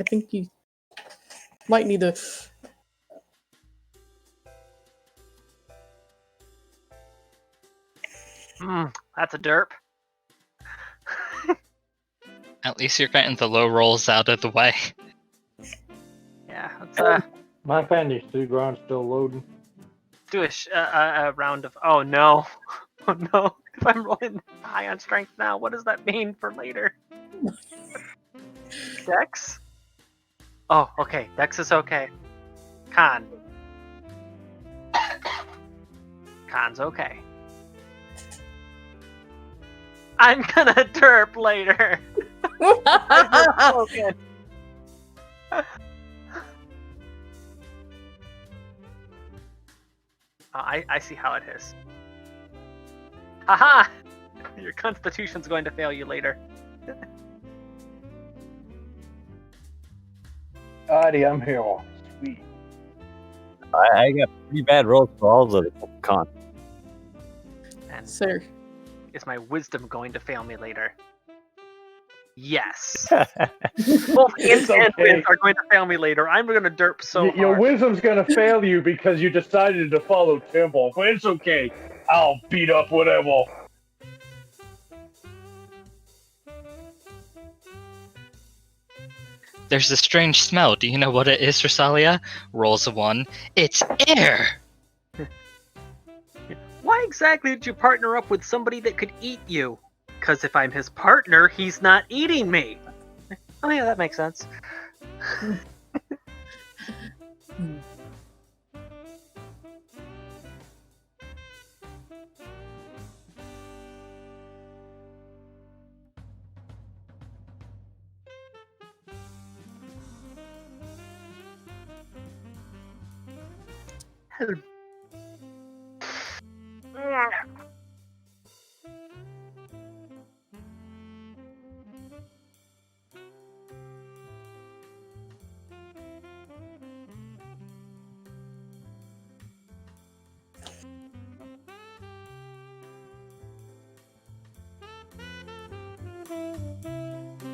I think you might need to... That's a derp. At least you're getting the low rolls out of the way. Yeah, let's My fantasy ground's still loading. do a round of... Oh no. Oh no. If I'm rolling high on strength now, what does that mean for later? Dex? Oh, okay. Dex is okay. Con. Con's okay. I'm gonna derp later. Okay. I see how it is. Haha! Your constitution's going to fail you later. Alrighty, I'm here. Sweet. I got pretty bad rolls for all of the con. And Sir. is my wisdom going to fail me later? Yes. Both int and wins are going to fail me later. I'm going to derp so hard. Your wisdom's gonna fail you because you decided to follow Temple, but it's okay. I'll beat up whatever. There's a strange smell. Do you know what it is, Rosalia? Rolls a 1. It's air! Why exactly did you partner up with somebody that could eat you? Because if I'm his partner, he's not eating me. Oh yeah, that makes sense.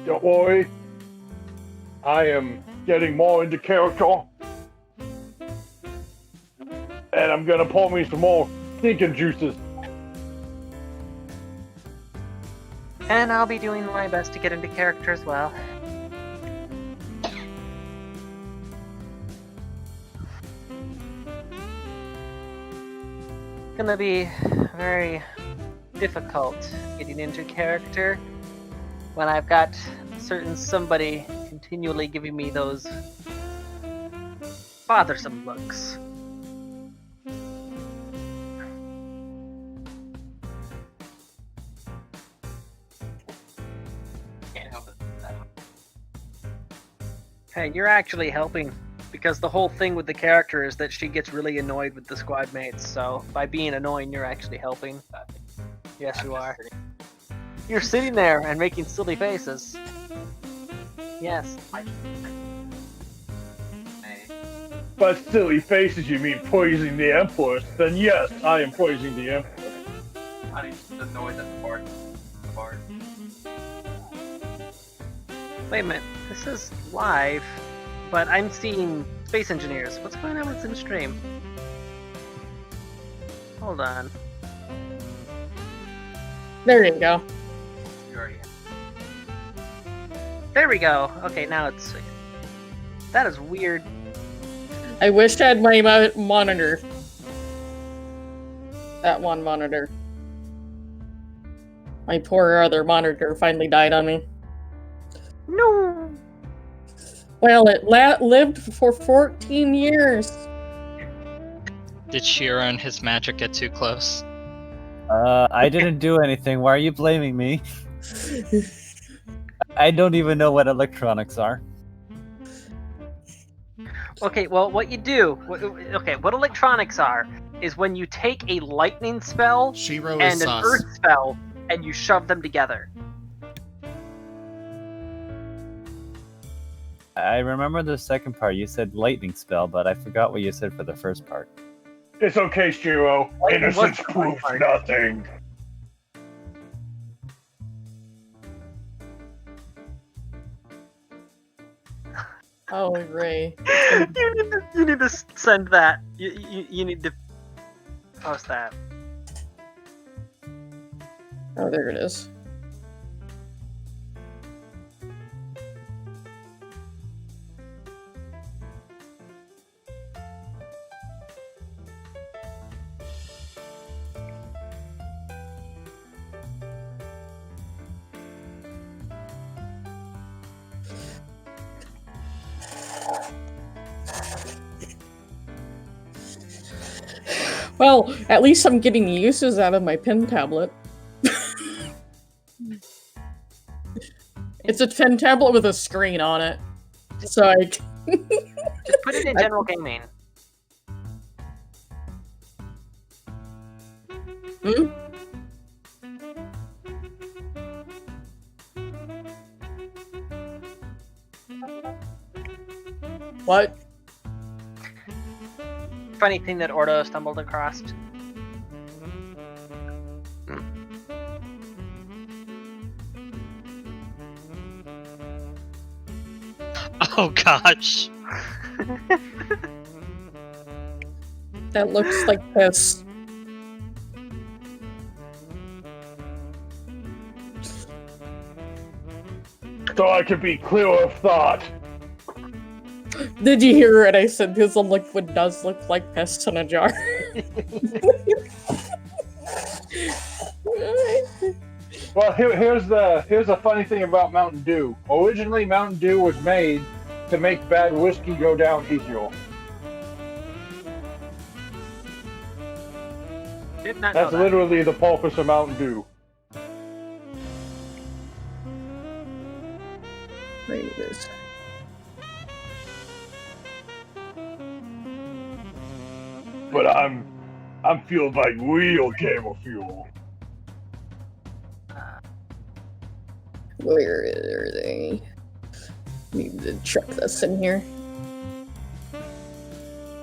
Don't worry. I am getting more into character. And I'm gonna pour me some more thinking juices. And I'll be doing my best to get into character as well. Gonna be very difficult getting into character when I've got certain somebody continually giving me those bothersome looks. Can't help it. Hey, you're actually helping, because the whole thing with the character is that she gets really annoyed with the squad mates, so by being annoying, you're actually helping. Yes, you are. You're sitting there and making silly faces. Yes. By silly faces, you mean poisoning the Empress? Then yes, I am poisoning the Empress. I'm just annoyed at the bard. Wait a minute, this is live, but I'm seeing space engineers. What's going on with the stream? Hold on. There you go. You already have. There we go. Okay, now it's... That is weird. I wish I had my monitor. That one monitor. My poor other monitor finally died on me. No! Well, it lived for 14 years. Did Shiro and his magic get too close? I didn't do anything. Why are you blaming me? I don't even know what electronics are. Okay, well, what you do... Okay, what electronics are is when you take a lightning spell Shiro and is an sus. earth spell and you shove them together. I remember the second part. You said lightning spell, but I forgot what you said for the first part. It's okay, Shiro. Innocence What's the proves part? nothing. Oh, Ray. You need to send that. You need to post that. Oh, there it is. Well, at least I'm getting uses out of my pen tablet. It's a pen tablet with a screen on it. So I... Just put it in general gaming. Hmm? What? Funny thing that Ordo stumbled across. Oh gosh. That looks like piss. So I can be clear of thought. Did you hear it? I said this liquid does look like piss in a jar. Well, here's a funny thing about Mountain Dew. Originally, Mountain Dew was made to make bad whiskey go down easier. Did not know That's that. literally the purpose of Mountain Dew. There it is. But I'm fueled by real camel fuel. Where are they? Need to check this in here.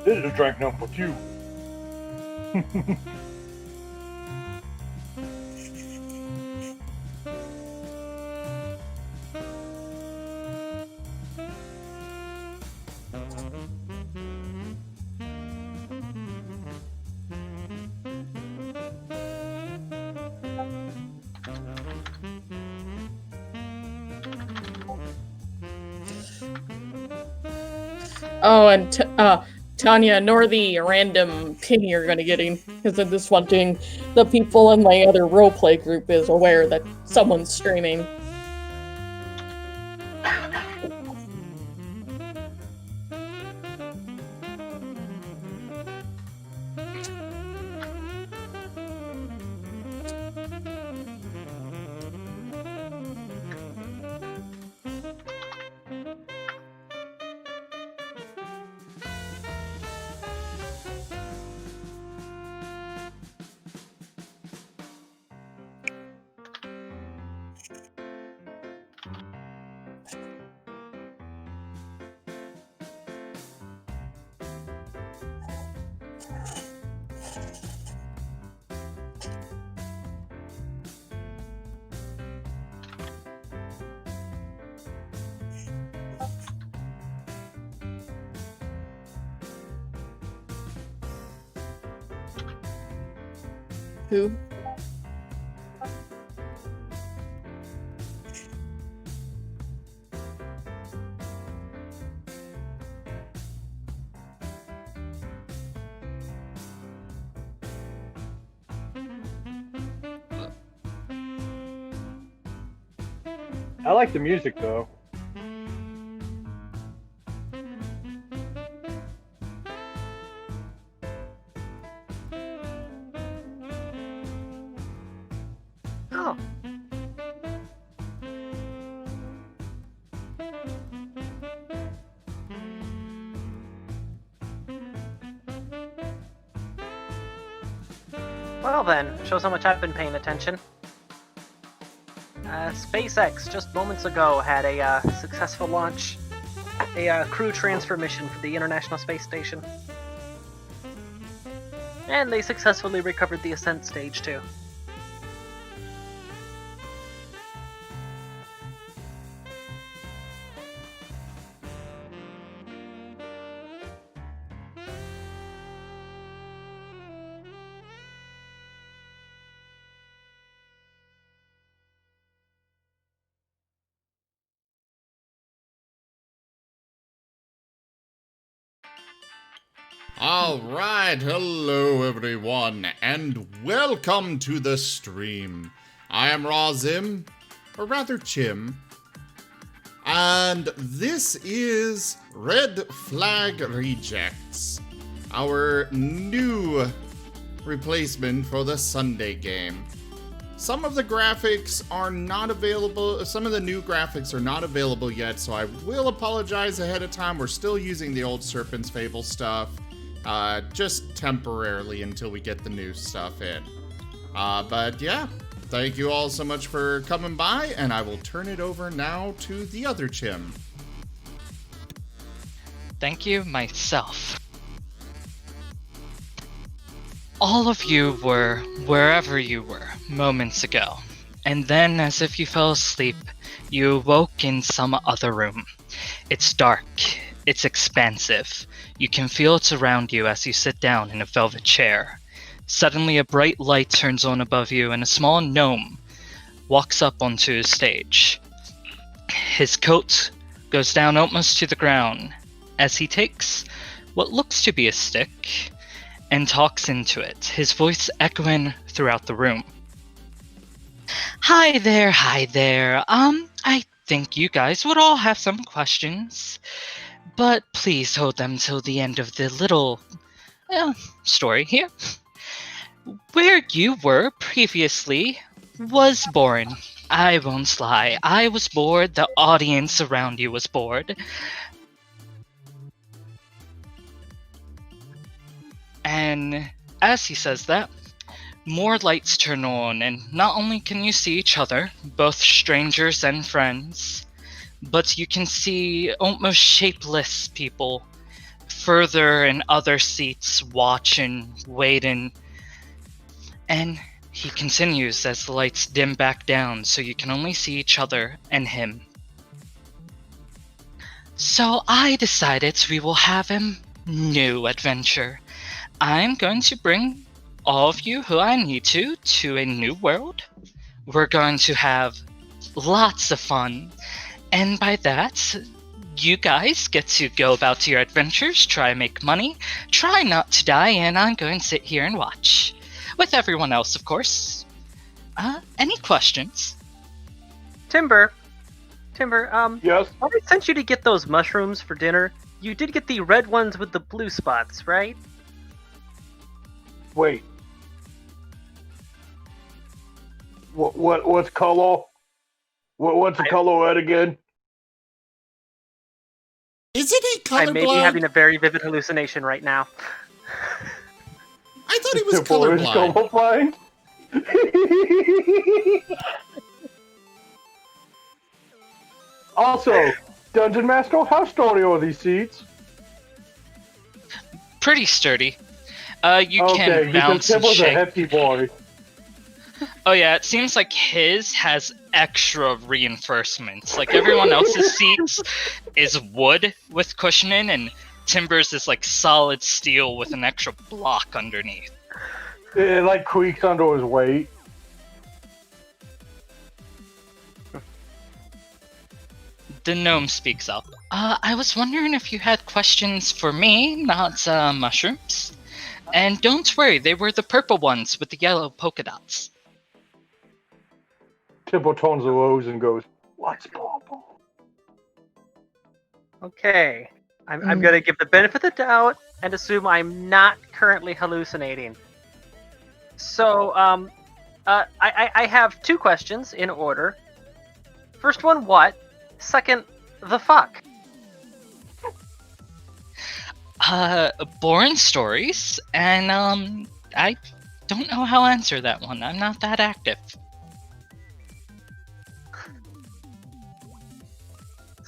This is drink number 2. Oh, and Tanya, ignore the random ping you're gonna getting, because I'm just wanting the people in my other roleplay group is aware that someone's streaming. Who? I like the music though. Oh. Well then, shows how much I've been paying attention. SpaceX just moments ago had a successful launch, a crew transfer mission for the International Space Station. And they successfully recovered the ascent stage too. Alright, hello everyone, and welcome to the stream. I am Razim, or rather Chim, and this is Red Flag Rejects, our new replacement for the Sunday game. Some of the graphics are not available, some of the new graphics are not available yet, so I will apologize ahead of time. We're still using the old Serpent's Fable stuff. Just temporarily until we get the new stuff in. But yeah, thank you all so much for coming by, and I will turn it over now to the other Chim. Thank you, myself. All of you were wherever you were moments ago, and then, as if you fell asleep, you woke in some other room. It's dark, it's expansive. You can feel it around you as you sit down in a velvet chair. Suddenly a bright light turns on above you and a small gnome walks up onto the stage. His coat goes down almost to the ground as he takes what looks to be a stick and talks into it, his voice echoing throughout the room. Hi there, hi there. I think you guys would all have some questions. But please hold them till the end of the little story here. Where you were previously was boring. I won't lie. I was bored. The audience around you was bored. And as he says that, more lights turn on, and not only can you see each other, both strangers and friends, but you can see almost shapeless people further in other seats watching, waiting. And he continues as the lights dim back down so you can only see each other and him. So I decided we will have a new adventure. I'm going to bring all of you who I need to a new world. We're going to have lots of fun. And by that, you guys get to go about your adventures, try and make money, try not to die, and I'm going to sit here and watch. With everyone else, of course. Any questions? Timber, Yes? when I sent you to get those mushrooms for dinner, you did get the red ones with the blue spots, right? Wait. What's color? What's the color red again? Isn't he I may be colorblind? having a very vivid hallucination right now. I thought he was Temple is colorblind. colorblind. Also, Dungeon Master, how sturdy are these seats? Pretty sturdy. You Okay, can because bounce and Temple's a shake. hefty boy. Oh yeah, it seems like his has extra reinforcements. Like everyone else's seats is wood with cushioning, and Timber's is like solid steel with an extra block underneath. It like creaks under his weight. The gnome speaks up. I was wondering if you had questions for me, not mushrooms. And don't worry, they were the purple ones with the yellow polka dots. Temple turns the rose and goes, "What's purple?" Okay, I'm gonna give the benefit of the doubt and assume I'm not currently hallucinating. So, I have two questions in order. First one, what? Second, the fuck? Boring stories, and I don't know how to answer that one. I'm not that active.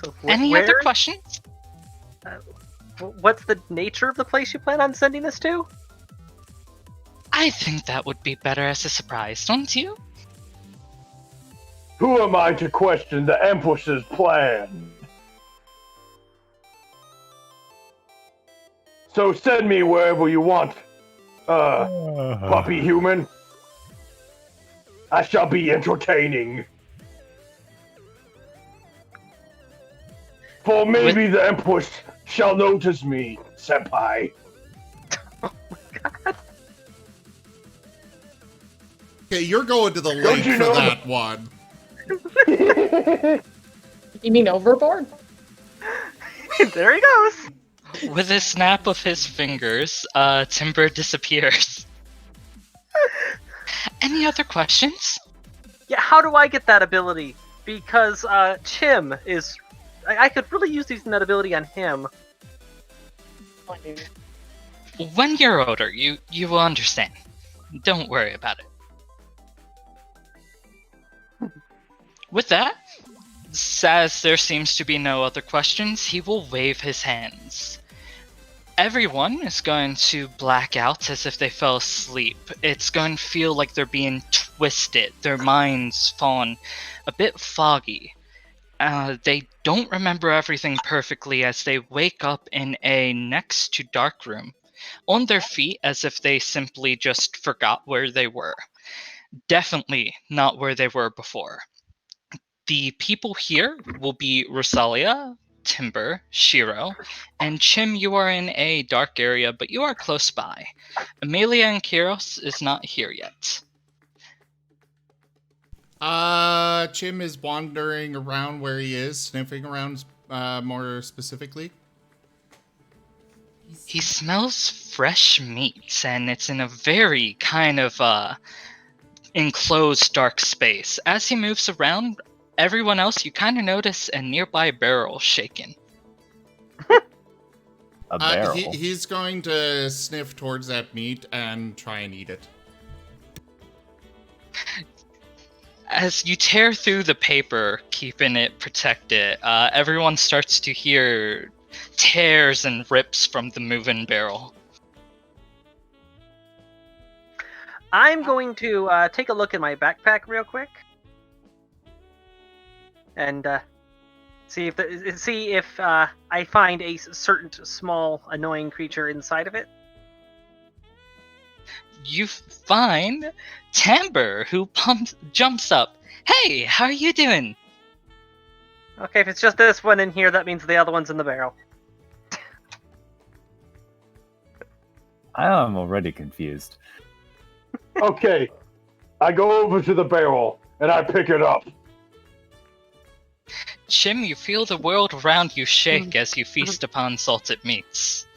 So Any other questions? What's the nature of the place you plan on sending this to? I think that would be better as a surprise, don't you? Who am I to question the Empress's plan? So send me wherever you want, puppy human. I shall be entertaining. For maybe the Empress shall notice me, senpai. Okay, you're going to the Don't lake you for know that one. You mean overboard? There he goes. With a snap of his fingers, Timber disappears. Any other questions? Yeah, how do I get that ability? Because Chim is. I could really use using that ability on him. When you're older, you will understand. Don't worry about it. With that, as there seems to be no other questions, he will wave his hands. Everyone is going to black out as if they fell asleep. It's going to feel like they're being twisted, their minds fallen a bit foggy. They don't remember everything perfectly as they wake up in a next to dark room, on their feet as if they simply just forgot where they were. Definitely not where they were before. The people here will be Rosalia, Timber, Shiro, and Chim. You are in a dark area, but you are close by. Amelia and Kiros is not here yet. Chim is wandering around where he is, sniffing around more specifically. He smells fresh meat, and it's in a very kind of enclosed dark space. As he moves around, everyone else, you kind of notice a nearby barrel shaking. A barrel. He's going to sniff towards that meat and try and eat it. As you tear through the paper, keeping it protected, everyone starts to hear tears and rips from the moving barrel. I'm going to take a look at my backpack real quick, and see if I find a certain small annoying creature inside of it. You find Timber, who jumps up. Hey, how are you doing? Okay, if it's just this one in here, that means the other one's in the barrel. I'm already confused. Okay, I go over to the barrel and I pick it up. Chim, you feel the world around you shake as you feast upon salted meats.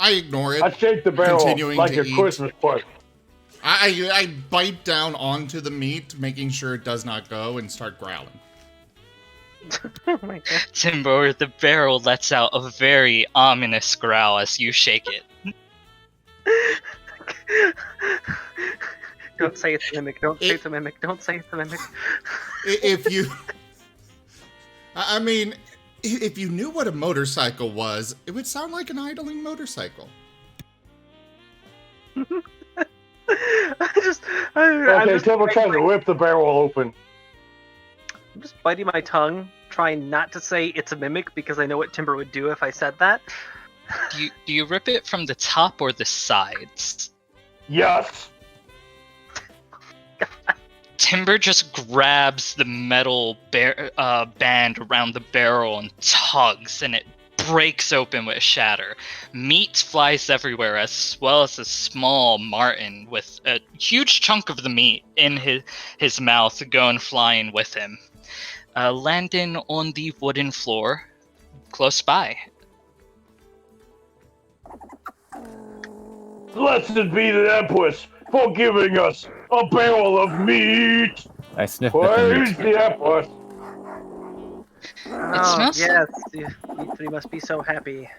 I ignore it. I shake the barrel Continuing like to a eat. Christmas present. I bite down onto the meat, making sure it does not go, and start growling. Oh my god. Timber, the barrel lets out a very ominous growl as you shake it. Don't say it's a mimic. Don't say it's a mimic. Don't say it's a mimic. If you... I mean, if you knew what a motorcycle was, it would sound like an idling motorcycle. Okay, Timber tries to whip the barrel open. I'm just biting my tongue, trying not to say it's a mimic because I know what Timber would do if I said that. Do you rip it from the top or the sides? Yes. Timber just grabs the metal band around the barrel and tugs, and it breaks open with a shatter. Meat flies everywhere, as well as a small marten with a huge chunk of the meat in his mouth going flying with him, landing on the wooden floor close by. Blessed be the Empress for giving us a barrel of meat. I sniff at the Praise meat. the Empress. Oh, smells yes. You three must be so happy.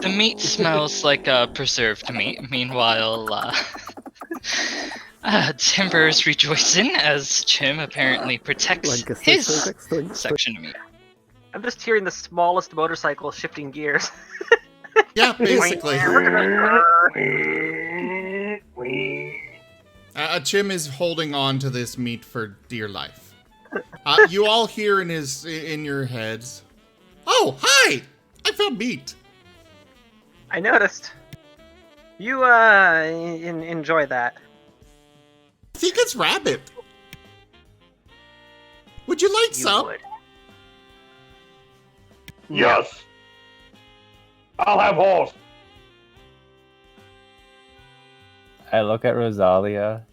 The meat smells like preserved meat. Meanwhile, Timber is rejoicing as Chim apparently protects his section of meat. I'm just hearing the smallest motorcycle shifting gears. Yeah, basically. Chim is holding on to this meat for dear life. You all hear in your heads, "Oh, hi! I found meat." I noticed. You enjoy that. I think it's rabbit. Would you like You some? would. Yes. I'll have horse. I look at Rosalia,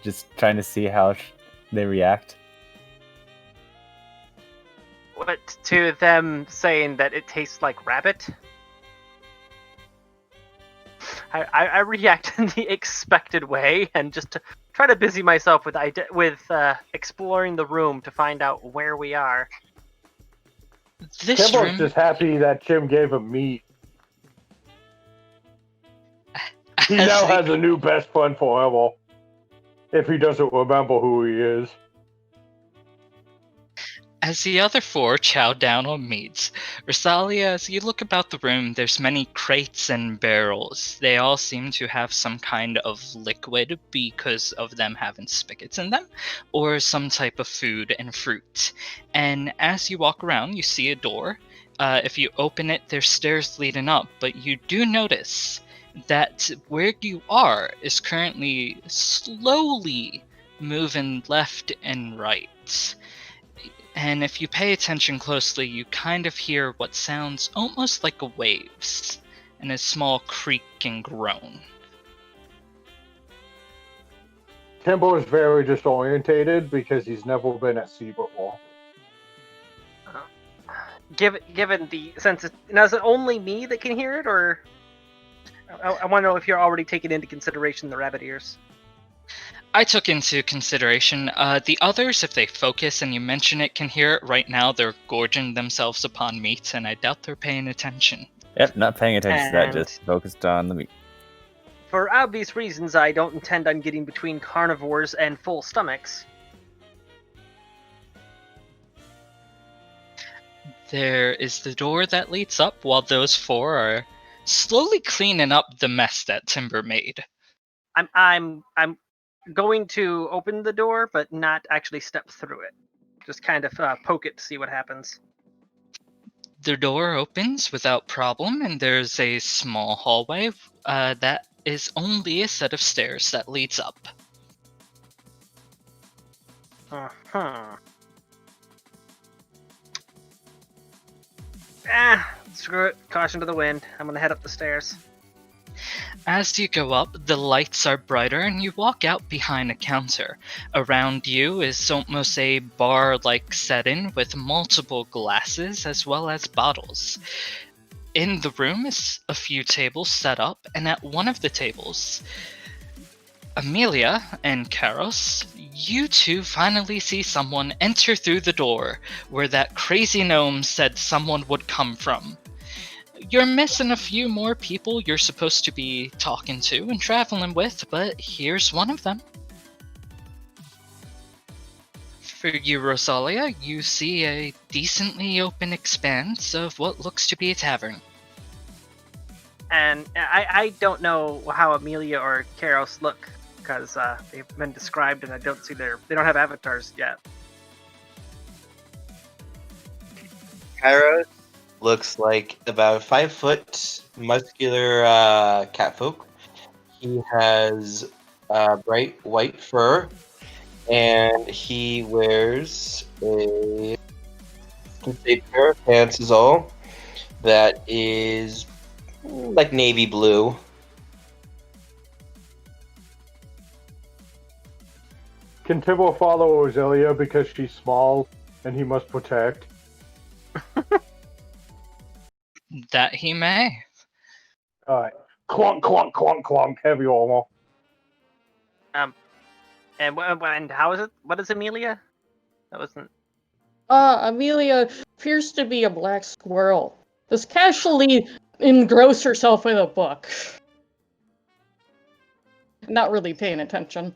just trying to see how they react. What to them saying that it tastes like rabbit? I react in the expected way and just to try to busy myself with exploring the room to find out where we are. This Kimbo's room, just happy that Jim gave him meat. He as now the- has a new best friend forever. If he doesn't remember who he is. As the other four chow down on meats, Rosalia, as you look about the room, there's many crates and barrels. They all seem to have some kind of liquid because of them having spigots in them, or some type of food and fruit. And as you walk around, you see a door. If you open it, there's stairs leading up, but you do notice that where you are is currently slowly moving left and right. And if you pay attention closely, you kind of hear what sounds almost like waves, and a small creak and groan. Kimbo is very disorientated because he's never been at sea before. Given the sense, now is it only me that can hear it, or I want to know if you're already taking into consideration the rabbit ears. I took into consideration the others, if they focus and you mention it, can hear it. Right now, they're gorging themselves upon meat, and I doubt they're paying attention. Yep, not paying attention to that, And- just focused on the meat. For obvious reasons, I don't intend on getting between carnivores and full stomachs. There is the door that leads up, while those four are slowly cleaning up the mess that Timber made. I'm going to open the door, but not actually step through it. Just kind of poke it to see what happens. The door opens without problem, and there's a small hallway that is only a set of stairs that leads up. Uh-huh. Screw it. Caution to the wind. I'm gonna head up the stairs. As you go up, the lights are brighter and you walk out behind a counter. Around you is almost a bar-like setting with multiple glasses as well as bottles. In the room is a few tables set up, and at one of the tables, Amelia and Karos, you two finally see someone enter through the door where that crazy gnome said someone would come from. You're missing a few more people you're supposed to be talking to and traveling with, but here's one of them. For you, Rosalia, you see a decently open expanse of what looks to be a tavern. And I don't know how Amelia or Karos look, because they've been described and I don't see they don't have avatars yet. Kairos looks like about 5 foot muscular catfolk. He has bright white fur, and he wears a pair of pants is all that is like navy blue. Can Tibble follow Rosalia because she's small and he must protect? That he may. Alright. Clunk, clunk, clunk, clunk. Heavy armor. And how is it? What is Amelia? That wasn't. Amelia appears to be a black squirrel. Just casually engross herself in a book. Not really paying attention.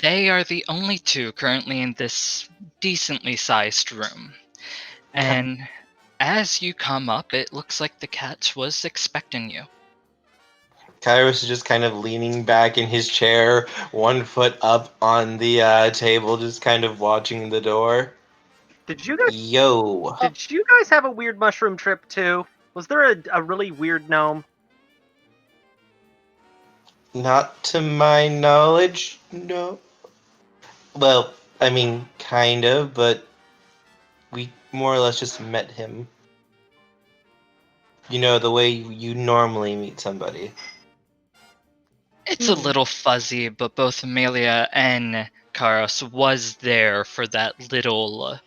They are the only two currently in this decently sized room. And as you come up, it looks like the cat was expecting you. Kairos is just kind of leaning back in his chair, 1 foot up on the table, just kind of watching the door. Did you guys? Yo. Did you guys have a weird mushroom trip too? Was there a really weird gnome? Not to my knowledge, no. Well, I mean, kind of, but we more or less just met him. You know, the way you normally meet somebody. It's a little fuzzy, but both Amelia and Karos was there for that little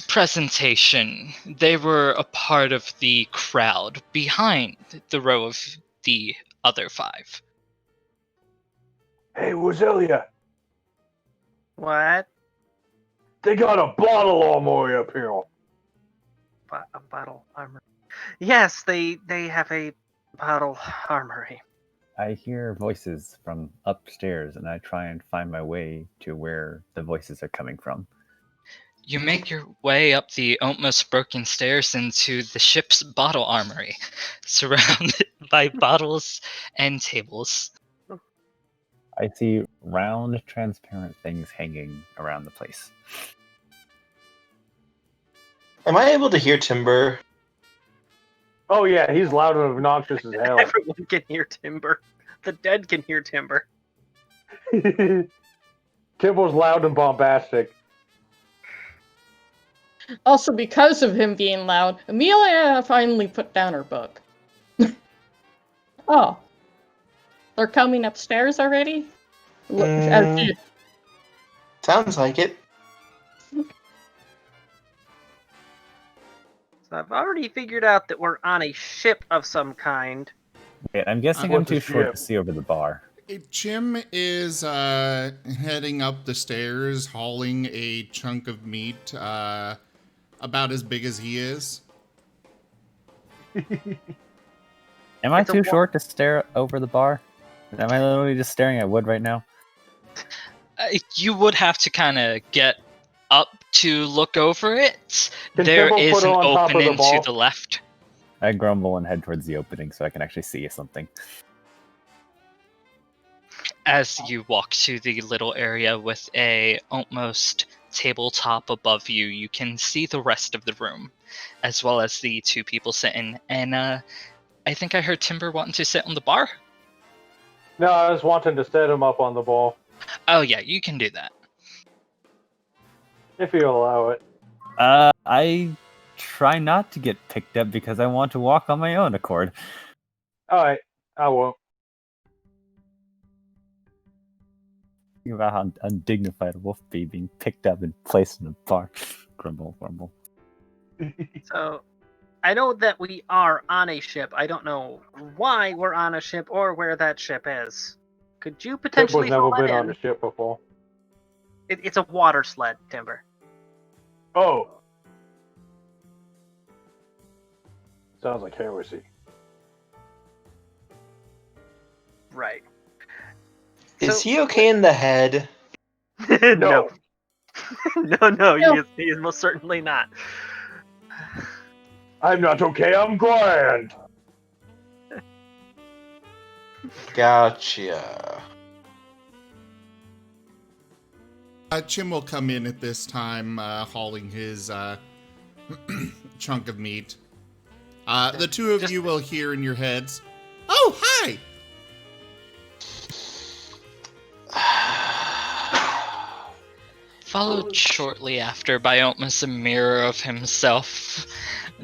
presentation. They were a part of the crowd behind the row of the other 5. Hey, Wazelia, What? they got a bottle armory up here. A bottle armor. Yes, they have a bottle armory. I hear voices from upstairs, and I try and find my way to where the voices are coming from. You make your way up the almost broken stairs into the ship's bottle armory, surrounded by bottles and tables. I see round, transparent things hanging around the place. Am I able to hear Timber? Oh yeah, he's loud and obnoxious as hell. Everyone can hear Timber. The dead can hear Timber. Timber's loud and bombastic. Also, because of him being loud, Amelia finally put down her book. Oh. They're coming upstairs already? Sounds like it. So I've already figured out that we're on a ship of some kind. Wait, I'm guessing I'm What's too the short ship? to see over the bar. Jim is heading up the stairs, hauling a chunk of meat about as big as he is. Am I It's a too wa- short to stare over the bar? Am I literally just staring at wood right now? You would have to kind of get up to look over it. Can There Timbo is put her an on top of the opening to ball? the left. I grumble and head towards the opening so I can actually see something. As you walk to the little area with a almost tabletop above you, you can see the rest of the room, as well as the 2 people sitting. And I think I heard Timber wanting to sit on the bar. No, I was wanting to set him up on the ball, Oh yeah, you can do that. if you allow it. I try not to get picked up because I want to walk on my own accord. Alright, I won't. Think about how undignified a wolf be being picked up and placed in a bar. Grumble, grumble. So I know that we are on a ship. I don't know why we're on a ship or where that ship is. Could you potentially Timber's never fill that been on in? a ship before. It's a water sled, Timber. Oh. Sounds like heresy. Right. Is So- he okay in the head? No. No, No. he is most certainly not. I'm not okay, I'm grand. Gotcha. Jim will come in at this time, hauling his chunk of meat. The 2 of you will hear in your heads, "Oh, hi!" Followed shortly after by almost a mirror of himself,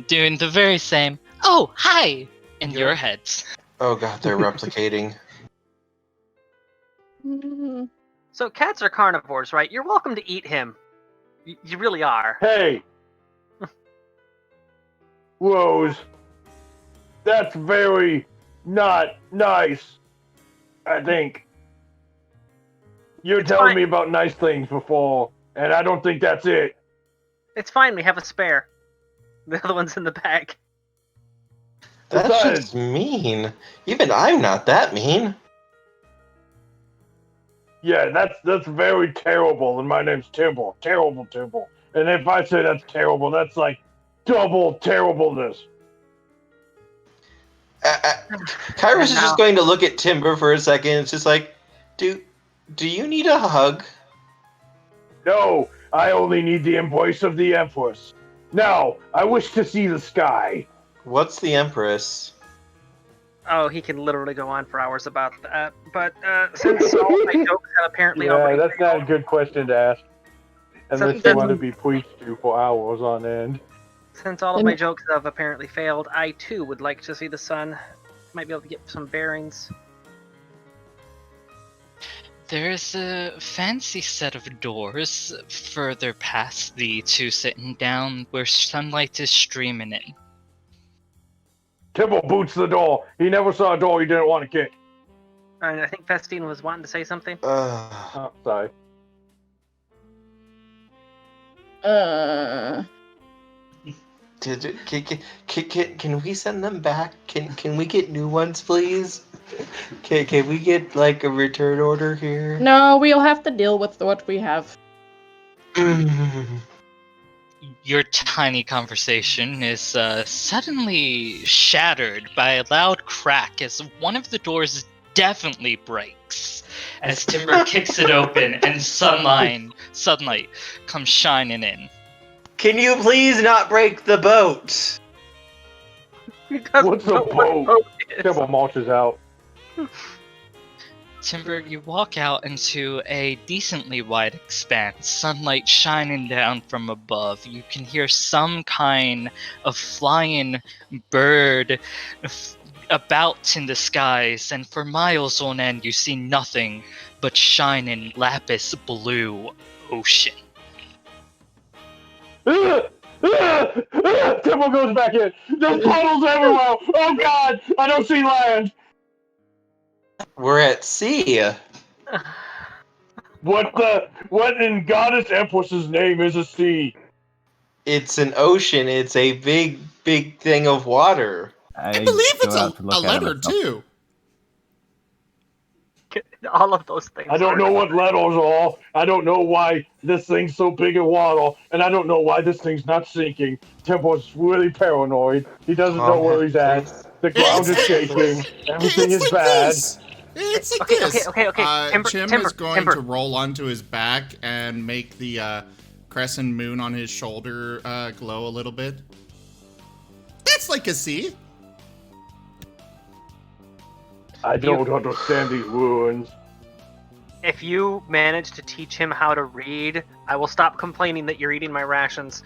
doing the very same, "Oh, hi!" in your heads. Oh god, they're replicating. So cats are carnivores, right? You're welcome to eat him. You really are. Hey! Rose, that's very not nice, I think. You're It's telling fine. me about nice things before, and I don't think that's it. It's fine, we have a spare. The other one's in the bag. That's Besides- just mean. Even I'm not that mean. Yeah, that's very terrible, and my name's Timble. Terrible Timble. And if I say that's terrible, that's like double terribleness. Kyrus is now- just going to look at Timber for a second. It's just like, do you need a hug? No, I only need the embrace of the Empress. Now, I wish to see the sky. What's the Empress? Oh, he can literally go on for hours about that. But since all my jokes have apparently Yeah, already that's not a failed, good question to ask. Unless you then- want to be preached to for hours on end. since all of my jokes have apparently failed, I too would like to see the sun. Might be able to get some bearings. There's a fancy set of doors further past the two sitting down where sunlight is streaming in. Tibble boots the door. He never saw a door he didn't want to kick. And I think Festine was wanting to say something. Oh, sorry. Can we send them back? Can we get new ones, please? Can we get like a return order here? No, we'll have to deal with what we have. Your tiny conversation is suddenly shattered by a loud crack as one of the doors definitely breaks. As Timber kicks it open and sunlight comes shining in. Can you please not break the boat? What's a boat? Tibble marches out. Timber, you walk out into a decently wide expanse, sunlight shining down from above. You can hear some kind of flying bird about in the skies, and for miles on end you see nothing but shining lapis blue ocean. Tibble goes back in. There's puddles everywhere. Oh God, I don't see land. We're at sea. What in Goddess Empress's name is a sea? It's an ocean. It's a big thing of water. I believe it's go out to a look at it letter myself. too. All of those things. I don't know what letters are. I don't know why this thing's so big in water, and I don't know why this thing's not sinking. Timble's really paranoid. He doesn't know where he's at. The ground is shaking. Everything is like bad. This. It's like Okay, this. okay. Chim is going to roll onto his back and make the crescent moon on his shoulder glow a little bit. That's like a sea. I don't understand these ruins. If you manage to teach him how to read, I will stop complaining that you're eating my rations.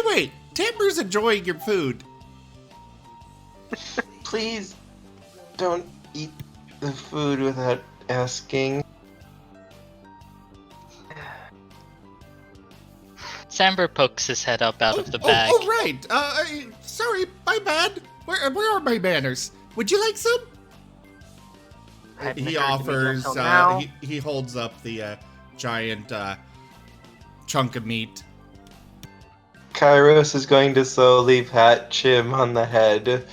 Wait, Timber's enjoying your food. Please don't eat the food without asking. Samber pokes his head up out of the bag. Oh, right. Sorry, my bad. Where are my manners? Would you like some? He offers. He holds up the giant chunk of meat. Kairos is going to slowly pat Chim on the head.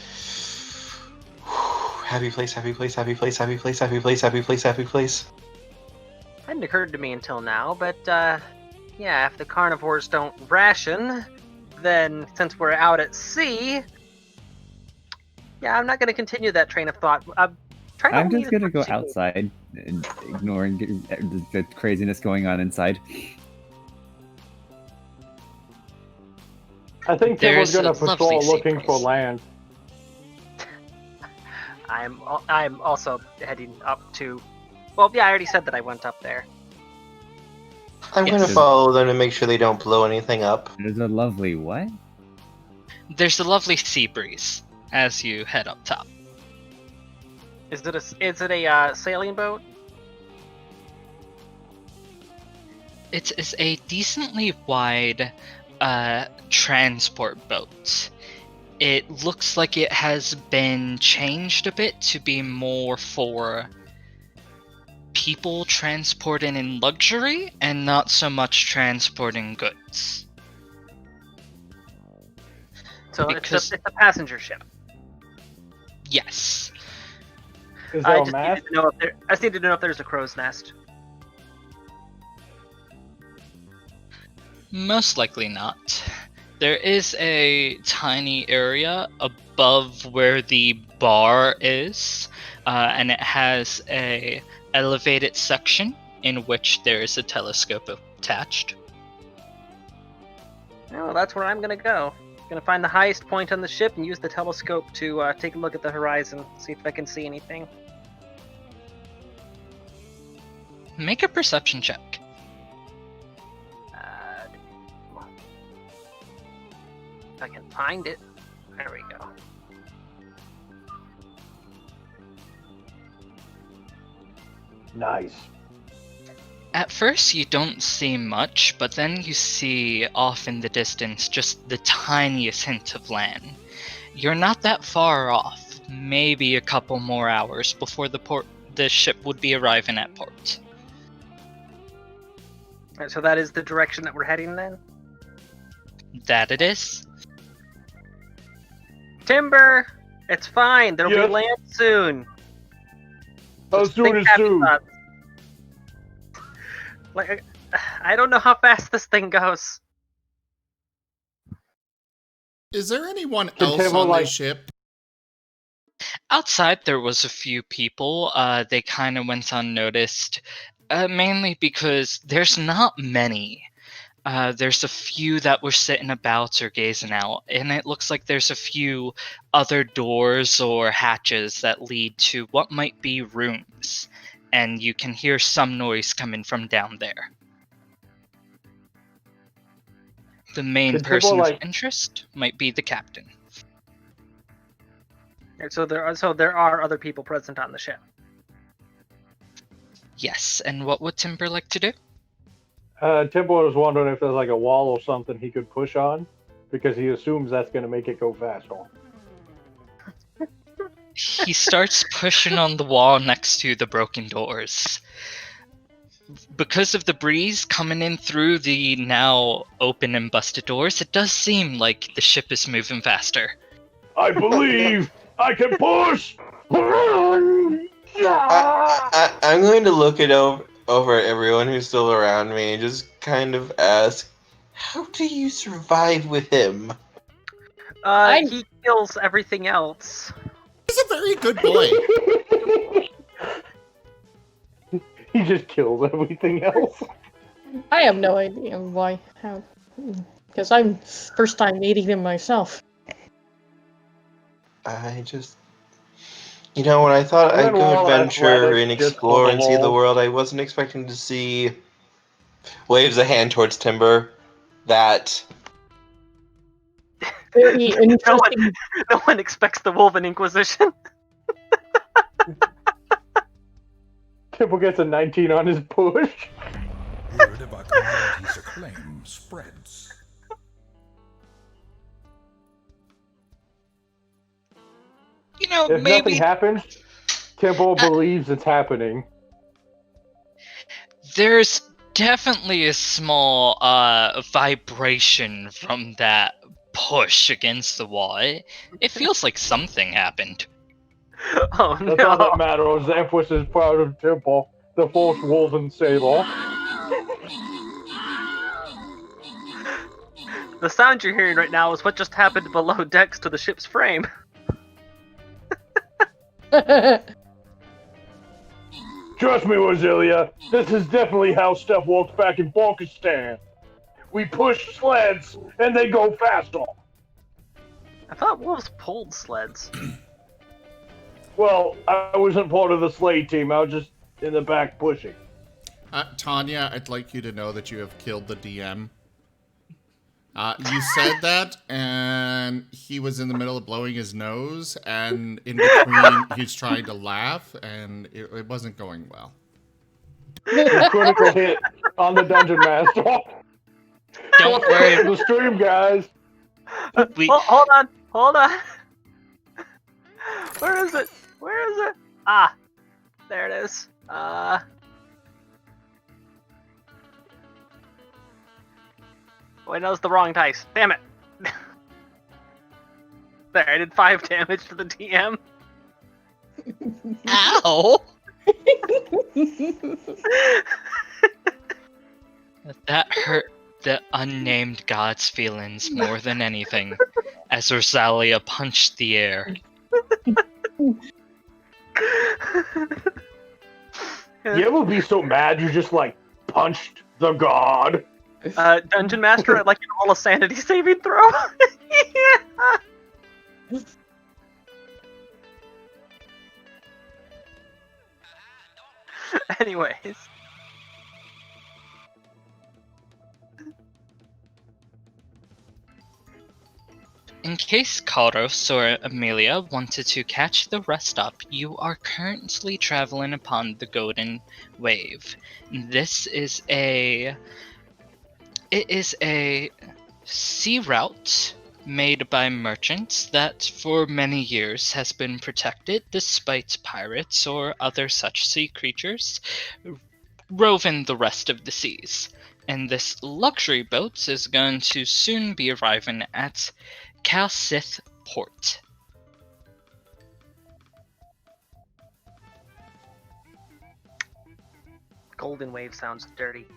Happy place, happy place, happy place, happy place, happy place, happy place, happy place. Hadn't occurred to me until now, but yeah, if the carnivores don't ration, then since we're out at sea, yeah, I'm not going to continue that train of thought. I'm just gonna go outside and ignoring the craziness going on inside. I think Timble's There's gonna a lovely patrol sea looking breeze. for land. I'm also heading up to. Well, yeah, I already said that I went up there. I'm gonna follow them to make sure they don't blow anything up. There's a lovely what? There's a lovely sea breeze as you head up top. Is it a sailing boat? It is a decently wide transport boat. It looks like it has been changed a bit to be more for people transporting in luxury and not so much transporting goods. So Because- it's a passenger ship. Yes. Is I there a just mast? needed to know if there's a crow's nest. Most likely not. There is a tiny area above where the bar is, and it has a elevated section in which there is a telescope attached. Oh, that's where I'm gonna go. Gonna find the highest point on the ship and use the telescope to take a look at the horizon, see if I can see anything. Make a perception check. If I can find it. There we go. Nice. At first, you don't see much, but then you see off in the distance just the tiniest hint of land. You're not that far off, maybe a couple more hours before the ship would be arriving at port. Alright, so that is the direction that we're heading then? That it is. Timber! It's fine, there'll Yes. be land soon. How Just soon think is happy soon? thoughts. Like, I don't know how fast this thing goes. Is there anyone Can else Timbo, on like- the ship? Outside, there was a few people. They kind of went unnoticed, mainly because there's not many. There's a few that were sitting about or gazing out, and it looks like there's a few other doors or hatches that lead to what might be rooms, and you can hear some noise coming from down there. The main Did Timbo, person like- of interest might be the captain. Alright, so there are other people present on the ship. Yes, and what would Timber like to do? Timbo was wondering if there's like a wall or something he could push on, because he assumes that's going to make it go faster. He starts pushing on the wall next to the broken doors. Because of the breeze coming in through the now open and busted doors, it does seem like the ship is moving faster. I believe I can push! I'm going to look it over at everyone who's still around me and just kind of ask, how do you survive with him? He kills everything else. He's a very good boy. He just kills everything else. I have no idea why. How? Because I'm first time meeting him myself. I just... You know, when I thought And I'd then go we're all adventure athletic, and just explore and see the overall. world, I wasn't expecting to see... Waves a hand towards Timber. That... Very interesting. No one expects the Wolven Inquisition. Timbo gets a 19 on his push. Word of our community's acclaim spreads. You know, If maybe nothing happens, Timbo believes it's happening. there's definitely a small vibration from that push against the wall. It feels like something happened. Oh That's all that no! matters. The Empress is proud of Timbo, the fourth Wolven Sable. The sound you're hearing right now is what just happened below decks to the ship's frame. Trust me, Roselia, this is definitely how stuff works back in Balkistan. We push sleds, and they go faster. I thought wolves pulled sleds. Well, I wasn't part of the sleigh team. I was just in the back pushing. Tanya, I'd like you to know that you have killed the DM. You said that, and he was in the middle of blowing his nose, and in between, he's trying to laugh, and it wasn't going well. A critical hit on the Dungeon Master. Don't worry. The stream, guys. We, Hold on. Where is it? Ah, there it is. Wait, that was the wrong dice. Damn it. There, I did 5 damage to the DM. ow! That hurt the unnamed god's feelings more than anything, as Rosalia punched the air. You ever be so mad you just, like, punched the god? Dungeon Master, I'd like you to roll a sanity saving throw. Yeah. Anyways. In case Karos or Amelia wanted to catch the rest up, you are currently traveling upon the Golden Wave. This is a sea route made by merchants that for many years has been protected despite pirates or other such sea creatures roving the rest of the seas. And this luxury boat is going to soon be arriving at Calcith Port. Golden Wave sounds dirty.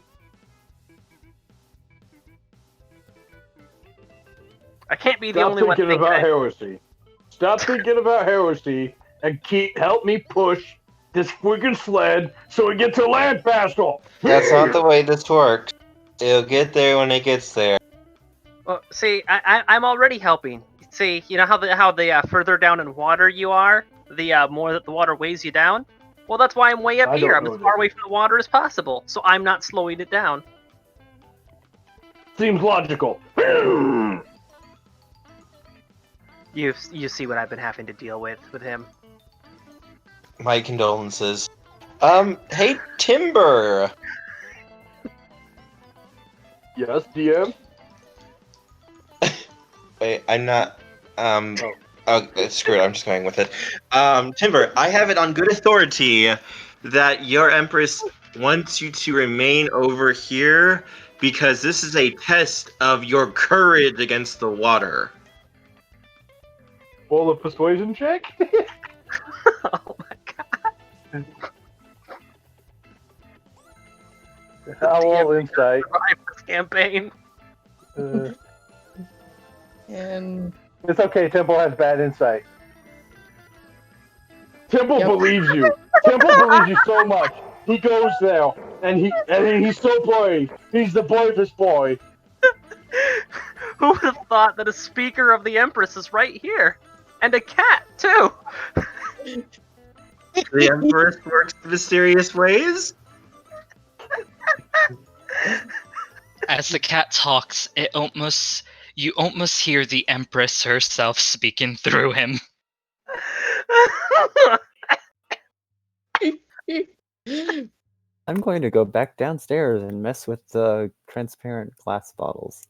I can't be the Stop only one thinking thinking about that. heresy. Stop thinking about heresy and help me push this freaking sled so it gets to land faster. That's not the way this works. It'll get there when it gets there. Well, see, I'm already helping. See, you know how the further down in water you are, the more that the water weighs you down. Well, that's why I'm way up I here. don't I'm know as far that. away from the water as possible, so I'm not slowing it down. Seems logical. You see what I've been having to deal with him. My condolences. Hey, Timber! Yes, DM? Wait, I'm not, screw it, I'm just going with it. Timber, I have it on good authority that your Empress wants you to remain over here because this is a test of your courage against the water. Roll a persuasion check? Oh my god. How roll insight? Survive this campaign. And It's okay, Temple has bad insight. Temple believes you. Temple believes you so much. He goes there, and he's so brave. He's the bravest boy. Who would have thought that a speaker of the Empress is right here? And a cat, too! The Empress works in mysterious ways? As the cat talks, you almost hear the Empress herself speaking through him. I'm going to go back downstairs and mess with the transparent glass bottles.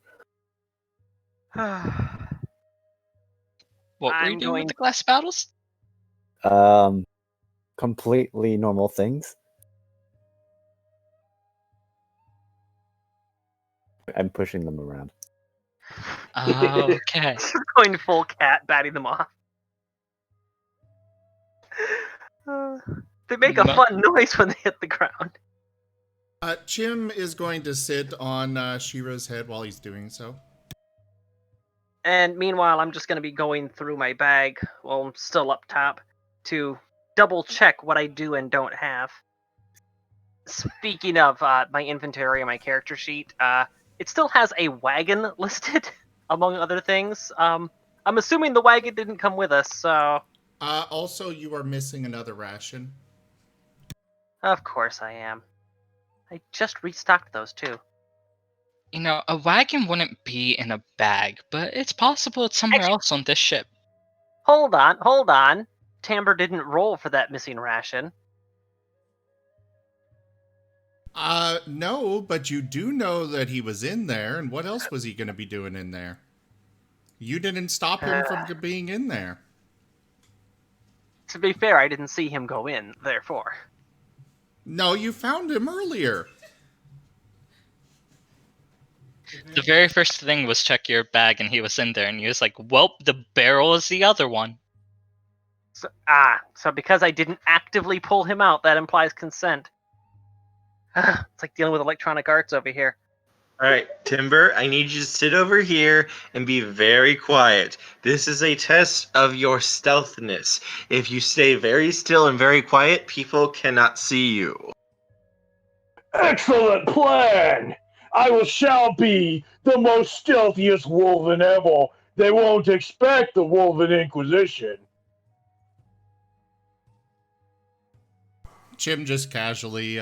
What were you I'm doing going- with the glass bottles? Completely normal things. I'm pushing them around. Okay. Going full cat, batting them off. They make a fun noise when they hit the ground. Chim is going to sit on Shira's head while he's doing so. And meanwhile, I'm just going to be going through my bag while I'm still up top to double check what I do and don't have. Speaking of my inventory and my character sheet, it still has a wagon listed, among other things. I'm assuming the wagon didn't come with us, so... Also, you are missing another ration. Of course I am. I just restocked those, too. You know, a wagon wouldn't be in a bag, but it's possible it's somewhere else on this ship. Hold on. Timber didn't roll for that missing ration. No, but you do know that he was in there, and what else was he going to be doing in there? You didn't stop him from being in there. To be fair, I didn't see him go in, therefore. No, you found him earlier. The very first thing was check your bag, and he was in there, and he was like, "Well, the barrel is the other one." So because I didn't actively pull him out, that implies consent. It's like dealing with electronic arts over here. Alright, Timber, I need you to sit over here and be very quiet. This is a test of your stealthiness. If you stay very still and very quiet, people cannot see you. Excellent plan! shall be the most stealthiest wolven ever. They won't expect the Wolven Inquisition. Chim just casually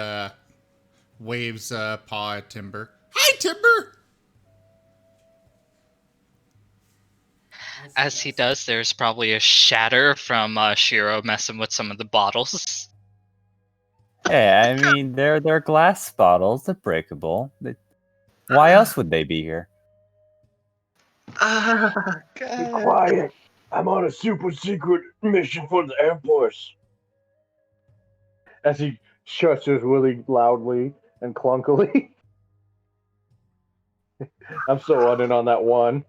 waves a paw at Timber. Hi, Timber! As he does, there's probably a shatter from Shiro messing with some of the bottles. Hey, I mean, they're glass bottles. They're breakable. Why else would they be here? Be quiet. I'm on a super secret mission for the Empress. As he shushes really loudly and clunkily. I'm so running on that one.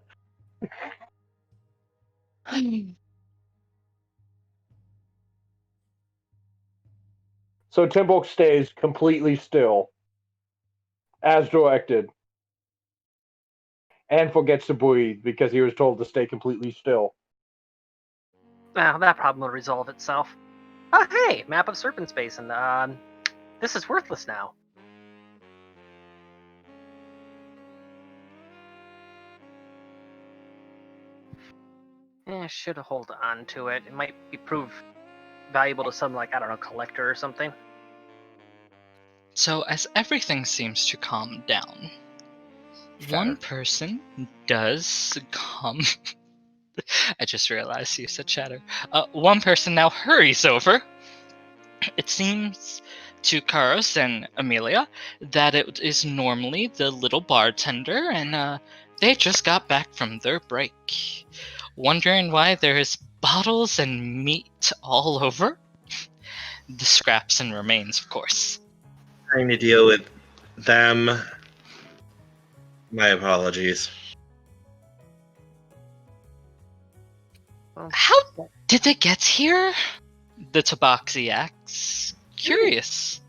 So Timbuk stays completely still, as directed, and forgets to breathe because he was told to stay completely still. Now that problem will resolve itself. Oh, hey, map of Serpent Space, and this is worthless now. I should hold on to it. It might prove valuable to some, like, I don't know, collector or something. So, as everything seems to calm down, one person does come. I just realized you said shatter. One person now hurries over. It seems to Karos and Amelia that it is normally the little bartender, and they just got back from their break. Wondering why there's bottles and meat all over? The scraps and remains, of course. Trying to deal with them. My apologies. How did they get here? The Tabaxi asks. Curious.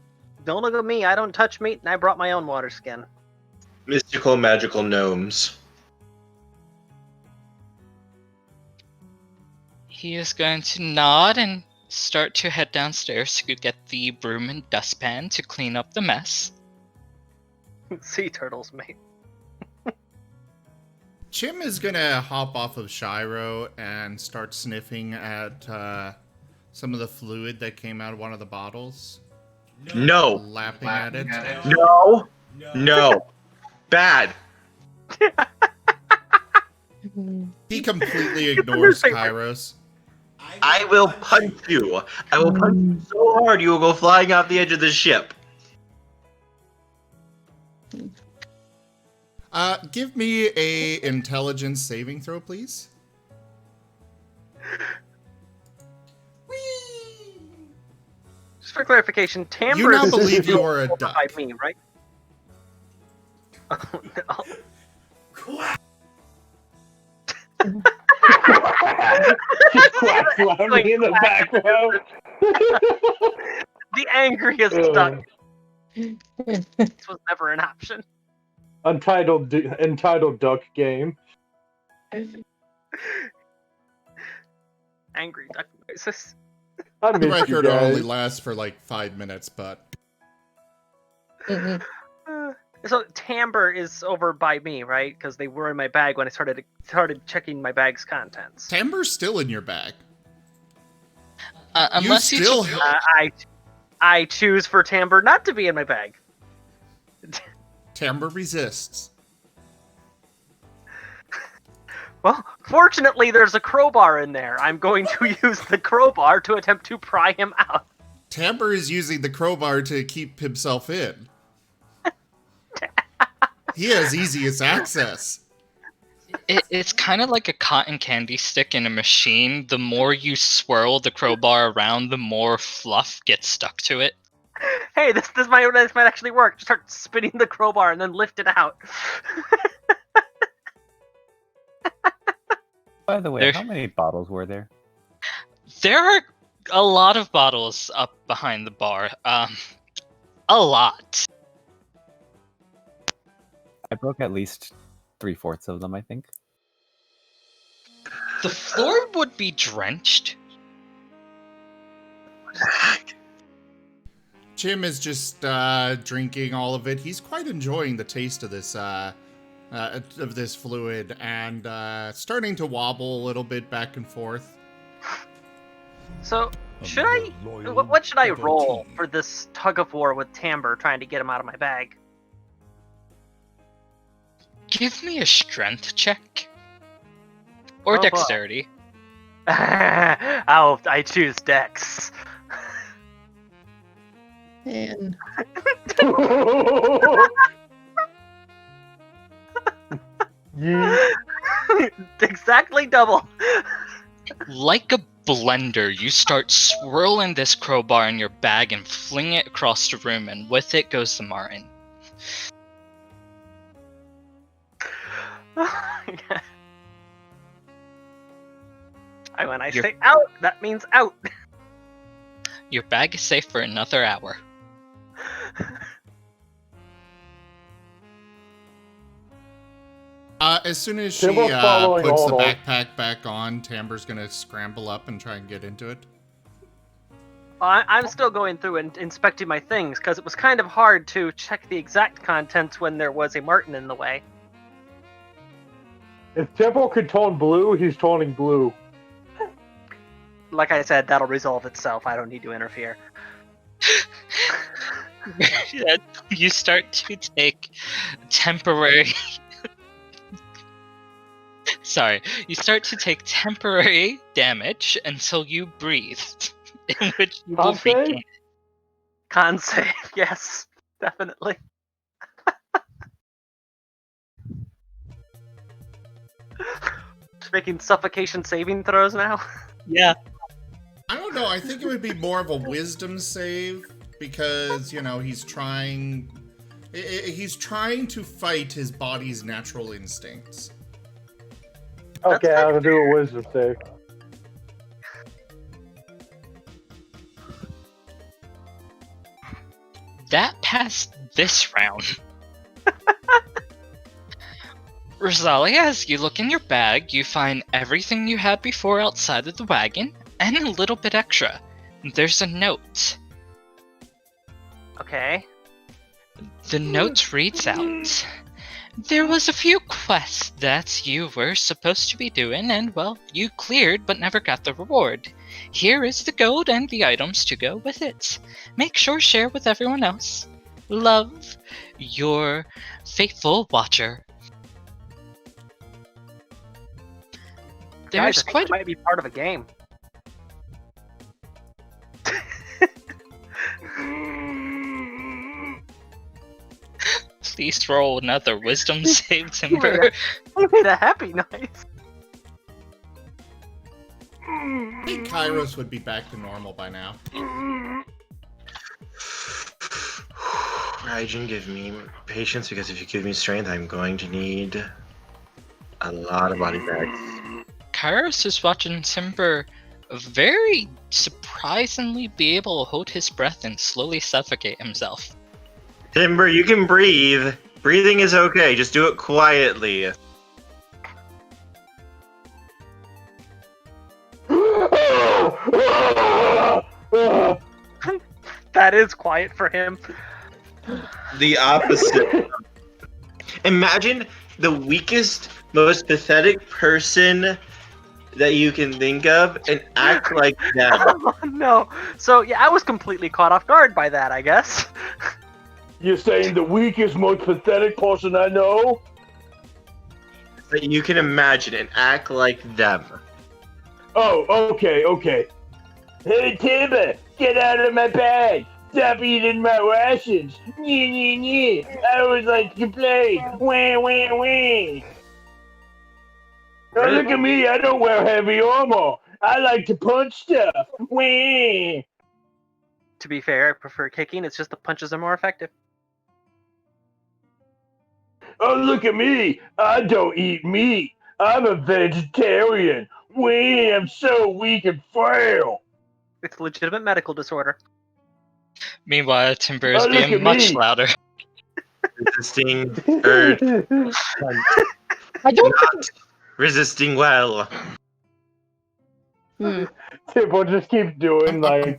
Don't look at me. I don't touch meat, and I brought my own water skin. Mystical, magical gnomes. He is going to nod and start to head downstairs to get the broom and dustpan to clean up the mess. Sea turtles, mate. Chim is gonna hop off of Shiro and start sniffing at some of the fluid that came out of one of the bottles. No. Lapping at it. No. No. Bad. He completely ignores Kairos. I will punch you. I will punch you so hard you will go flying off the edge of the ship. Give me a intelligence saving throw, please. Just for clarification, Timber You now is believe still you are a over duck. by me, right? Oh no. Just quacks loudly in the background. The angriest duck. This was never an option. Entitled duck game. Angry duck noises. I The miss you record guys. only lasts for like 5 minutes, but So Timber is over by me, right? Because they were in my bag when I started checking my bag's contents. Timber's still in your bag. Unless you you still took- I choose for Timber not to be in my bag. Timber resists. Well, fortunately, there's a crowbar in there. I'm going to use the crowbar to attempt to pry him out. Timber is using the crowbar to keep himself in. He has easiest access. It's kind of like a cotton candy stick in a machine. The more you swirl the crowbar around, the more fluff gets stuck to it. Hey, this might actually work. Just start spinning the crowbar and then lift it out. By the way, There- how many bottles were there? There are a lot of bottles up behind the bar. A lot. I broke at least 3/4 of them, I think. The floor would be drenched. Jim is just drinking all of it. He's quite enjoying the taste of this fluid and starting to wobble a little bit back and forth. So, should I? Loyal What should I roll devotee. for this tug of war with Timber trying to get him out of my bag? Give me a strength check. Or boy. dexterity. I choose Dex. Man. Yeet. Exactly double. Like a blender, you start swirling this crowbar in your bag and fling it across the room, and with it goes the Martin. When I You're- say out, that means out. Your bag is safe for another hour. As soon as she Timber's following puts the Otto. backpack back on, Tamber's gonna scramble up and try and get into it. I'm still going through and inspecting my things because it was kind of hard to check the exact contents when there was a Martin in the way. If Temple could tone blue, he's toning blue. Like I said, that'll resolve itself. I don't need to interfere. You start to take temporary. Sorry, you start to take temporary damage until you breathe, in which you will Con save? regain. Con save, yes, definitely. Just making suffocation saving throws now. Yeah. I don't know. I think it would be more of a wisdom save because he's trying. He's trying to fight his body's natural instincts. Okay, I'll do a wisdom save. That passed this round. Rosalia, as you look in your bag, you find everything you had before outside of the wagon, and a little bit extra. There's a note. Okay. The note reads out. There was a few quests that you were supposed to be doing, and well, you cleared but never got the reward. Here is the gold and the items to go with it. Make sure share with everyone else. Love, your faithful watcher. Guys, There's I think quite it might be part of a game. Please roll another wisdom save, Timber. The happy noise. I think Kairos would be back to normal by now. Raijin, give me patience, because if you give me strength, I'm going to need a lot of body bags. Kairos is watching Timber very surprisingly be able to hold his breath and slowly suffocate himself. Timber, you can breathe. Breathing is okay, just do it quietly. That is quiet for him. The opposite. Imagine the weakest, most pathetic person that you can think of and act like them. Oh, no. So, yeah, I was completely caught off guard by that, I guess. You're saying the weakest, most pathetic person I know? That you can imagine and act like them. Oh, okay. Hey, Timber, get out of my bag! Stop eating my rations! Nyeh. I always like to play! Wah. Oh, look at me, I don't wear heavy armor! I like to punch stuff! Wah. To be fair, I prefer kicking. It's just the punches are more effective. Oh, look at me! I don't eat meat! I'm a vegetarian! Wah, I'm so weak and frail! It's a legitimate medical disorder. Meanwhile, Timber is Oh, look being at much me. louder. Resisting urge, I don't. resisting well. Tipple just keeps doing, like...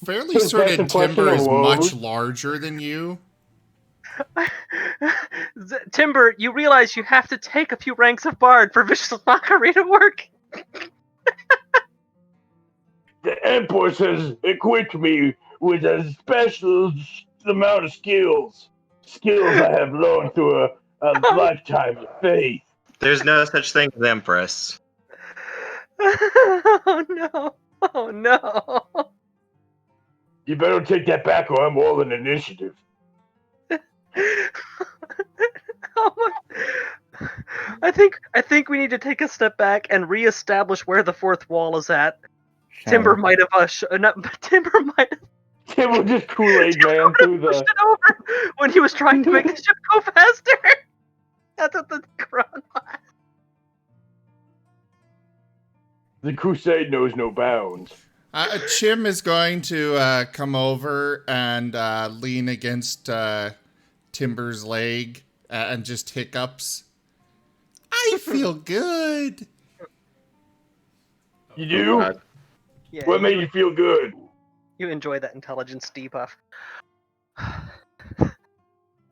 Fairly That's certain a question Timber of is woes. much larger than you. Timber, you realize you have to take a few ranks of Bard for Vicious Mockery to work. The Empress has equipped me with a special amount of skills. Skills I have learned through a lifetime of faith. There's no such thing as Empress. Oh no! Oh no! You better take that back or I'm rolling initiative. Oh my- I think we need to take a step back and reestablish where the fourth wall is at. Timber might have Timber might have Tim will just Kool-Aid man through pushed the... it over when he was trying to make the ship go faster. That's what the crown was. The crusade knows no bounds. Chim is going to come over and lean against Timber's leg and just hiccups. I feel good. You do? God. Yeah, What made you feel good? you enjoy that intelligence debuff.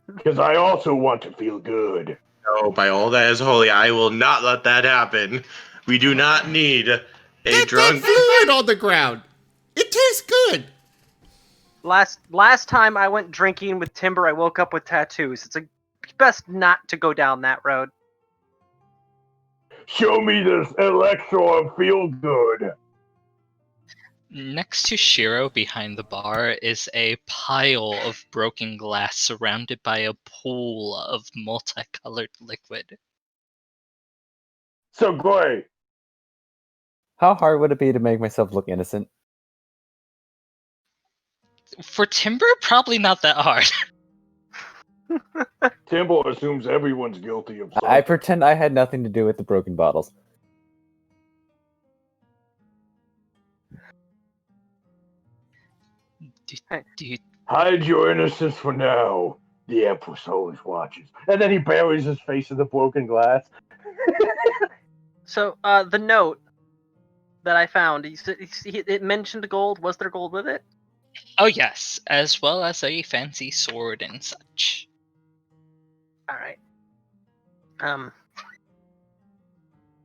Because I also want to feel good. No, by all that is holy, I will not let that happen. We do not need a Get that drunk. fluid on the ground. It tastes good. Last time I went drinking with Timber, I woke up with tattoos. It's best not to go down that road. Show me this Electro and feel good. Next to Shiro behind the bar is a pile of broken glass surrounded by a pool of multicolored liquid. So great. How hard would it be to make myself look innocent? For Timber, probably not that hard. Timbo assumes everyone's guilty of something. I pretend I had nothing to do with the broken bottles. Do you Hide your innocence for now. The Empress always watches. And then he buries his face in the broken glass. So, the note that I found, it mentioned gold. Was there gold with it? Oh yes, as well as a fancy sword and such. All right.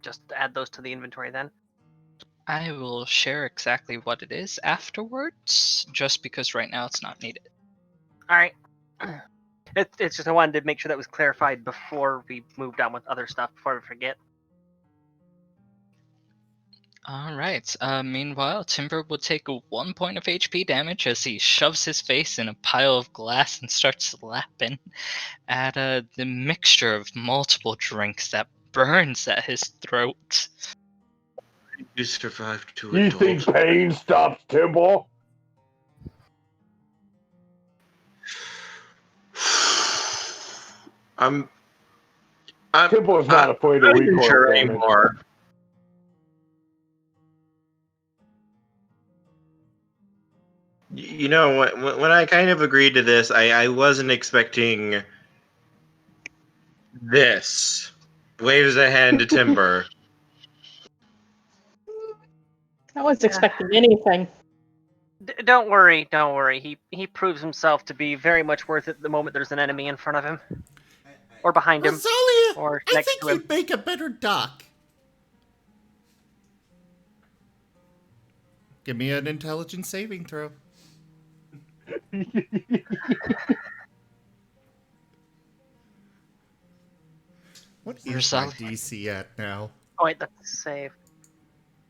Just add those to the inventory then. I will share exactly what it is afterwards, just because right now it's not needed. All right. It's just I wanted to make sure that was clarified before we moved on with other stuff, before we forget. Alright, meanwhile, Timber will take 1 point of HP damage as he shoves his face in a pile of glass and starts slapping at the mixture of multiple drinks that burns at his throat. You survived to You adult. think pain stops Timbo? I'm Timbo's not afraid of not even recoil sure damage. anymore. You know, when I kind of agreed to this, I wasn't expecting this. Waves a hand to Timber. I was expecting anything. Don't worry, don't worry. He proves himself to be very much worth it the moment there's an enemy in front of him. Or behind him. Rosalia, Or I next think to him. you'd make a better duck. Give me an intelligence saving throw. What is my Rosalia. DC at now? Oh wait, that's a save.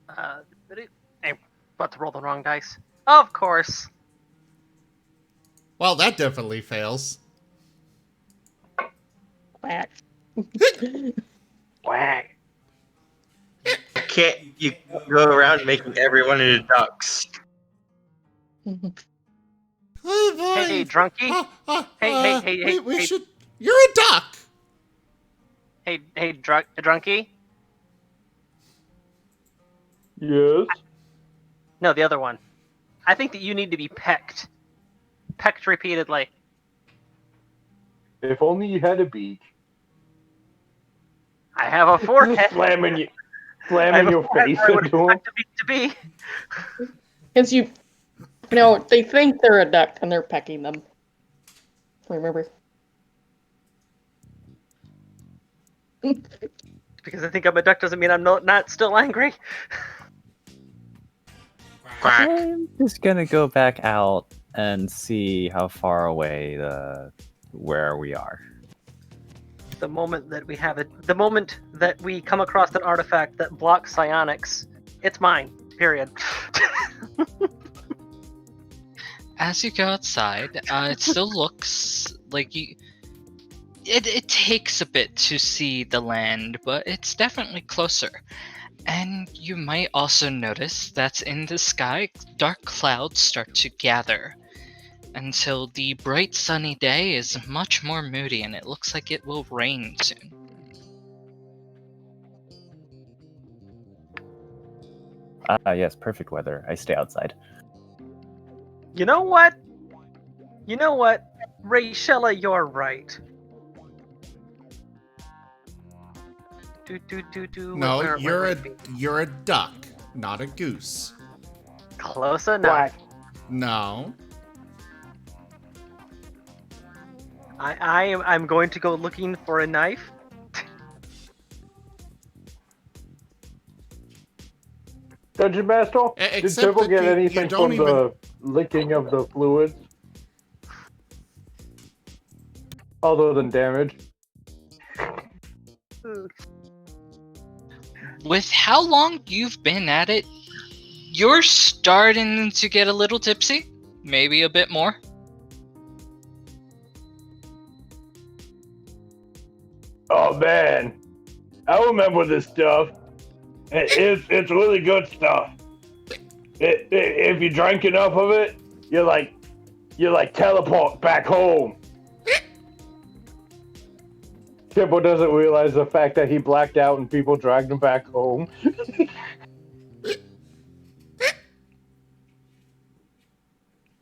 I'm about to roll the wrong dice. Of course. Well, that definitely fails. Whack. Whack. You go around making everyone into ducks. Oh boy. Hey, drunkie. Hey, we hey. should. You're a duck. Hey, drunkie. Yes? No, the other one. I think that you need to be pecked. Pecked repeatedly. If only you had a beak. I have a forehead. Slamming your face I would into him. expect a beak to be. Because you know, they think they're a duck and they're pecking them. Remember? Because I think I'm a duck doesn't mean I'm not still angry. Quack. I'm just gonna go back out and see how far away where we are. The moment that we come across an artifact that blocks psionics, It's mine. Period. As you go outside, it still looks like you. It takes a bit to see the land, but it's definitely closer. And you might also notice that in the sky, dark clouds start to gather until the bright sunny day is much more moody and it looks like it will rain soon. Yes, perfect weather. I stay outside. You know what? Rachella, you're right. No, Where would it be? you're a duck, not a goose. Close enough. Quack. No. I'm going to go looking for a knife. Dungeon Master, did Except Tibble that get you anything don't from the licking of the fluids? Other than damage? With how long you've been at it, you're starting to get a little tipsy. Maybe a bit more. Oh man, I remember this stuff. It's really good stuff. If you drink enough of it, you're like teleport back home. Timbo doesn't realize the fact that he blacked out and people dragged him back home.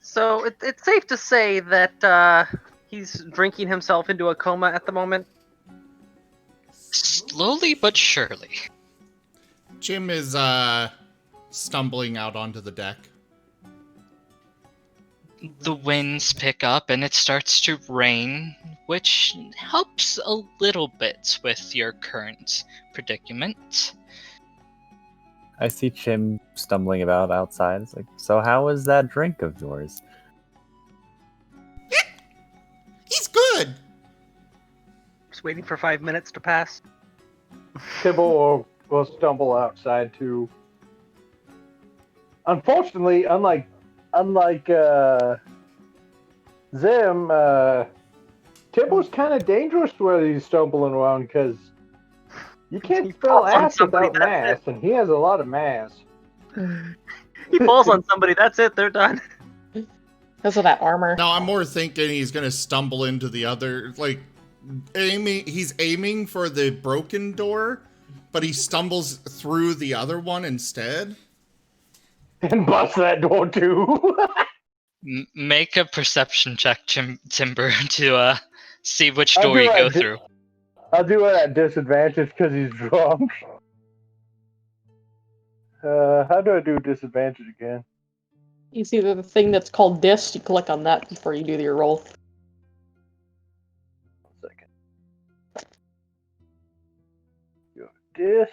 So it's safe to say that he's drinking himself into a coma at the moment. Slowly but surely. Jim is stumbling out onto the deck. The winds pick up and it starts to rain, which helps a little bit with your current predicament. I see Chim stumbling about outside. It's like, so how was that drink of yours? He's good. Just waiting for 5 minutes to pass. Tibble will stumble outside too. Unfortunately, unlike Zim, Tibble's kind of dangerous where he's stumbling around because you can't spell falls on ass somebody, without that's mass, and he has a lot of mass. He falls on somebody, that's it, they're done. Because of that armor. No, I'm more thinking he's gonna stumble into the other, like, he's aiming for the broken door, but he stumbles through the other one instead. And bust that door too. Make a perception check, Timber, to see which I'll door do you it go at through. I'll do it at disadvantage because he's drunk. How do I do disadvantage again? You see the thing that's called dis, you click on that before you do your roll. 1 second. Go dis.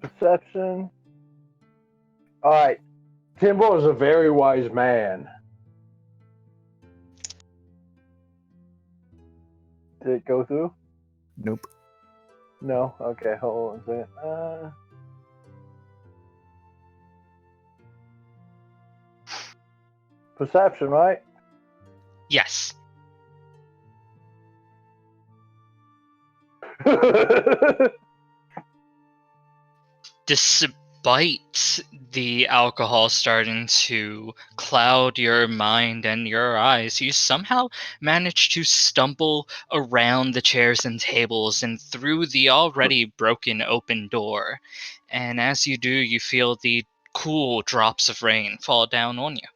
Perception. Alright. Timbo is a very wise man. Did it go through? Nope. No? Okay, hold on a second. Perception, right? Yes. Despite the alcohol starting to cloud your mind and your eyes, you somehow manage to stumble around the chairs and tables and through the already broken open door. And as you do, you feel the cool drops of rain fall down on you.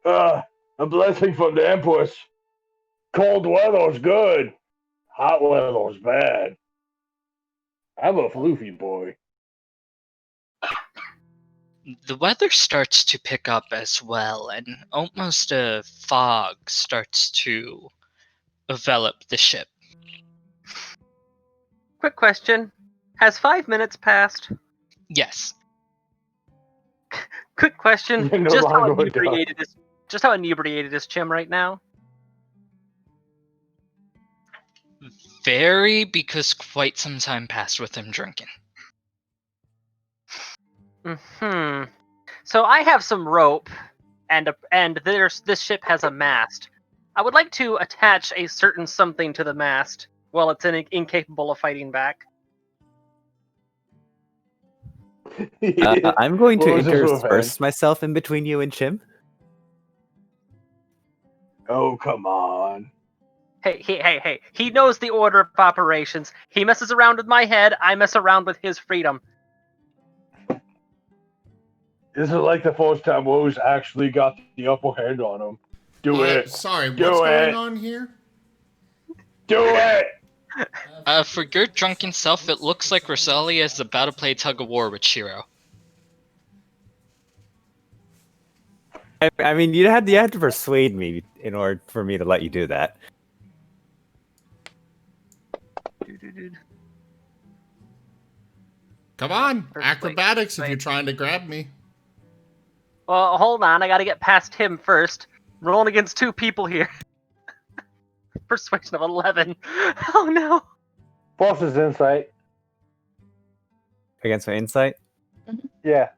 A blessing from the Empress. Cold weather's good. Hot weather's bad. I'm a floofy boy. The weather starts to pick up as well, and almost a fog starts to envelop the ship. Quick question. Has 5 minutes passed? Yes. Quick question. You're no Just how longer a duck. inebriated is Just how inebriated is Chim right now? Very, because quite some time passed with him drinking. So I have some rope, and this ship has a mast. I would like to attach a certain something to the mast while it's incapable of fighting back. I'm going to What was this one, intersperse myself in between you and Chim. Oh, come on. Hey. He knows the order of operations. He messes around with my head, I mess around with his freedom. This is like the first time Rose actually got the upper hand on him. Do it. Sorry, Do what's going it. on here? Do it! For your drunken self, it looks like Rosalia is about to play tug of war with Shiro. I mean, you had to persuade me in order for me to let you do that. Come on, acrobatics if you're trying to grab me. Well, hold on, I gotta get past him first. Rolling against two people here. Persuasion of 11. Oh no. Boss's insight. Against my insight? Yeah.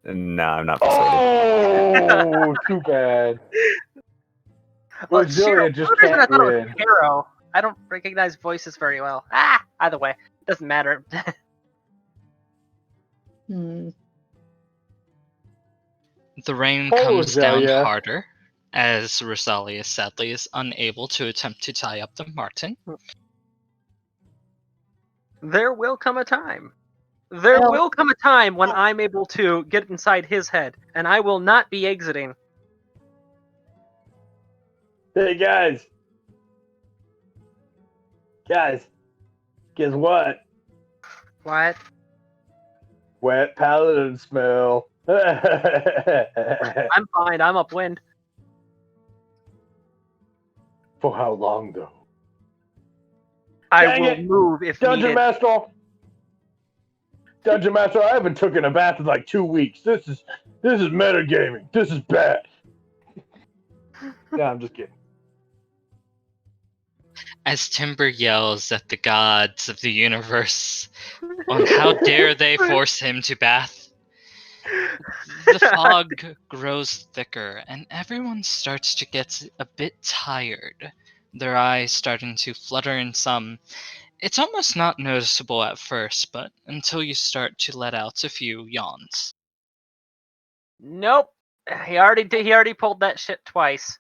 No, I'm not persuaded. Oh, too bad. Well, Rosalia just can't I thought it win. was Hero. I don't recognize voices very well. Either way, doesn't matter. The rain Oh, comes down Rosalia. harder, as Rosalia sadly is unable to attempt to tie up the marten. There will come a time. There will come a time when I'm able to get inside his head, and I will not be exiting. Hey, guys. Guys, guess what? What? Wet paladin smell. I'm fine. I'm upwind. For how long, though? I Dang will it. move if Dungeon needed. Master! Dungeon Master, I haven't taken a bath in like 2 weeks. This is metagaming. This is bad. Yeah, I'm just kidding. As Timber yells at the gods of the universe on how dare they force him to bath, the fog grows thicker and everyone starts to get a bit tired, their eyes starting to flutter in some. It's almost not noticeable at first, but until you start to let out a few yawns. Nope. He already pulled that shit twice.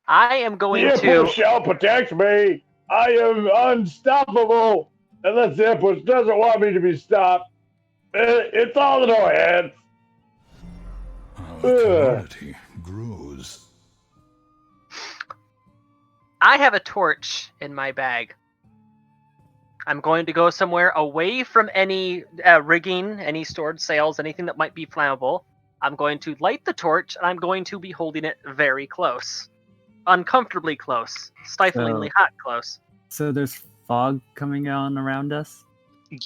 I am going The to. Empress shall protect me. I am unstoppable. Unless the Empress doesn't want me to be stopped. It's all in our hands. Community grows. I have a torch in my bag. I'm going to go somewhere away from any rigging, any stored sails, anything that might be flammable. I'm going to light the torch, and I'm going to be holding it very close. Uncomfortably close. Stiflingly hot close. So there's fog coming on around us?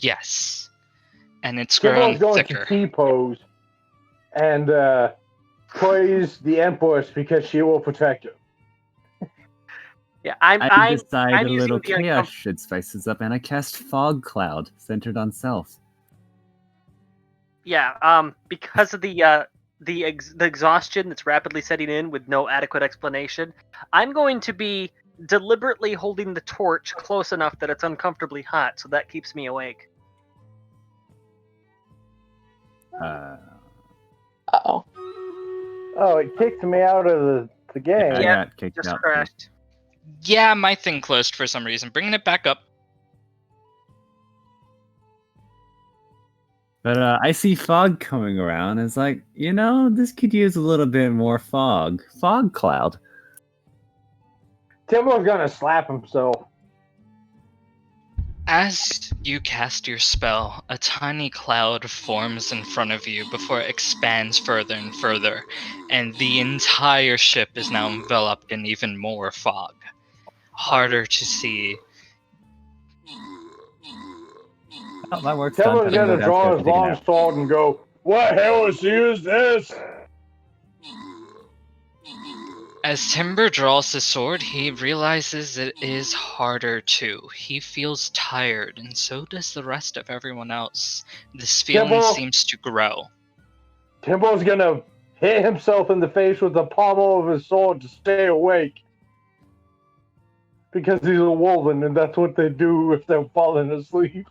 Yes. And it's Kimbo's growing going thicker. to T-pose and praise the Empress because she will protect him. Yeah, I decide I'm a using little the chaos should spice us up, and I cast Fog Cloud, centered on self. Yeah, because of the exhaustion that's rapidly setting in with no adequate explanation, I'm going to be deliberately holding the torch close enough that it's uncomfortably hot, so that keeps me awake. Uh-oh. Oh, it kicked me out of the game. I Yeah, got kicked just out. crashed. Yeah, my thing closed for some reason. Bringing it back up. But I see fog coming around. It's like, this could use a little bit more fog. Fog cloud. Timbo's gonna slap himself. As you cast your spell, a tiny cloud forms in front of you before it expands further and further, and the entire ship is now enveloped in even more fog. Harder to see. Oh, my work's Timbo's done. gonna draw his long sword and go, "What heresy is this?" As Timber draws his sword, he realizes it is harder too. He feels tired, and so does the rest of everyone else. This feeling Timber! seems to grow. Timbo's gonna hit himself in the face with the pommel of his sword to stay awake. Because he's a wolven, and that's what they do if they're falling asleep.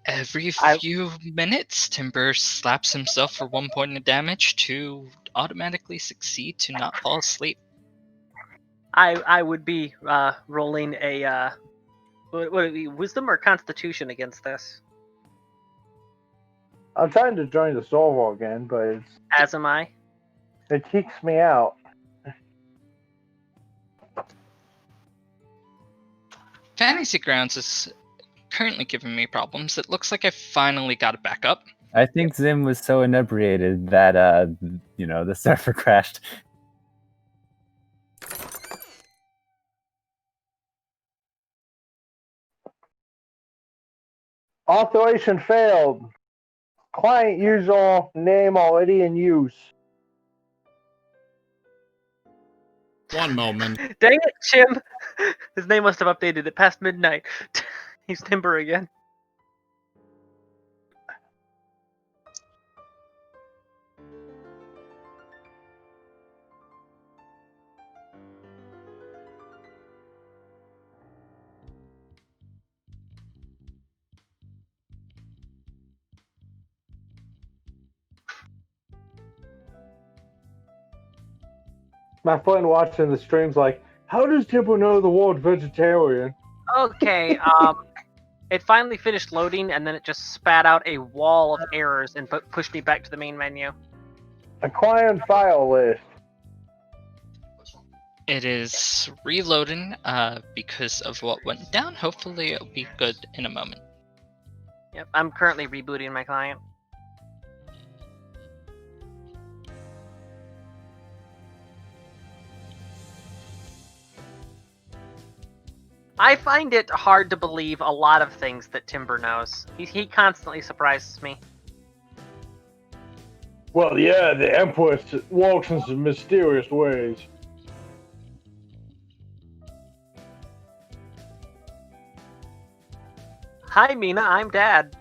Every few minutes, Timber slaps himself for 1 point of damage to automatically succeed to not fall asleep. I would be rolling a what would it be, wisdom or constitution against this? I'm trying to join the Soul War again, but As am I. it kicks me out. Fantasy Grounds is currently giving me problems. It looks like I finally got it back up. I think Zim was so inebriated that the server crashed. Authorization failed. Client user name already in use. One moment. Dang it, Chim! His name must have updated it past midnight. He's Timber again. My friend watching the stream's like, how does Timbo know the word vegetarian? Okay, it finally finished loading, and then it just spat out a wall of errors and pushed me back to the main menu. Acquired file list. It is reloading because of what went down. Hopefully it'll be good in a moment. Yep, I'm currently rebooting my client. I find it hard to believe a lot of things that Timber knows. He constantly surprises me. Well, yeah, the Empress walks in some mysterious ways. Hi, Mina, I'm Dad.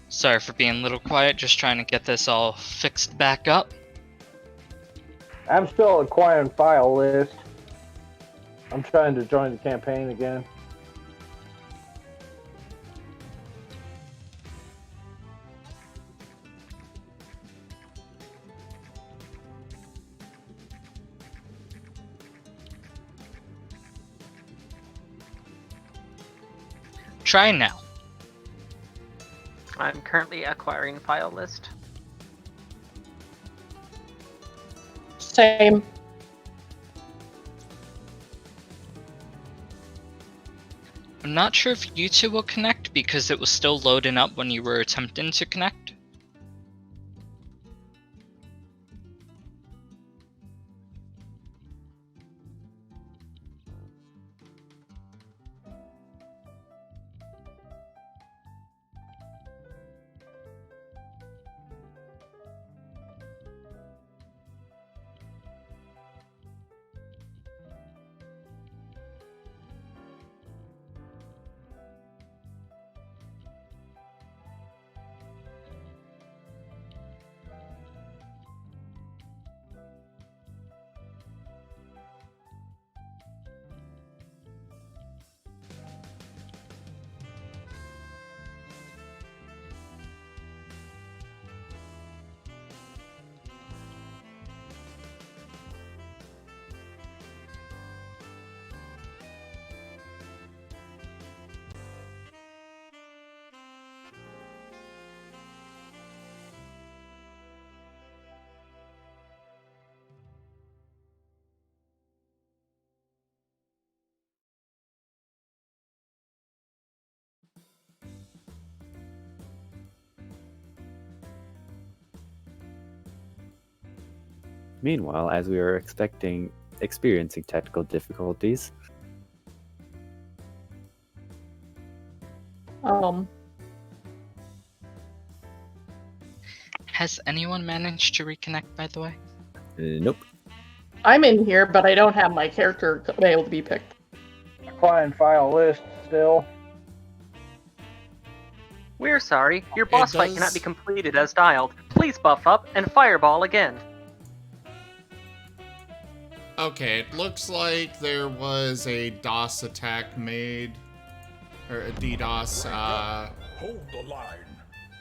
Sorry for being a little quiet, just trying to get this all fixed back up. I'm still acquiring file list. I'm trying to join the campaign again. Try now. I'm currently acquiring file list. Same. I'm not sure if you two will connect because it was still loading up when you were attempting to connect. Meanwhile, as we were expecting experiencing technical difficulties. Has anyone managed to reconnect, by the way? Nope. I'm in here, but I don't have my character able to be picked. Client file list still. We're sorry, your boss fight does- cannot be completed as dialed. Please buff up and fireball again. Okay, it looks like there was a DOS attack made. Or a DDoS, Hold the line.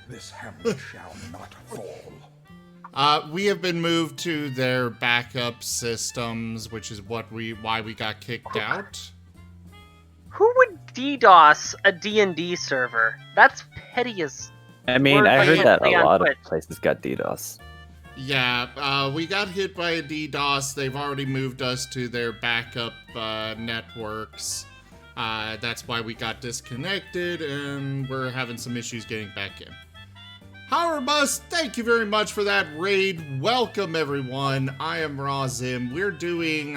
This hamlet shall not fall. we have been moved to their backup systems, which is why we got kicked out. Who would DDoS a D&D server? That's petty as... I mean, Or I heard that play a on lot of Twitch. places got DDoS. Yeah, we got hit by a DDoS. They've already moved us to their backup networks. That's why we got disconnected, and we're having some issues getting back in. However, thank you very much for that raid. Welcome, everyone. I am Razim. We're doing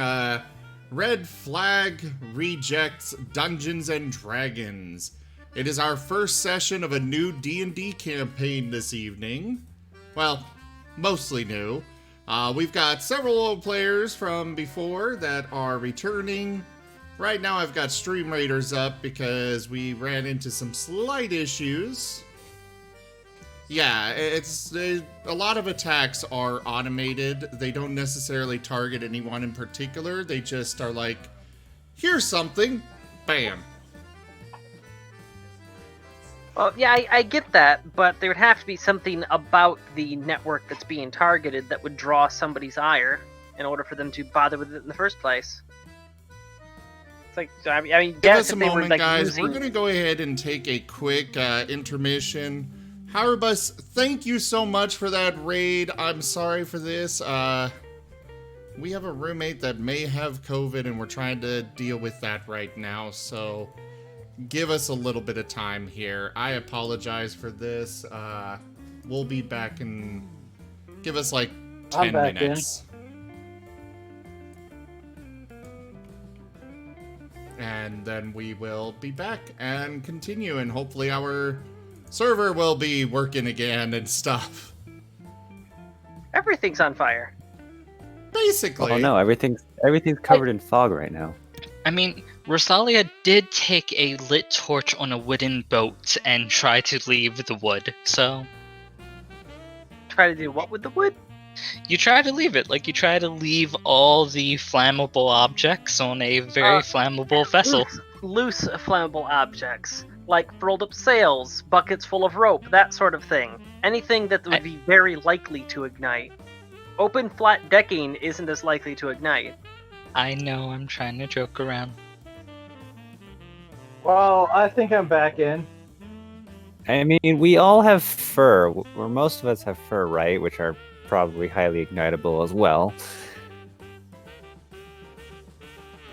Red Flag Rejects Dungeons and Dragons. It is our first session of a new D&D campaign this evening. Well, mostly new. We've got several old players from before that are returning. Right now I've got Stream Raiders up because we ran into some slight issues. Yeah, a lot of attacks are automated. They don't necessarily target anyone in particular. They just are like, here's something, bam. Well, yeah, I get that, but there would have to be something about the network that's being targeted that would draw somebody's ire in order for them to bother with it in the first place. It's like, I mean, Give yes, us a if they were moment, like guys. using... We're going to go ahead and take a quick intermission. Harbus, thank you so much for that raid. I'm sorry for this. We have a roommate that may have COVID, and we're trying to deal with that right now, so give us a little bit of time here. I apologize for this. We'll be back in... Give us like 10 minutes. And then we will be back and continue, and hopefully our server will be working again and stuff. Everything's on fire. Basically. Oh no, everything's covered in fog right now. I mean, Rosalia did take a lit torch on a wooden boat and try to leave the wood, so... Try to do what with the wood? You try to leave it, like you try to leave all the flammable objects on a very flammable vessel. Loose flammable objects, like rolled up sails, buckets full of rope, that sort of thing. Anything that would be very likely to ignite. Open flat decking isn't as likely to ignite. I know, I'm trying to joke around. Well, I think I'm back in. I mean, we all have fur, or most of us have fur, right? Which are probably highly ignitable as well.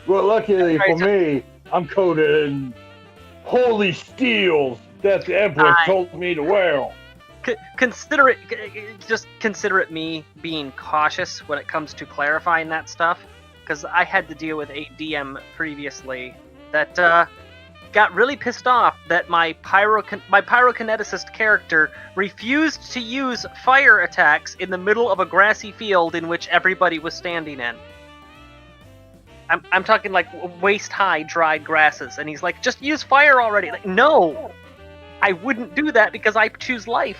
Well, luckily for me, I'm coated in holy steels that the Empress told me to wear. Consider it me being cautious when it comes to clarifying that stuff, because I had to deal with a DM previously that got really pissed off that my pyrokineticist character refused to use fire attacks in the middle of a grassy field in which everybody was standing in. I'm talking like waist-high dried grasses, and he's like, just use fire already. Like, no! I wouldn't do that because I choose life.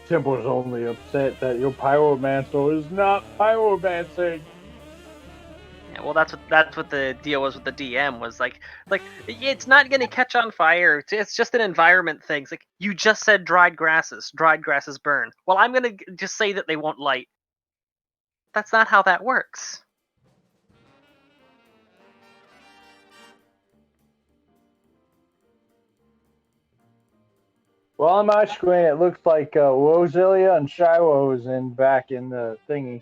Temple's only upset that your pyromancer is not pyromancing. Yeah, well, that's what the deal was with the DM, was like it's not gonna catch on fire. It's just an environment thing. It's like, you just said dried grasses burn. Well, I'm gonna just say that they won't light. That's not how that works. Well, on my screen, it looks like Rosalia and Shiloh is back in the thingy.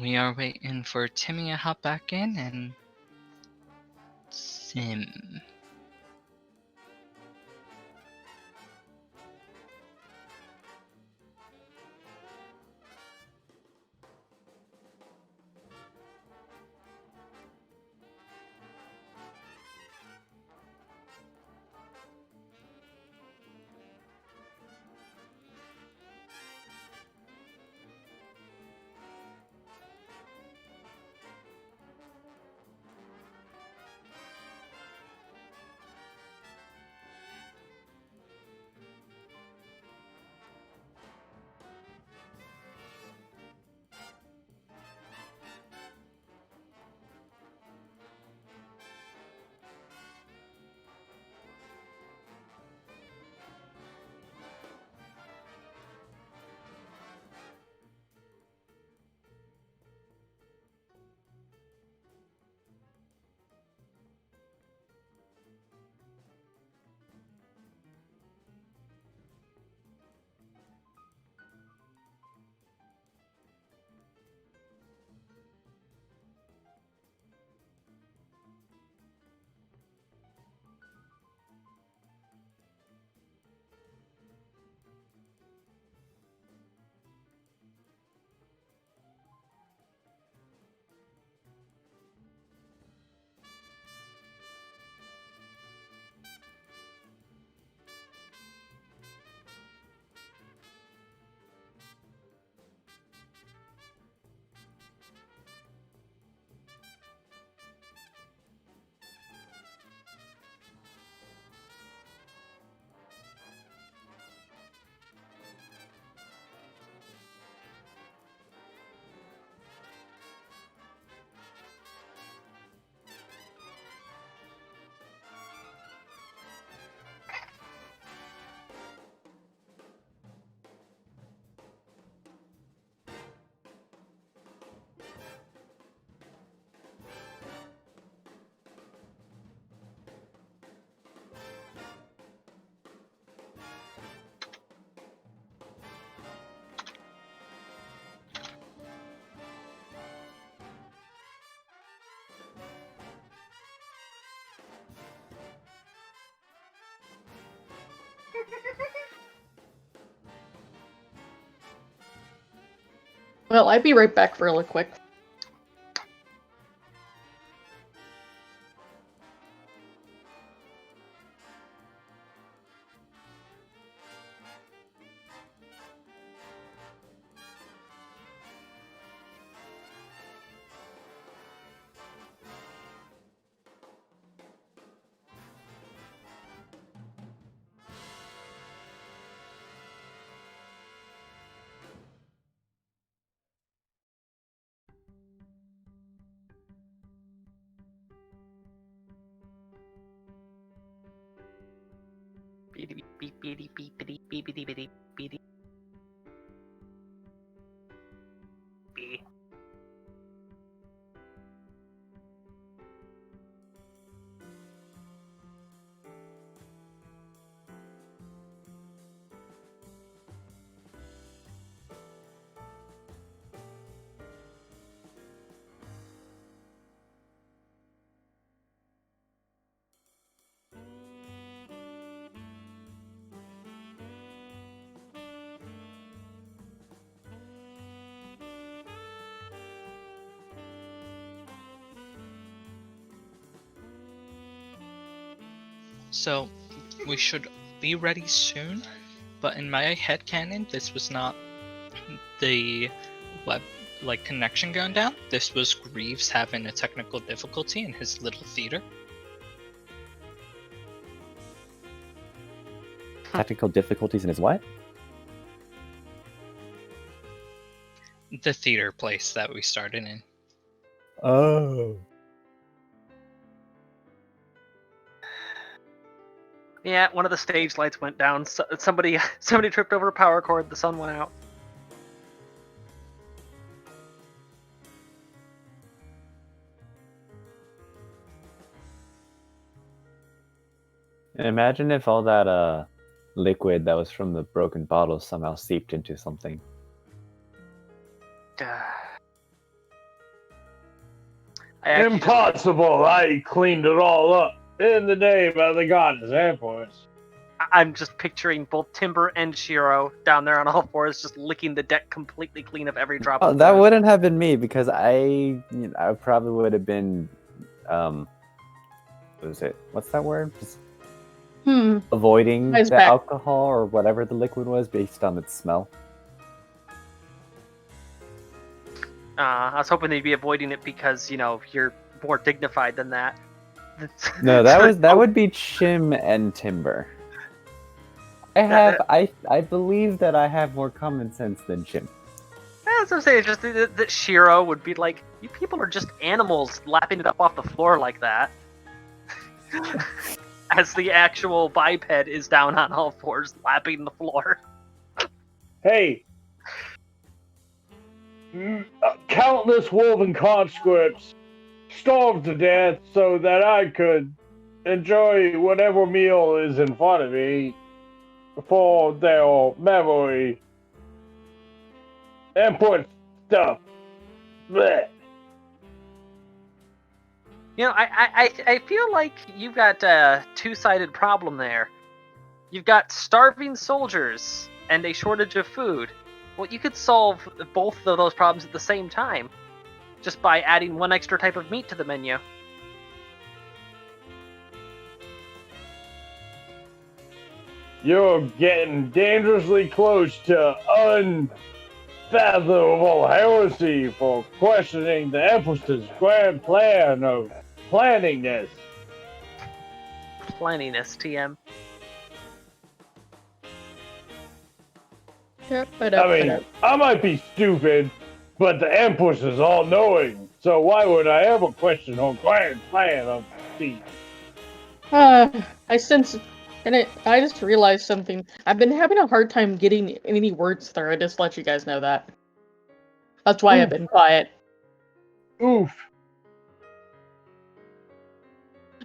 We are waiting for Timmy to hop back in, and Sim. Well, I'd be right back really quick. Beep, beep, beep, beep, beep, beep, beep, beep, beep, beep. Beep. So, we should be ready soon, but in my headcanon, this was not the web connection going down. This was Greaves having a technical difficulty in his little theater. Technical difficulties in his what? The theater place that we started in. Oh. Yeah, one of the stage lights went down. Somebody tripped over a power cord. The sun went out. Imagine if all that liquid that was from the broken bottle somehow seeped into something. Impossible! I cleaned it all up in the name of the goddess Empress. I'm just picturing both Timber and Shiro down there on all fours, just licking the deck completely clean of every drop. Oh, of that blood. wouldn't have been me because I probably would have been, what is it? What's that word? Just avoiding Mine's the back. alcohol or whatever the liquid was based on its smell. I was hoping they'd be avoiding it because you're more dignified than that. No, that would be Chim and Timber. I believe that I have more common sense than Chim. That's what I'm saying. Just that Shiro would be like, you people are just animals lapping it up off the floor like that. As the actual biped is down on all fours, lapping the floor. Hey, countless woven conscripts starved to death so that I could enjoy whatever meal is in front of me for their memory. Import stuff. Blech. I feel like you've got a two-sided problem there. You've got starving soldiers and a shortage of food. Well, you could solve both of those problems at the same time, just by adding one extra type of meat to the menu. You're getting dangerously close to unfathomable heresy for questioning the Empress's grand plan of planning this. Planniness, TM. I might be stupid, but the Empress is all-knowing, so why would I ever question her grand plan of the... I sense... And I just realized something. I've been having a hard time getting any words through. I just let you guys know that. That's why I've been quiet. Oof.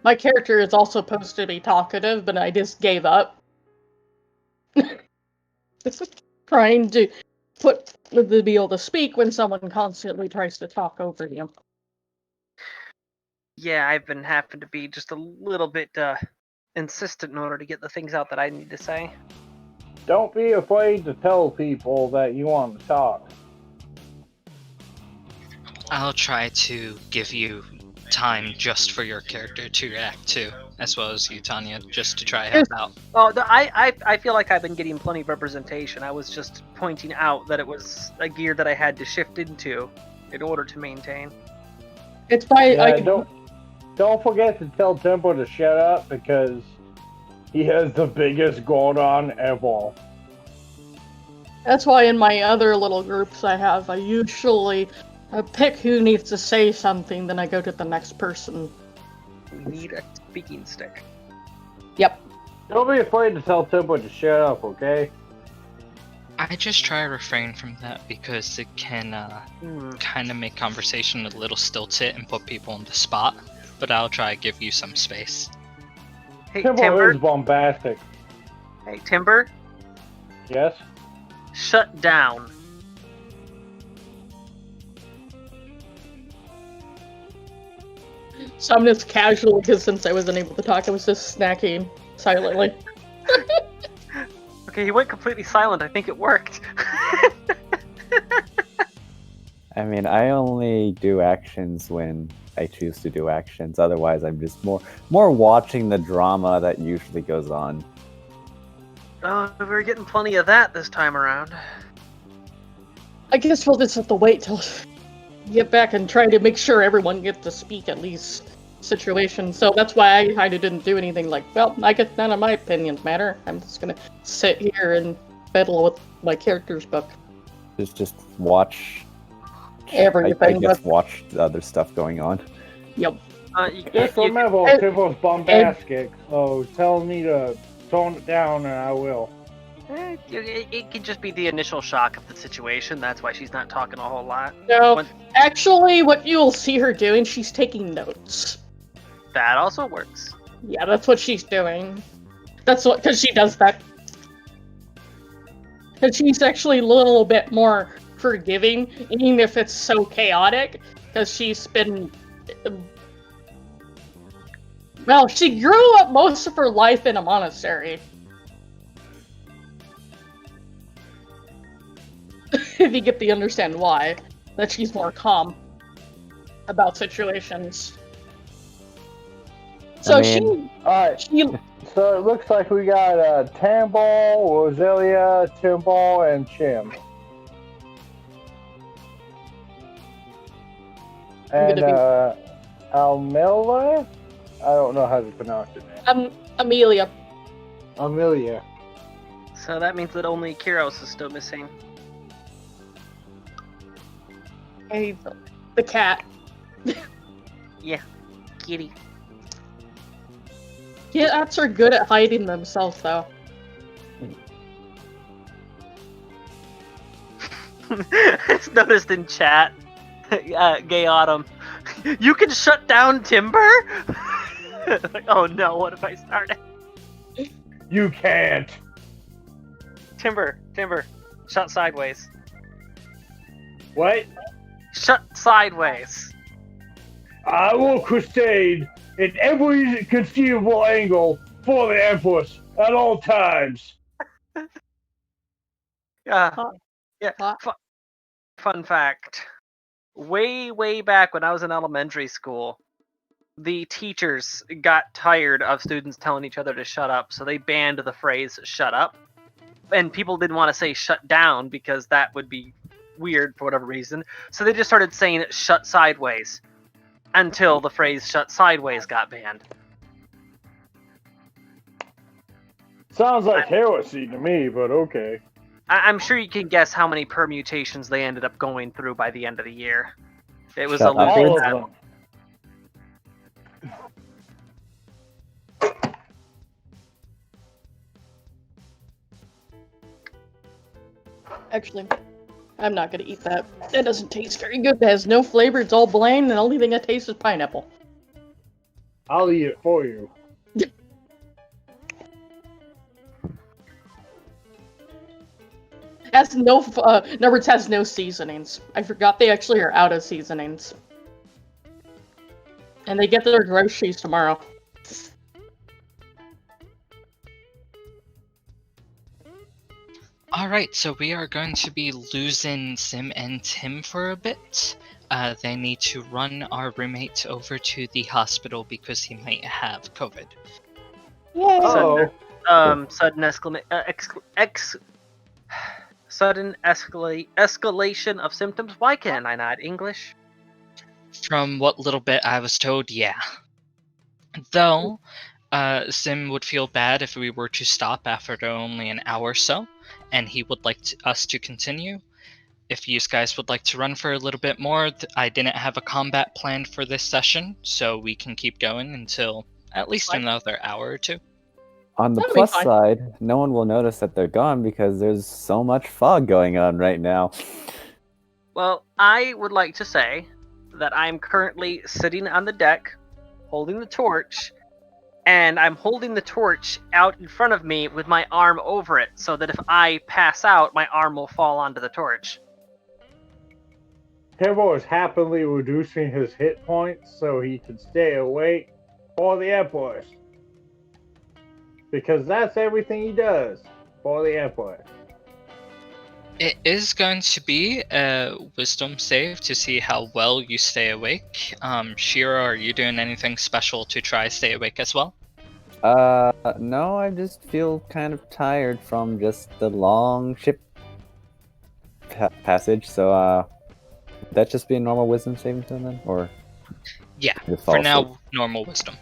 My character is also supposed to be talkative, but I just gave up. Trying to be able to speak when someone constantly tries to talk over you. Yeah, I've been having to be just a little bit insistent in order to get the things out that I need to say. Don't be afraid to tell people that you want to talk. I'll try to give you time just for your character to react to, as well as you, Tanya, just to try help out. Oh, I feel like I've been getting plenty of representation. I was just pointing out that it was a gear that I had to shift into in order to maintain. It's by Yeah, don't forget to tell Tempo to shut up because he has the biggest Gordon ever. That's why in my other little groups I usually pick who needs to say something, then I go to the next person. We need a speaking stick. Yep. Don't be afraid to tell Tempo to shut up, okay? I just try to refrain from that because it can kind of make conversation a little stilted and put people on the spot, but I'll try to give you some space. Hey, Tempo Timber. is bombastic. Hey, Timber. Yes? Shut down. So I'm just casual, because since I wasn't able to talk, I was just snacking silently. Okay, he went completely silent. I think it worked. I mean, I only do actions when I choose to do actions. Otherwise, I'm just more watching the drama that usually goes on. Oh, we're getting plenty of that this time around. I guess we'll just have to wait till get back and try to make sure everyone gets to speak at least situation. So that's why I kind of didn't do anything like, well, I guess none of my opinions matter. I'm just gonna sit here and fiddle with my character's book. Just watch Everything. I guess watch the other stuff going on. Yep. Just remember, Tempo's bombastic, so tell me to tone it down and I will. It could just be the initial shock of the situation. That's why she's not talking a whole lot. No, actually, what you'll see her doing, she's taking notes. That also works. Yeah, that's what she's doing. That's what, because she does that. Because she's actually a little bit more forgiving, even if it's so chaotic, because she's been... Well, she grew up most of her life in a monastery. If you get to understand why. That she's more calm about situations. So Alright, so it looks like we got Tambal, Roselia, Timbal, and Chim. And Almela? I don't know how to pronounce it, man. Amelia. Amelia. So that means that only Kiros is still missing. Hey, the cat. Yeah, kitty. Cats are good at hiding themselves, though. It's noticed in chat. Gay Autumn. You can shut down Timber? Like, oh no, what if I started? You can't. Timber, shut sideways. What? Shut sideways. I will crusade in every conceivable angle for the Empress at all times. Yeah. Fun fact. Way back when I was in elementary school, the teachers got tired of students telling each other to shut up, so they banned the phrase "shut up." And people didn't want to say "shut down" because that would be weird for whatever reason. So they just started saying "shut sideways" until the phrase "shut sideways" got banned. Sounds like heresy to me, but okay. I'm sure you can guess how many permutations they ended up going through by the end of the year. It was Shut a up. losing All of battle. them. Actually, I'm not gonna eat that. That doesn't taste very good. It has no flavor. It's all bland, and the only thing that tastes is pineapple. I'll eat it for you. Has no, Numbers has no seasonings. I forgot they actually are out of seasonings. And they get their groceries tomorrow. Alright, so we are going to be losing Sim and Tim for a bit. they need to run our roommate over to the hospital because he might have COVID. Yay! Oh, Sudden escalation of symptoms. Why can't I not English? From what little bit I was told, yeah. Though, Sim would feel bad if we were to stop after only an hour or so, and he would like us to continue. If you guys would like to run for a little bit more, I didn't have a combat planned for this session, so we can keep going until at least another hour or two. On the That'll be plus fine. side, no one will notice that they're gone because there's so much fog going on right now. Well, I would like to say that I'm currently sitting on the deck, holding the torch, and I'm holding the torch out in front of me with my arm over it, so that if I pass out, my arm will fall onto the torch. Timbo is happily reducing his hit points so he can stay awake for the Empress. Because that's everything he does for the Empress. It is going to be a wisdom save to see how well you stay awake. Shiro, are you doing anything special to try stay awake as well? No, I just feel kind of tired from just the long ship passage, so, would that just be a normal wisdom saving throw then? Or Yeah, just fall for now, asleep? normal wisdom.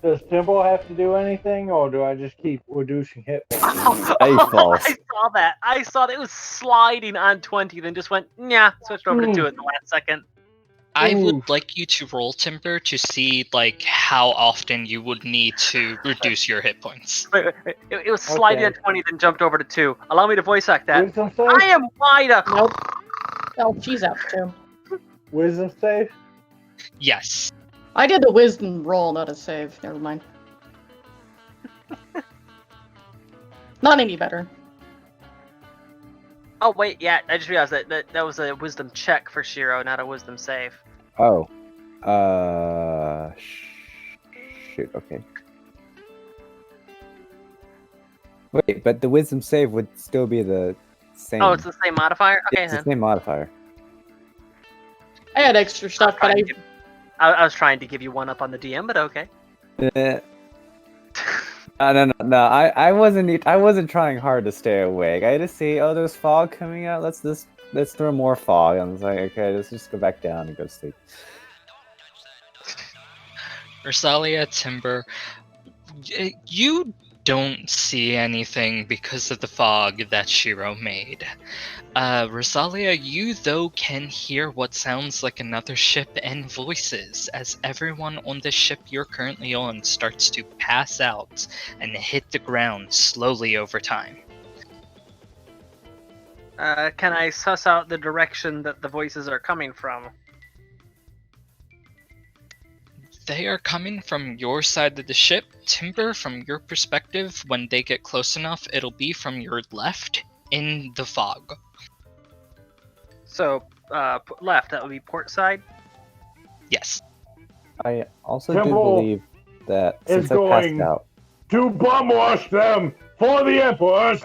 Does Timbo have to do anything, or do I just keep reducing hit points? I fall. I saw that. I saw that it was sliding on 20, then just went, nah, switched over to 2 at the last second. I Ooh. would like you to roll Timber to see like how often you would need to reduce your hit points. Wait. It was sliding Okay. on 20, then jumped over to 2. Allow me to voice act that. Wisdom save? I am wide up. Nope. Oh, she's out too. Wisdom save? Yes. I did a wisdom roll, not a save. Never mind. Not any better. Oh, wait, yeah, I just realized that was a wisdom check for Shiro, not a wisdom save. Oh. Shoot, okay. Wait, but the wisdom save would still be the same. Oh, it's the same modifier? Okay, It's the then. same modifier. I had extra stuff, but I was trying to give you one up on the DM, but okay. No. I wasn't trying hard to stay awake. I just see, oh, there's fog coming out. Let's throw more fog. And I was like, okay, let's just go back down and go to sleep. Rosalia, Timber, you don't see anything because of the fog that Shiro made. Rosalia, you though can hear what sounds like another ship and voices as everyone on the ship you're currently on starts to pass out and hit the ground slowly over time. Can I suss out the direction that the voices are coming from? They are coming from your side of the ship. Timber, from your perspective, when they get close enough, it'll be from your left in the fog. So, left, that would be port side? Yes. I also do Temple believe that is since I passed going- out, To bum wash them for the Empress!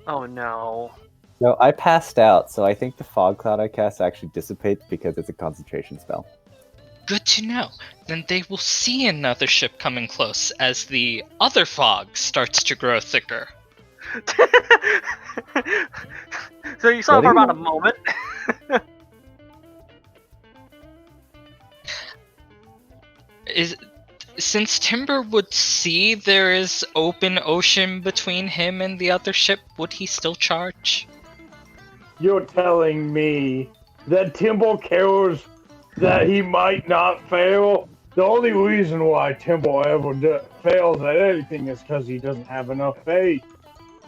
Oh no. no, I passed out, so I think the fog cloud I cast actually dissipates because it's a concentration spell. Good to know. Then they will see another ship coming close as the other fog starts to grow thicker. So you saw it for Really? about a moment. Since Timber would see there is open ocean between him and the other ship, would he still charge? You're telling me that Timbo cares that he might not fail? The only reason why Timbo ever fails at anything is because he doesn't have enough faith.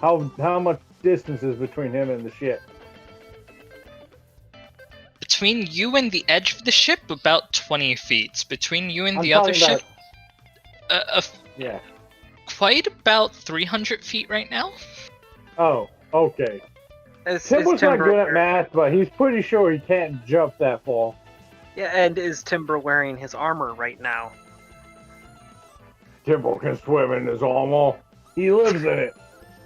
How much distance is between him and the ship? Between you and the edge of the ship, about 20 feet. Between you and I'm the other talking about- ship, Yeah. quite about 300 feet right now. Oh, okay. Is Timbo's not Timber good at math, but he's pretty sure he can't jump that far. Yeah, and is Timber wearing his armor right now? Timbo can swim in his armor. He lives in it.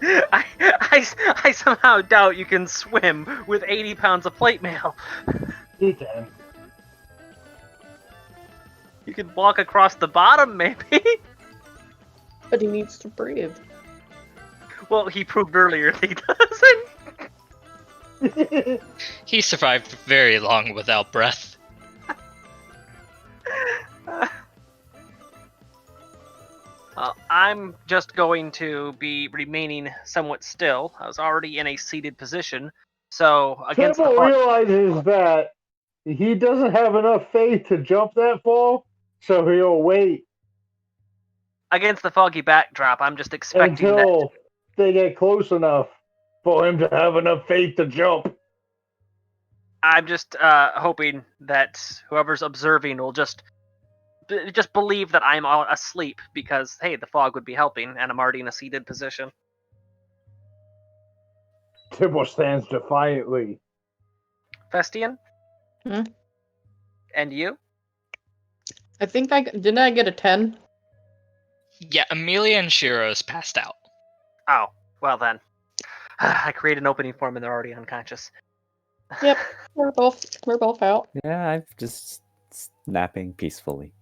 I somehow doubt you can swim with 80 pounds of plate mail. He can. You can walk across the bottom, maybe? But he needs to breathe. Well, he proved earlier that he doesn't. He survived very long without breath. I'm just going to be remaining somewhat still. I was already in a seated position, so against Temple the realizes that he doesn't have enough faith to jump that far, so he'll wait foggy backdrop, I'm just expecting that. until they get close enough for him to have enough faith to jump. I'm just hoping that whoever's observing will just believe that I'm asleep because, hey, the fog would be helping, and I'm already in a seated position. Temple stands defiantly. Festian? Hmm? And you? I think didn't I get a 10? Yeah, Amelia and Shiro's passed out. Oh, well then. I create an opening for them and they're already unconscious. Yep, we're both out. Yeah, I'm just napping peacefully.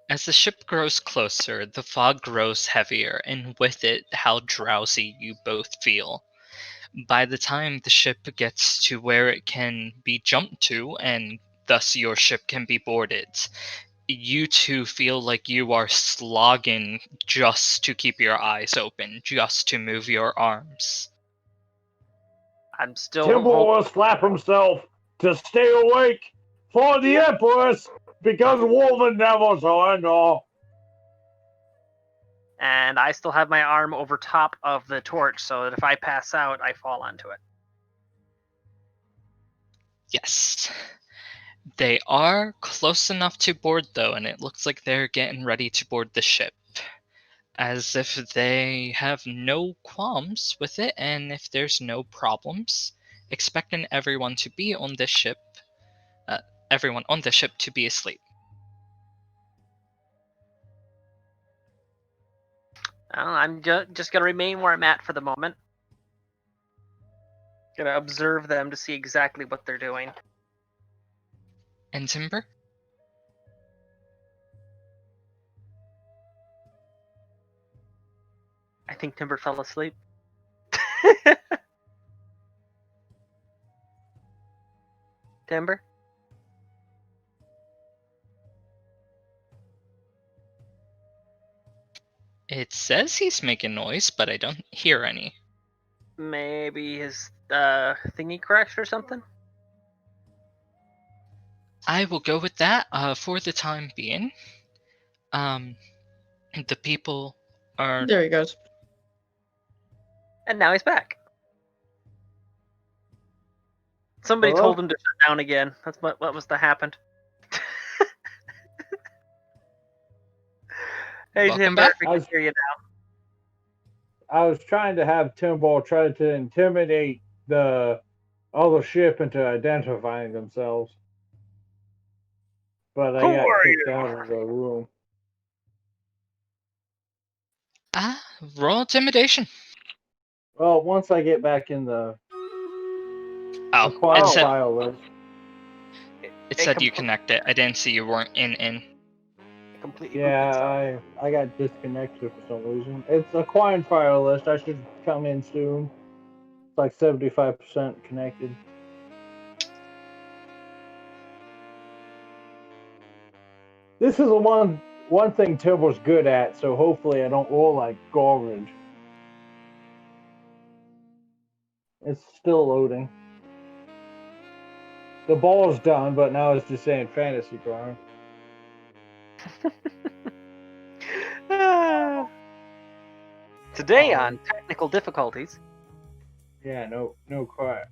As the ship grows closer, the fog grows heavier, and with it, how drowsy you both feel. By the time the ship gets to where it can be jumped to, and thus your ship can be boarded, you two feel like you are slogging just to keep your eyes open, just to move your arms. I'm still Temple will slap himself to stay awake for the Empress because woman never surrender. And I still have my arm over top of the torch so that if I pass out, I fall onto it. Yes. They are close enough to board, though, and it looks like they're getting ready to board the ship. As if they have no qualms with it, and if there's no problems, expecting everyone to be on this ship, everyone on the ship to be asleep. I'm just going to remain where I'm at for the moment. Going to observe them to see exactly what they're doing. And Timber? I think Timber fell asleep. Timber? It says he's making noise, but I don't hear any. Maybe his thingy crashed or something? I will go with that for the time being. The people are... There he goes. And now he's back. Somebody Hello? told him to shut down again. That's what must have happened. Hey, Welcome Timber, back. we can hear you now. I was trying to have Timber try to intimidate the other ship into identifying themselves. But I Who got are kicked you? out of the room. Roll intimidation. Well, once I get back in the Oh, acquired it said, file list. it said you connected. I didn't see you weren't in. Completely Yeah, I got disconnected for some reason. It's a acquired file list. I should come in soon. It's like 75% connected. This is the one thing Timber's good at, so hopefully I don't roll like garbage. It's still loading. The ball's done, but now it's just saying fantasy crime. Today on technical difficulties. Yeah, no crap.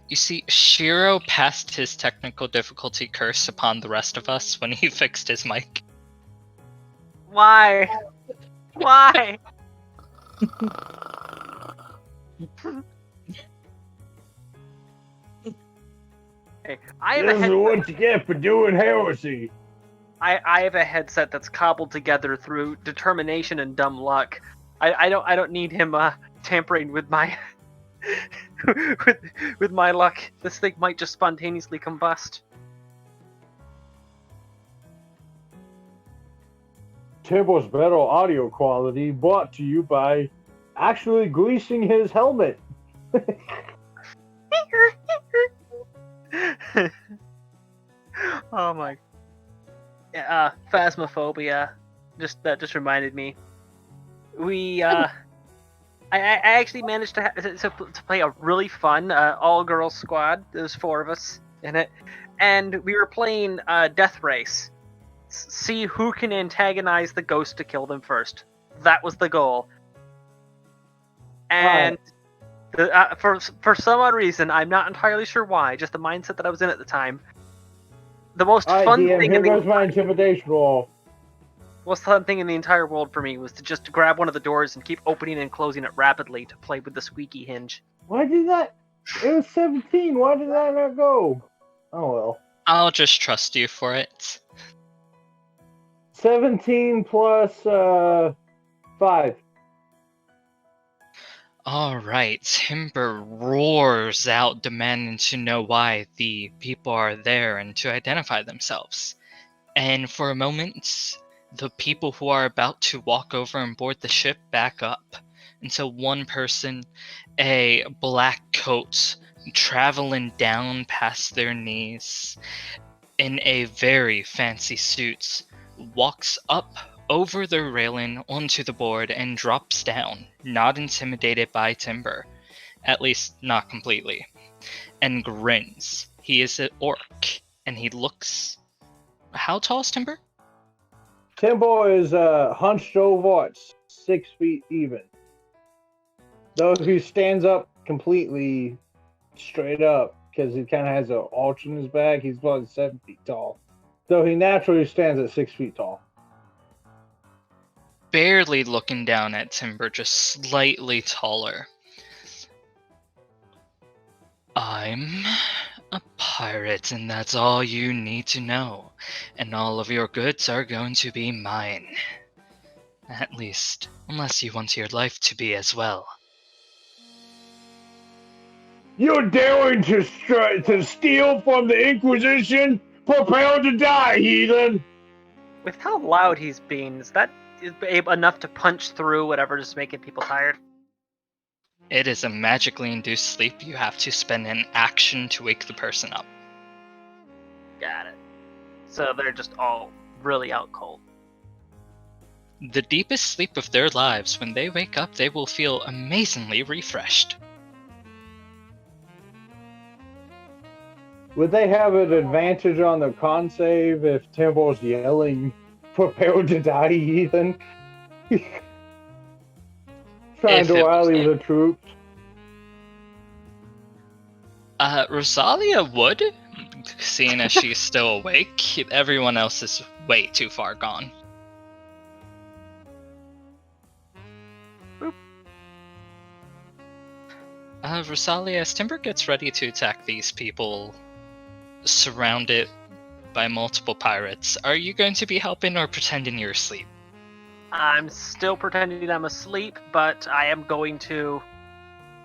You see, Shiro passed his technical difficulty curse upon the rest of us when he fixed his mic. Why? Why? Hey, I have a This is headset. what you get for doing heresy. I have a headset that's cobbled together through determination and dumb luck. I don't need him tampering with my with my luck. This thing might just spontaneously combust. Timble's better audio quality brought to you by actually greasing his helmet. Oh my. Yeah, Phasmophobia. That just reminded me. I actually managed to play a really fun all-girls squad. There's 4 of us in it, and we were playing Death Race. See who can antagonize the ghost to kill them first. That was the goal. And for some odd reason, I'm not entirely sure why, just the mindset that I was in at the time. The most fun thing in my intimidation roll. Most fun thing in the entire world for me was to just grab one of the doors and keep opening and closing it rapidly to play with the squeaky hinge. Why did that? It was 17. Why did that not go? Oh well. I'll just trust you for it. 17 plus 5. Alright, Timber roars out, demanding to know why the people are there and to identify themselves. And for a moment, the people who are about to walk over and board the ship back up until one person, a black coat, traveling down past their knees, in a very fancy suit, walks up over the railing onto the board and drops down, not intimidated by Timber, at least not completely, and grins. He is an orc, and he looks... How tall is Timber? Timber is hunched over at 6 feet even. Though he stands up completely straight up, because he kind of has an arch in his back, he's about 7 feet tall. Though he naturally stands at 6 feet tall. Barely looking down at Timber, just slightly taller. I'm a pirate, and that's all you need to know. And all of your goods are going to be mine. At least, unless you want your life to be as well. You're daring to steal from the Inquisition? Prepare to die, heathen! With how loud he's being, is that enough to punch through whatever's making people tired? It is a magically induced sleep. You have to spend an action to wake the person up. Got it. So they're just all really out cold. The deepest sleep of their lives, when they wake up, they will feel amazingly refreshed. Would they have an advantage on the con save if Timble's yelling, prepare to die, heathen? Trying to rally the troops. Rosalia would, seeing as she's still awake. Everyone else is way too far gone. Rosalia, as Timber gets ready to attack these people surrounded by multiple pirates, are you going to be helping or pretending you're asleep? I'm still pretending I'm asleep, but I am going to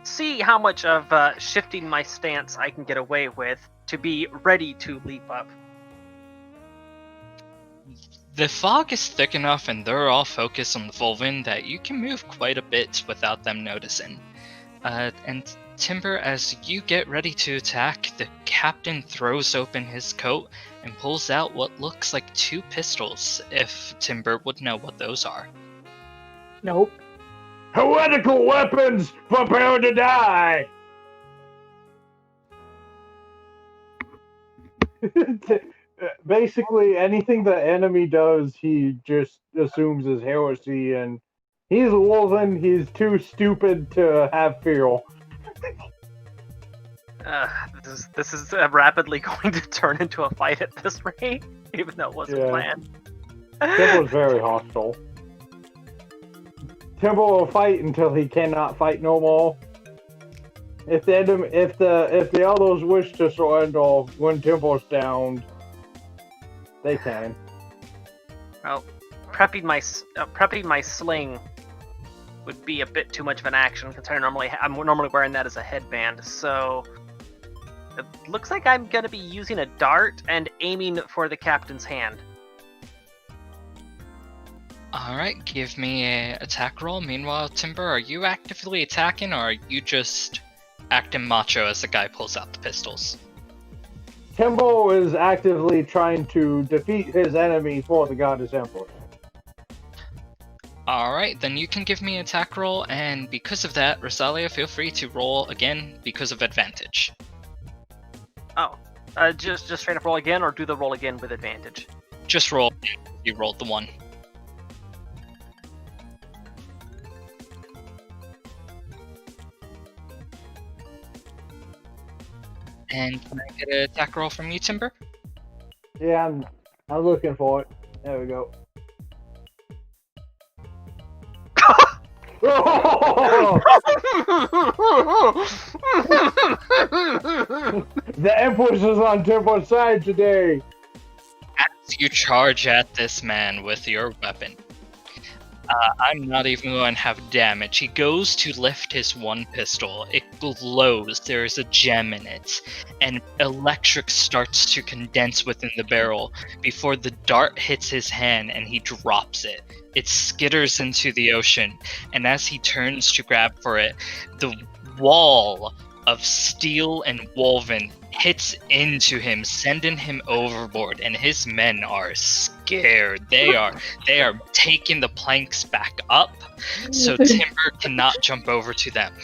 see how much of shifting my stance I can get away with to be ready to leap up. The fog is thick enough and they're all focused on the Volvin that you can move quite a bit without them noticing. And Timber, as you get ready to attack, the captain throws open his coat and pulls out what looks like 2 pistols, if Timber would know what those are. Nope. Heretical weapons, prepare to die! Basically, anything the enemy does, he just assumes is heresy, and he's a wolven, he's too stupid to have fear. This is rapidly going to turn into a fight at this rate, even though it wasn't planned. Timble's very hostile. Timble will fight until he cannot fight no more. If the others wish to surrender when Timble's downed, they can. Well, prepping my sling would be a bit too much of an action, considering I'm normally wearing that as a headband. So it looks like I'm going to be using a dart and aiming for the captain's hand. Alright, give me a attack roll. Meanwhile, Timber, are you actively attacking, or are you just acting macho as the guy pulls out the pistols? Timbo is actively trying to defeat his enemy for the Goddess Emperor. Alright, then you can give me an attack roll, and because of that, Rosalia, feel free to roll again because of advantage. Oh, just straight up roll again, or do the roll again with advantage? Just roll. You rolled the 1. And can I get an attack roll from you, Timber? Yeah, I'm looking for it. There we go. The Empress is on Timbo's side today. As you charge at this man with your weapon, I'm not even going to have damage. He goes to lift his one pistol. It glows. There is a gem in it. And electric starts to condense within the barrel before the dart hits his hand and he drops it. It skitters into the ocean. And as he turns to grab for it, the wall of steel and woven hits into him, sending him overboard, and his men are scared. They are taking the planks back up, so Timber cannot jump over to them.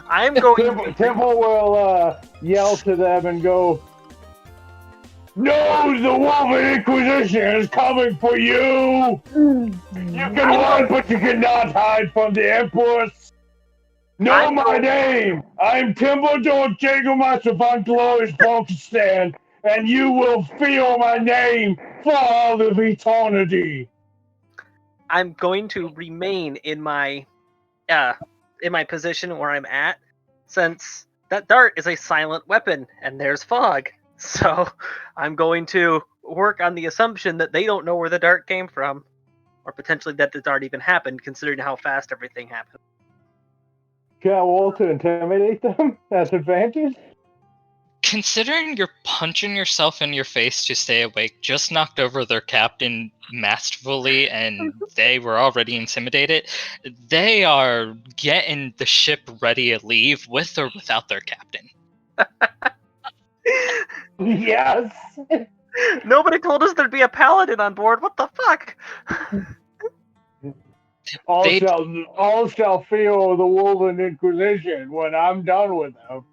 I'm going. Timbo will yell to them and go, "No, the Woven Inquisition is coming for you! You can run, but you cannot hide from the Empress! Know my name! I'm Timbo Dorjego Master von Glorious Balkistan, and you will feel my name for all of eternity!" I'm going to remain in my position where I'm at, since that dart is a silent weapon, and there's fog. So I'm going to work on the assumption that they don't know where the dart came from, or potentially that the dart even happened, considering how fast everything happened. Can I roll to intimidate them? That's advantage? Considering you're punching yourself in your face to stay awake, just knocked over their captain masterfully, and they were already intimidated, they are getting the ship ready to leave with or without their captain. Yes! Nobody told us there'd be a paladin on board. What the fuck? All shall feel the Woven Inquisition when I'm done with them.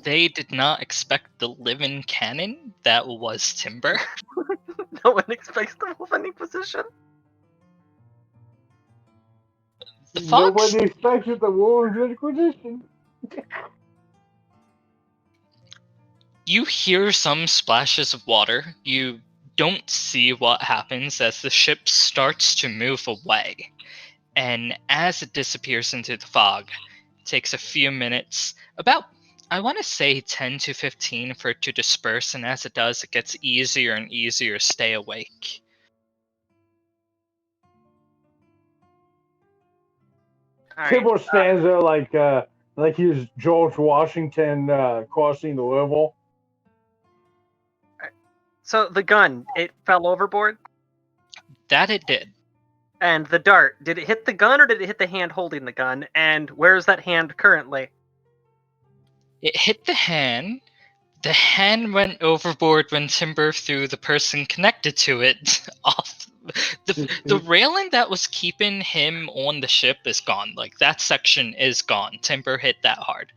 They did not expect the living cannon that was Timber. No one expects the Woven Inquisition. The fox. Nobody expected the Woven Inquisition. You hear some splashes of water. You don't see what happens as the ship starts to move away. And as it disappears into the fog, it takes a few minutes, about, I want to say 10 to 15 for it to disperse, and as it does, it gets easier and easier to stay awake. Timbo stands there like he's George Washington crossing the river. So the gun, it fell overboard? That it did. And the dart, did it hit the gun or did it hit the hand holding the gun? And where's that hand currently? It hit the hand. The hand went overboard when Timber threw the person connected to it off. The railing that was keeping him on the ship is gone. Like, that section is gone. Timber hit that hard.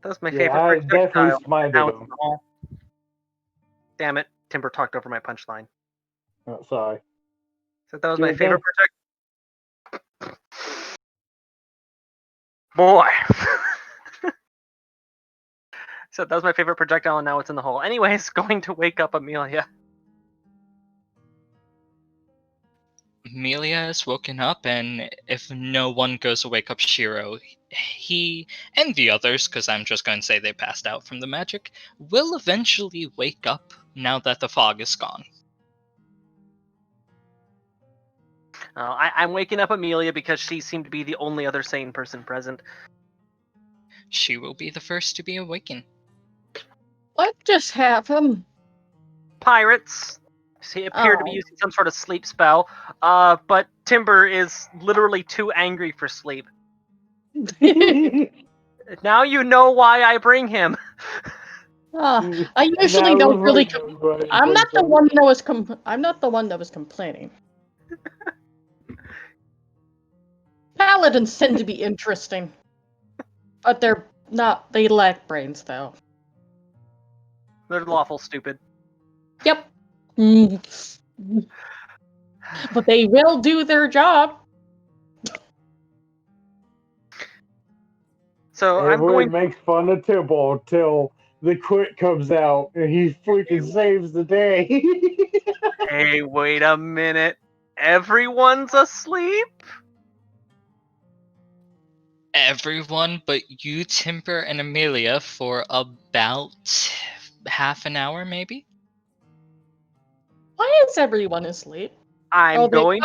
That's my Yeah, favorite I projectile. definitely smited Now it's him. in the hole. Damn it, Timber talked over my punchline. Oh, sorry. So that was Do my it favorite project. Boy. So that was my favorite projectile, and now it's in the hole. Anyways, going to wake up Amelia. Amelia is woken up, and if no one goes to wake up Shiro, he and the others, because I'm just going to say they passed out from the magic, will eventually wake up now that the fog is gone. I'm waking up Amelia because she seemed to be the only other sane person present. She will be the first to be awakened. What just happened? Pirates. He appeared to be Oh. using some sort of sleep spell, but Timber is literally too angry for sleep. Now you know why I bring him. I usually don't really. I'm not the one that was. I'm not the one that was complaining. Paladins tend to be interesting, but they're not. They lack brains, though. They're lawful stupid. Yep. But they will do their job. So Everybody makes fun of Timble till the crit comes out and he freaking saves the day. Hey, wait a minute. Everyone's asleep? Everyone but you, Timber, and Amelia for about half an hour, maybe? Why is everyone asleep? I'm going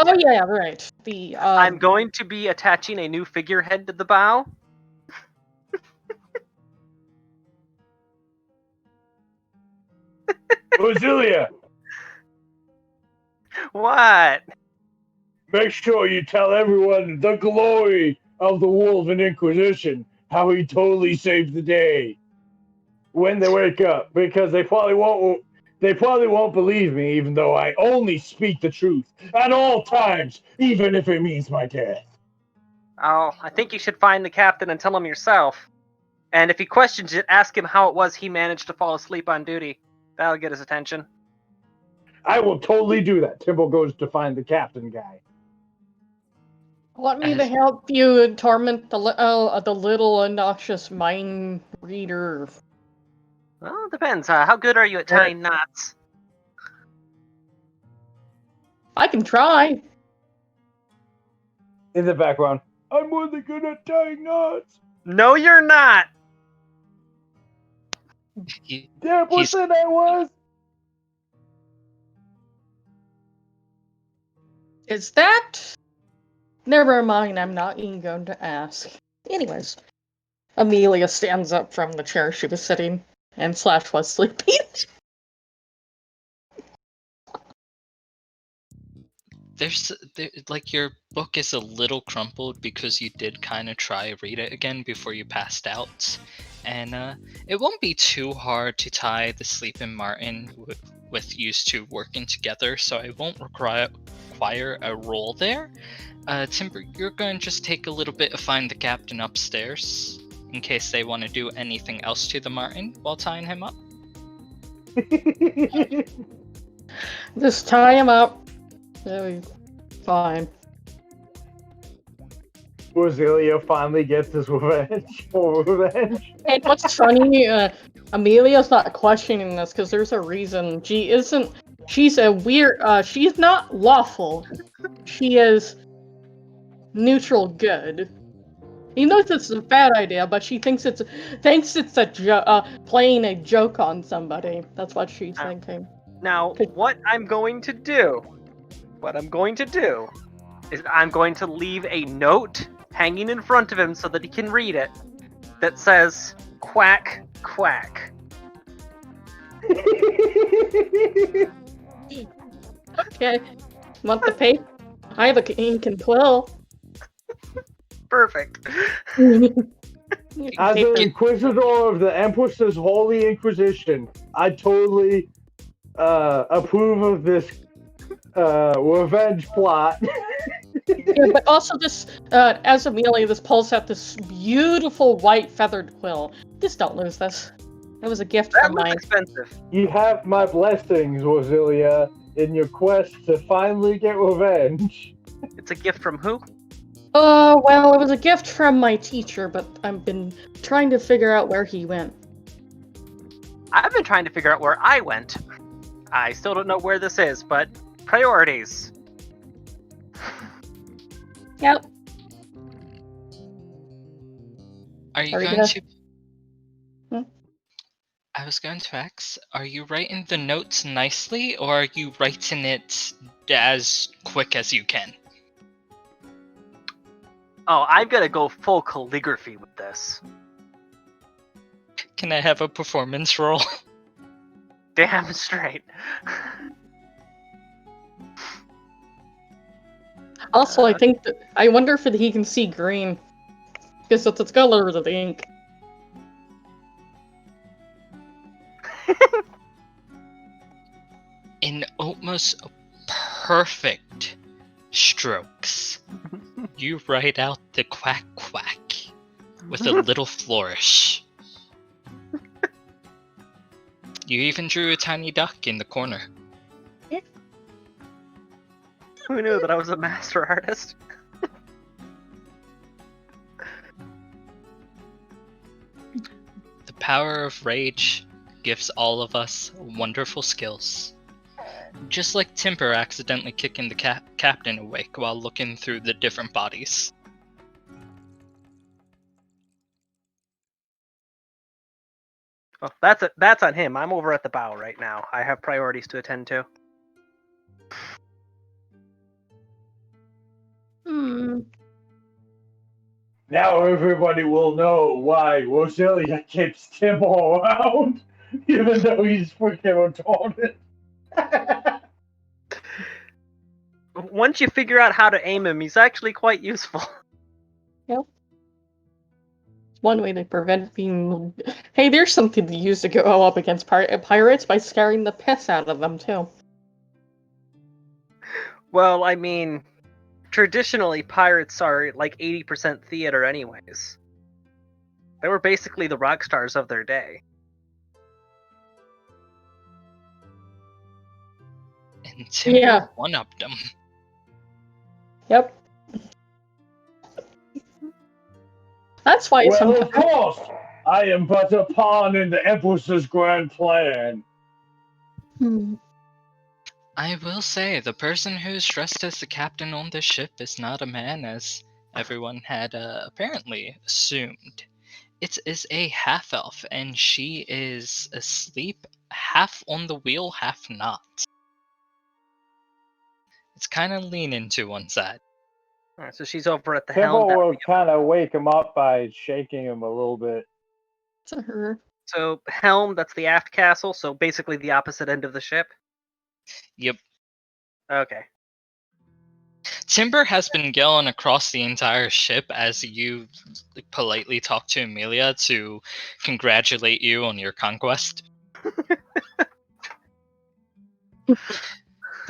to be attaching a new figurehead to the bow. Basilia, what? Make sure you tell everyone the glory of the Wolven Inquisition, how he totally saved the day when they wake up, because they probably won't believe me, even though I only speak the truth at all times, even if it means my death. Oh, I think you should find the captain and tell him yourself. And if he questions it, ask him how it was he managed to fall asleep on duty. That'll get his attention. I will totally do that. Timble goes to find the captain guy. Want me to help you torment the little obnoxious mind reader? Well, it depends. How good are you at tying knots? I can try. In the background, I'm really good at tying knots. No, you're not. Temple said I was. Is that? Never mind, I'm not even going to ask. Anyways, Amelia stands up from the chair she was sitting, and Slash was sleeping. Like, your book is a little crumpled because you did kind of try read it again before you passed out. And it won't be too hard to tie the sleeping Martin with used to working together, so I won't require a roll there. Timber, you're going to just take a little bit to find the captain upstairs, in case they want to do anything else to the Martin while tying him up. Just tie him up. That'll be fine. Basilia finally gets his revenge. And what's funny, Amelia's not questioning this because there's a reason. She's a weird, she's not lawful. She is neutral good. He knows it's a bad idea, but she thinks it's playing a joke on somebody. That's what she's thinking. Now, what I'm going to do is I'm going to leave a note hanging in front of him so that he can read it that says, quack, quack. Okay. Want the paper? I have a ink and quill. Perfect. As an Inquisitor of the Empress's Holy Inquisition, I totally approve of this revenge plot. Yeah, but also this, as Amelia, this pulls out this beautiful white feathered quill. Just don't lose this. It was a gift from mine. Expensive. You have my blessings, Roselia, in your quest to finally get revenge. It's a gift from who? Well, it was a gift from my teacher, but I've been trying to figure out where he went. I've been trying to figure out where I went. I still don't know where this is, but priorities. Yep. Are you going to... I was going to ask, are you writing the notes nicely, or are you writing it as quick as you can? Oh, I'm gonna go full calligraphy with this. Can I have a performance roll? Damn straight. Also, I wonder if he can see green. Because it's the color of the ink. In almost perfect strokes, you write out the quack quack with a little flourish. You even drew a tiny duck in the corner. Who knew that I was a master artist? The power of rage gives all of us wonderful skills. Just like Timber accidentally kicking the captain awake while looking through the different bodies. Oh, that's on him. I'm over at the bow right now. I have priorities to attend to. Now everybody will know why Roselia keeps Timbo around, even though he's freaking retarded. Once you figure out how to aim him, he's actually quite useful. Yep. One way to prevent being... Hey, there's something to use to go up against pirates by scaring the piss out of them, too. Well, I mean, traditionally, pirates are like 80% theater anyways. They were basically the rock stars of their day. And Timber one-upped them. Yep. That's why well, of course, I am but a pawn in the Empress's grand plan. I will say, the person who's dressed as the captain on this ship is not a man, as everyone had apparently assumed. It is a half-elf, and she is asleep, half on the wheel, half not. It's kind of leaning to one side. Alright, so she's over at the Timbo helm. will kind of wake him up by shaking him a little bit. To her. So, helm, that's the aft castle, so basically the opposite end of the ship? Yep. Okay. Timber has been yelling across the entire ship as you politely talk to Amelia to congratulate you on your conquest. The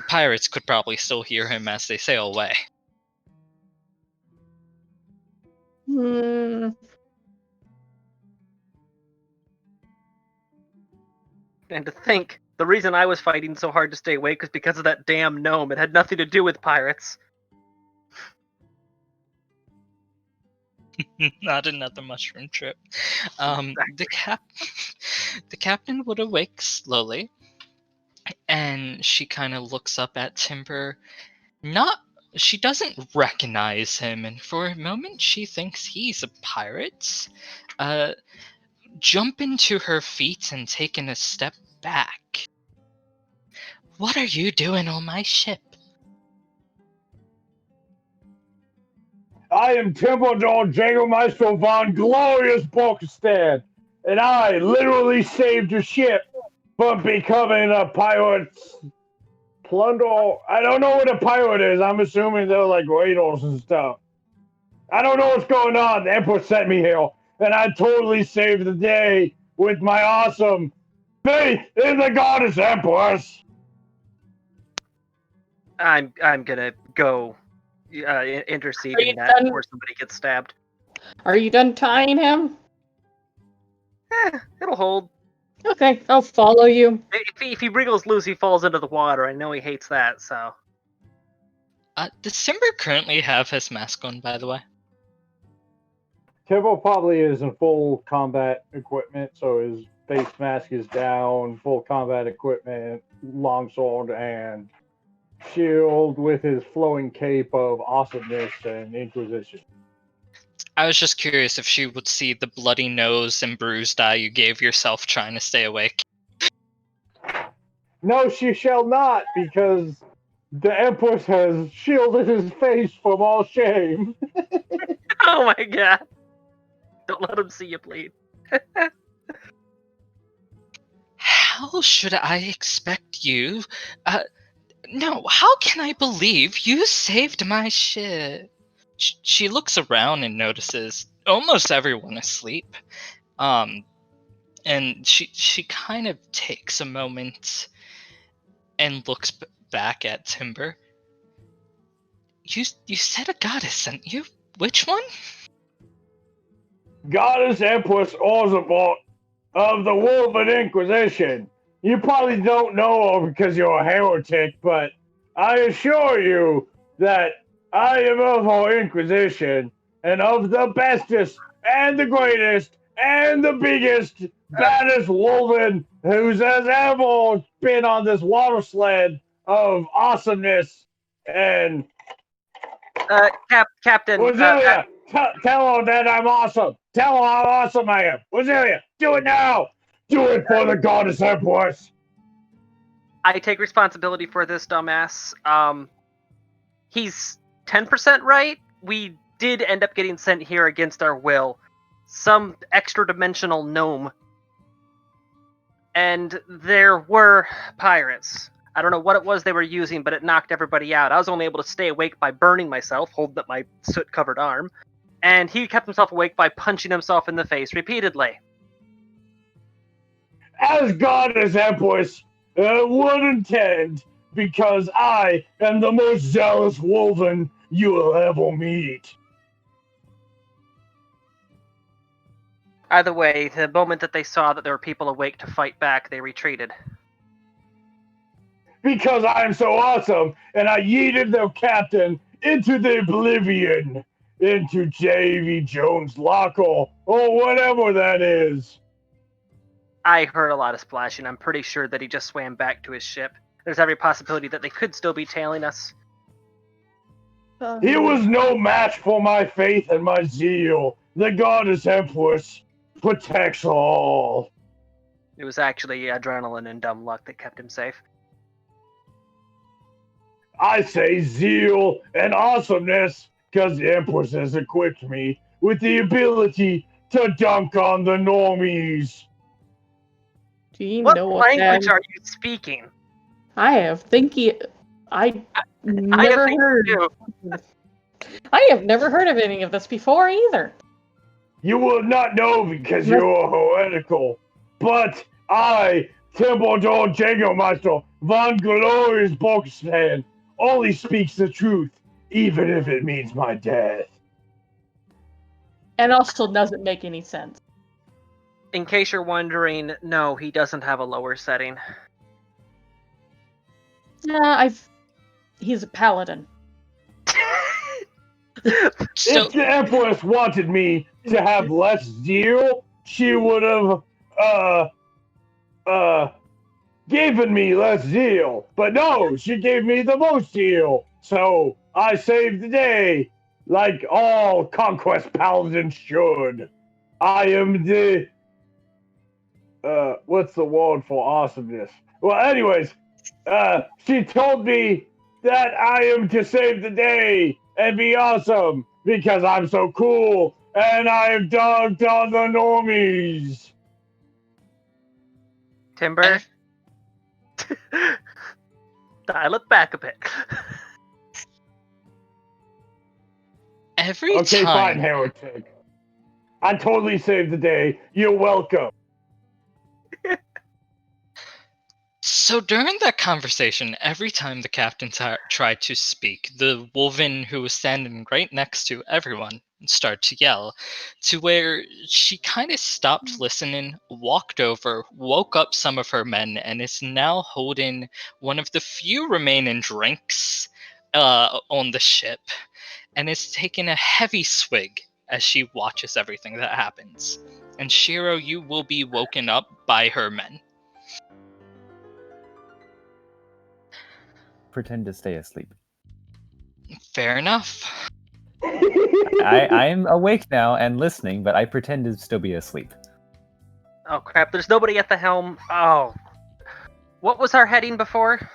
pirates could probably still hear him as they sail away. And to think, the reason I was fighting so hard to stay awake was because of that damn gnome. It had nothing to do with pirates. Not another mushroom trip. The captain would awake slowly, and she kind of looks up at Timber. She doesn't recognize him, and for a moment she thinks he's a pirate. Jumping to her feet and taking a step back. What are you doing on my ship? I am Templedor Jägermeister von Glorious Borkestad, and I literally saved your ship from becoming a pirate's plunder. I don't know what a pirate is. I'm assuming they're like raiders and stuff. I don't know what's going on. The Emperor sent me here, and I totally saved the day with my awesome faith in the goddess Empress. I'm gonna go intercede in that before somebody gets stabbed. Are you done tying him? It'll hold. Okay, I'll follow you. If he wriggles loose, he falls into the water. I know he hates that, so... Does Timber currently have his mask on, by the way? Timbo probably is in full combat equipment, so his face mask is down, full combat equipment, longsword, and shield with his flowing cape of awesomeness and inquisition. I was just curious if she would see the bloody nose and bruised eye you gave yourself trying to stay awake. No, she shall not, because the Empress has shielded his face from all shame. Oh my god. Don't let him see you bleed. How should I expect you? No, how can I believe you saved my shit? She looks around and notices almost everyone asleep. And she kind of takes a moment and looks back at Timber. You said a goddess sent you? Which one? Goddess Empress Orzabot of the Wolven Inquisition. You probably don't know her because you're a heretic, but I assure you that I am of her Inquisition and of the bestest and the greatest and the biggest, baddest Wolven who's has ever been on this water sled of awesomeness. And Captain. Wazilia, tell her that I'm awesome. Tell her how awesome I am. Wazilia, do it now. Do it for the goddess Empress. I take responsibility for this, dumbass. He's 10% right. We did end up getting sent here against our will. Some extra-dimensional gnome. And there were pirates. I don't know what it was they were using, but it knocked everybody out. I was only able to stay awake by burning myself, holding up my soot-covered arm. And he kept himself awake by punching himself in the face repeatedly. As goddess Empress would intend, because I am the most zealous Wolven you will ever meet. Either way, the moment that they saw that there were people awake to fight back, they retreated. Because I am so awesome, and I yeeted their captain into the oblivion, into Davy Jones' locker, or whatever that is. I heard a lot of splashing. I'm pretty sure that he just swam back to his ship. There's every possibility that they could still be tailing us. He was no match for my faith and my zeal. The goddess Empress protects all. It was actually adrenaline and dumb luck that kept him safe. I say zeal and awesomeness because the Empress has equipped me with the ability to dunk on the normies. Do you What know language are you speaking? I have never heard. I have never heard of any of this before either. You will not know because you are heretical. But I, Templedor Jägermeister von Glorious Boxman, only speaks the truth, even if it means my death. And also doesn't make any sense. In case you're wondering, no, he doesn't have a lower setting. He's a paladin. If the Empress wanted me to have less zeal, she would have given me less zeal. But no, she gave me the most zeal. So I saved the day, like all conquest paladins should. I am the what's the word for awesomeness? Well, anyways, she told me that I am to save the day and be awesome because I'm so cool and I've dunked on the normies. Timber, dial it back a bit. Okay, fine, heretic. I totally saved the day. You're welcome. So during that conversation, every time the captain tried to speak, the Wolven who was standing right next to everyone started to yell, to where she kind of stopped listening, walked over, woke up some of her men, and is now holding one of the few remaining drinks on the ship, and is taking a heavy swig as she watches everything that happens. And Shiro, you will be woken up by her men. Pretend to stay asleep. Fair enough. I'm awake now and listening, but I pretend to still be asleep. Oh crap, there's nobody at the helm. Oh. What was our heading before?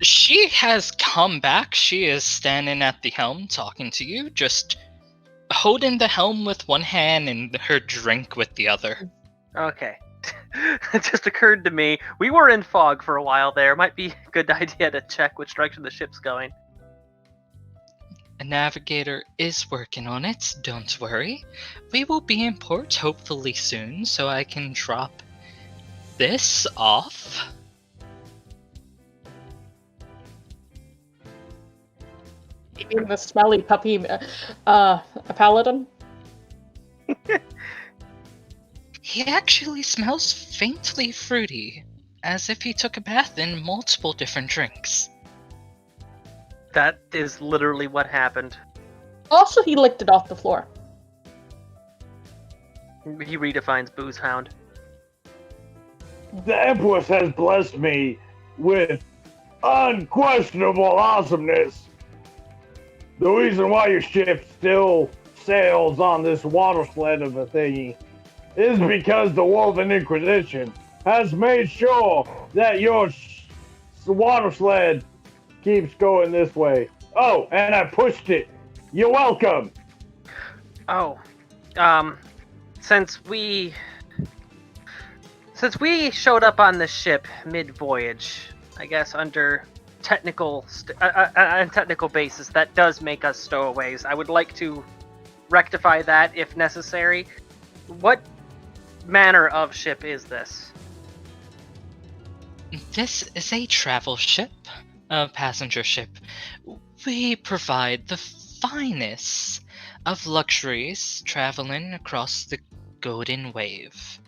She has come back. She is standing at the helm talking to you, just holding the helm with one hand and her drink with the other. Okay. It just occurred to me, we were in fog for a while there. Might be a good idea to check which direction the ship's going. A navigator is working on it, don't worry. We will be in port hopefully soon, so I can drop this off. Maybe the smelly puppy, a paladin? He actually smells faintly fruity, as if he took a bath in multiple different drinks. That is literally what happened. Also, he licked it off the floor. He redefines booze hound. The Empress has blessed me with unquestionable awesomeness. The reason why your ship still sails on this water sled of a thingy is because the Wolven Inquisition has made sure that your water sled keeps going this way. Oh, and I pushed it. You're welcome. Oh, since we showed up on the ship mid-voyage, I guess under technical basis, that does make us stowaways. I would like to rectify that if necessary. What manner of ship is this? This is a travel ship, a passenger ship. We provide the finest of luxuries traveling across the Golden Wave.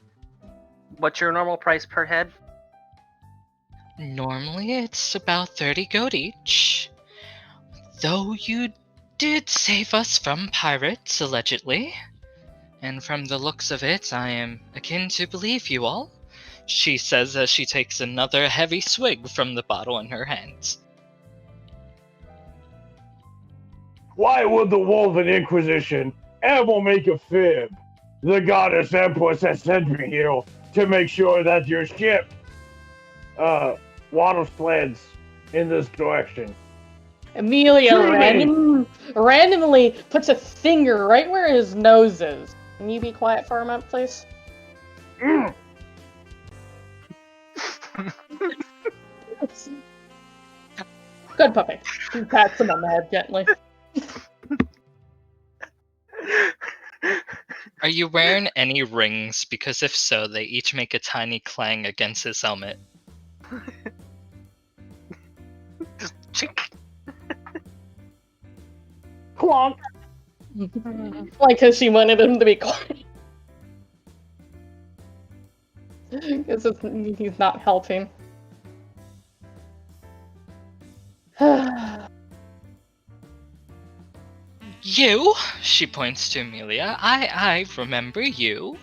What's your normal price per head? Normally it's about 30 gold each. Though you did save us from pirates, allegedly. And from the looks of it, I am akin to believe you all, she says as she takes another heavy swig from the bottle in her hands. Why would the Wolven Inquisition ever make a fib? The goddess Empress has sent me here to make sure that your ship water sleds in this direction. Amelia Truly. randomly puts a finger right where his nose is. Can you be quiet for a minute, please? Mm. Good puppy. He pats him on the head gently. Are you wearing any rings? Because if so, they each make a tiny clang against his helmet. Just chink. Clonk. Like, because she wanted him to be quiet. Because he's not helping. You? She points to Amelia. I remember you.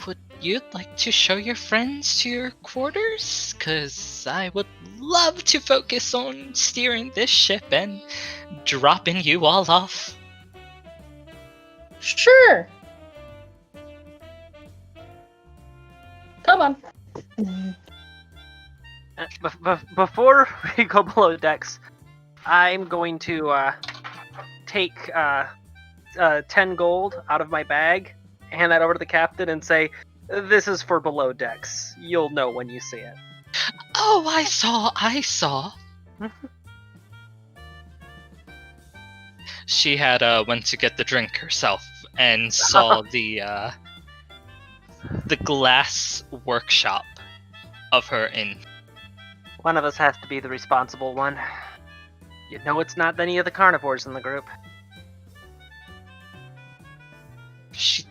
Would you like to show your friends to your quarters? 'Cause I would love to focus on steering this ship and dropping you all off. Sure. Come on. Before we go below decks, I'm going to take 10 gold out of my bag, hand that over to the captain, and say, "This is for below decks. You'll know when you see it." Oh, I saw. She had went to get the drink herself and saw the glass workshop of her inn. One of us has to be the responsible one. You know it's not any of the carnivores in the group. She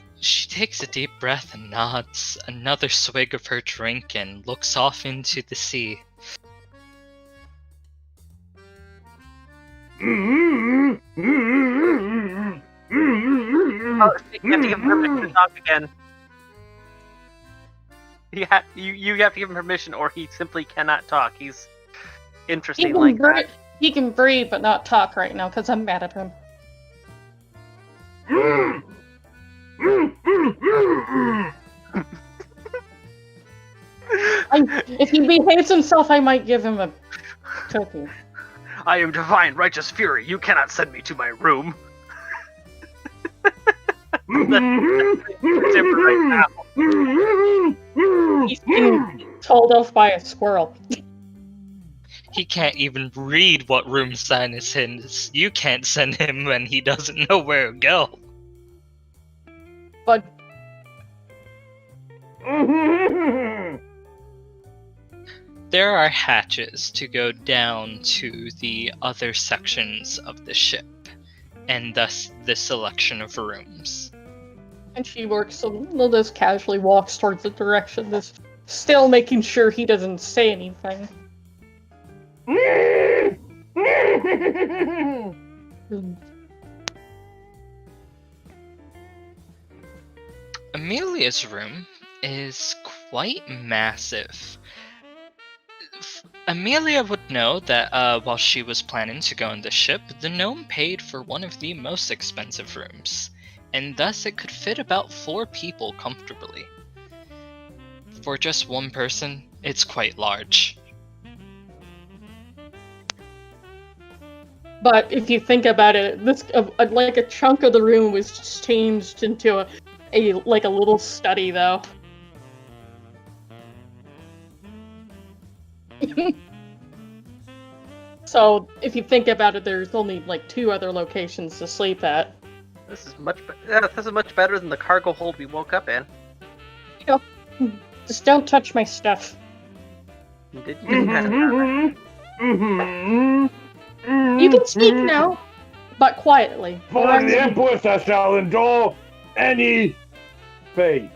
takes a deep breath and nods another swig of her drink and looks off into the sea. Oh, you have to give him permission to talk again. You have to give him permission, or he simply cannot talk. He's interesting like that. He can breathe, but not talk right now, because I'm mad at him. If he behaves himself, I might give him a cookie. I am divine, righteous fury. You cannot send me to my room. Timber right now. He's being told off by a squirrel. He can't even read what room sign is his. You can't send him when he doesn't know where to go. But There are hatches to go down to the other sections of the ship, and thus the selection of rooms. and she works a little, just casually walks towards the direction, this still making sure he doesn't say anything. Amelia's room is quite massive. Amelia would know that while she was planning to go on the ship, the gnome paid for one of the most expensive rooms, and thus it could fit about 4 people comfortably. For just one person, it's quite large. But if you think about it, this like a chunk of the room was just changed into a little study, though. So if you think about it, there's only like 2 other locations to sleep at. This is much better than the cargo hold we woke up in. Just don't touch my stuff. Did you? You can speak now, but quietly. For the Empress, I shall endure any fate.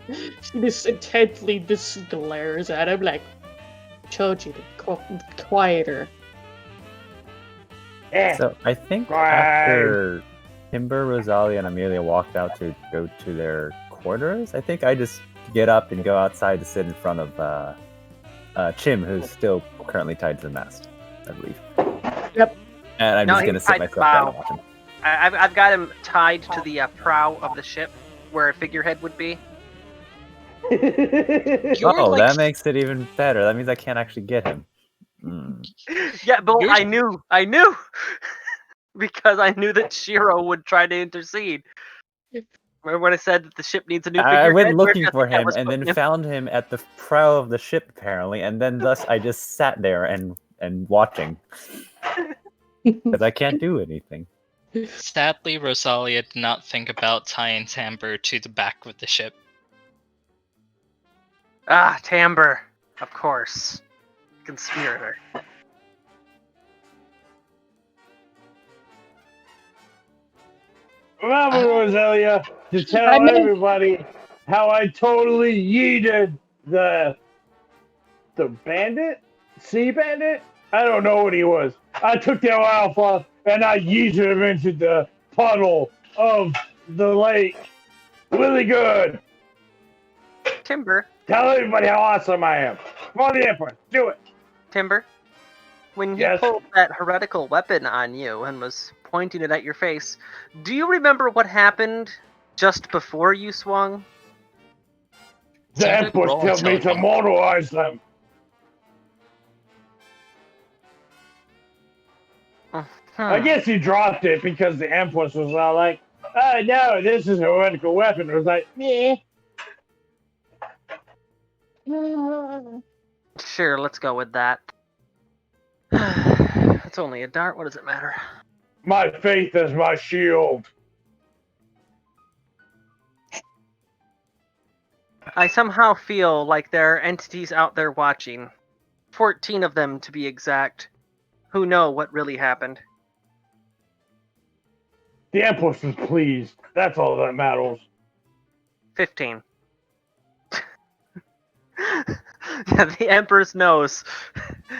She just intently just glares at him like, told you to quieter. So I think after Timber, Rosalia, and Amelia walked out to go to their quarters, I think I just get up and go outside to sit in front of Chim, who's still currently tied to the mast, I believe. Yep. And I'm just going to sit myself down and watch him. I've got him tied to the prow of the ship, where a figurehead would be. That makes it even better. That means I can't actually get him. Yeah, but I knew! Because I knew that Shiro would try to intercede. Remember when I said that the ship needs a new figurehead? I went looking for him and then found him at the prow of the ship, apparently, and then thus I just sat there and watching. Because I can't do anything. Sadly, Rosalia did not think about tying Timber to the back of the ship. Ah, Timber. Of course. Conspirator. Remember, Rosalia, to tell everybody how I totally yeeted the bandit? Sea bandit? I don't know what he was. I took the alpha and I yeeted him into the puddle of the lake. Really good. Timber. Tell everybody how awesome I am. For the Emperor. Do it. Timber. When he pulled that heretical weapon on you and was pointing it at your face, do you remember what happened just before you swung? The Emperor told me to mortalize them. I guess he dropped it because the Empress was all like, oh no, this is a heretical weapon. It was like, yeah. Sure, let's go with that. It's only a dart, what does it matter? My faith is my shield. I somehow feel like there are entities out there watching. 14 of them, to be exact, who know what really happened. The Empress is pleased. That's all that matters. 15. Yeah, the Empress knows.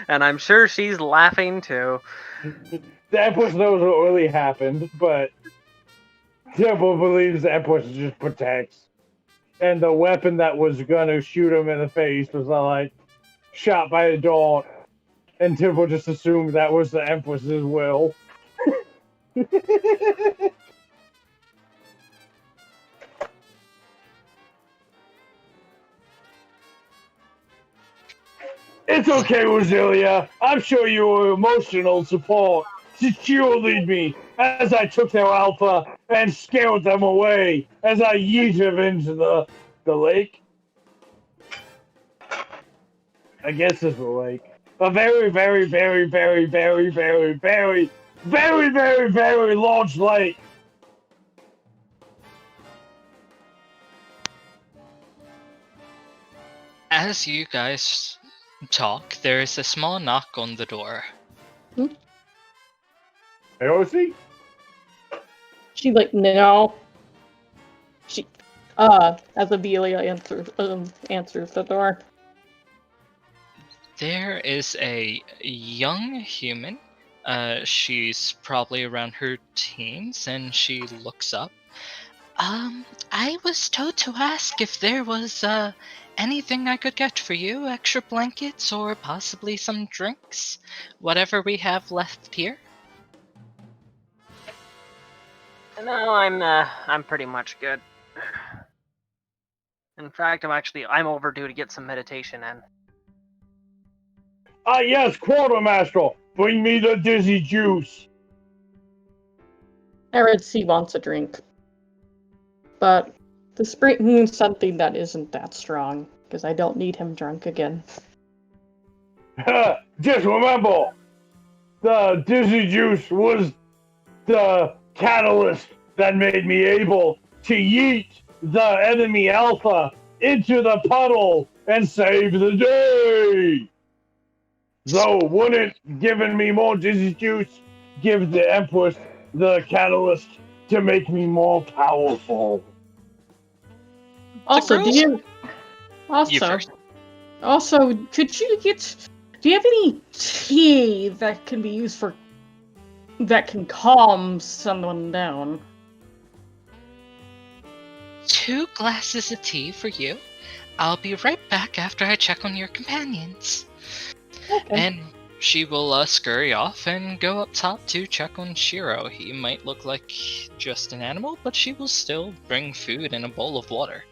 And I'm sure she's laughing too. The Empress knows what really happened, but Temple believes the Empress just protects. And the weapon that was gonna shoot him in the face was like shot by a dog. And Temple just assumed that was the Empress's will. It's okay, Rosalia. I'm sure you were emotional support to cheerlead me as I took their alpha and scared them away as I yeeted them into the lake. I guess it's a lake. A very, very, very, very, very, very, very, very, very, very large lake. As you guys talk, there is a small knock on the door. AOC? She like no. She as Amelia answers the door. There is a young human. She's probably around her teens, and she looks up. I was told to ask if there was, anything I could get for you, extra blankets, or possibly some drinks? Whatever we have left here? No, I'm pretty much good. In fact, I'm overdue to get some meditation in. Ah, yes, Quartermaster. Bring me the dizzy juice. Eric's wants a drink. But the spring means something that isn't that strong, because I don't need him drunk again. Just remember, the dizzy juice was the catalyst that made me able to yeet the enemy alpha into the puddle and save the day. So wouldn't giving me more dizzy juice give the Empress the catalyst to make me more powerful? Also, do you You first. also could you get? Do you have any tea that can be used for that can calm someone down? 2 glasses of tea for you. I'll be right back after I check on your companions. Okay. And she will scurry off and go up top to check on Shiro. He might look like just an animal, but she will still bring food and a bowl of water.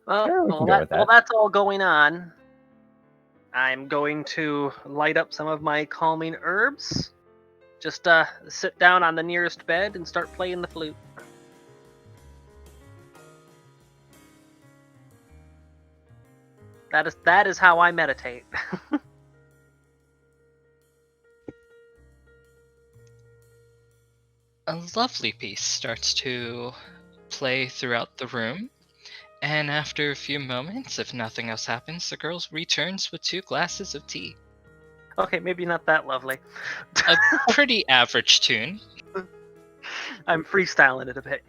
Well, Sure, we can go with that. while that's all going on, I'm going to light up some of my calming herbs. Just sit down on the nearest bed and start playing the flute. That is how I meditate. A lovely piece starts to play throughout the room, and after a few moments, if nothing else happens, the girl returns with 2 glasses of tea. Okay, maybe not that lovely. A pretty average tune. I'm freestyling it a bit.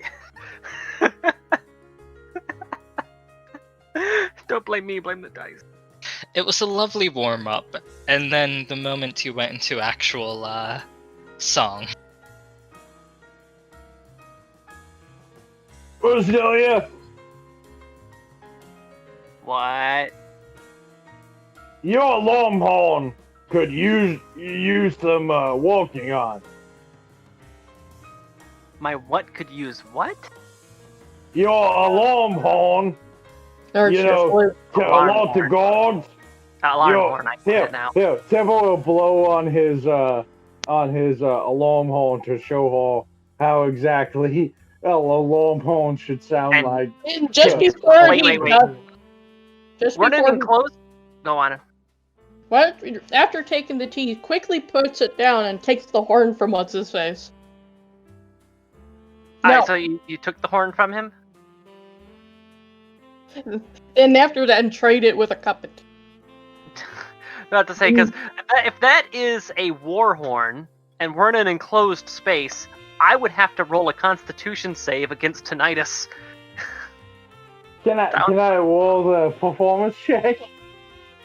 Don't blame me, blame the dice. It was a lovely warm-up, and then the moment you went into actual song. Rosalia, What? your alarm horn could use some walking on. My what could use what? Your alarm horn, Eric's you know, to alarm alert the horn. guards. Alarm Yo, horn, I get it now. Here, Temple will blow on his alarm horn to show her how exactly an alarm horn should sound And- like. And just Yeah. before Wait, he wait. does, just We're not before even close. Go on. what after taking the tea, he quickly puts it down and takes the horn from what's his face. No. Alright, so you took the horn from him? And after that, and trade it with a cup of tea. Not to say, because if that is a war horn, and we're in an enclosed space, I would have to roll a Constitution save against tinnitus. Can I roll the performance check?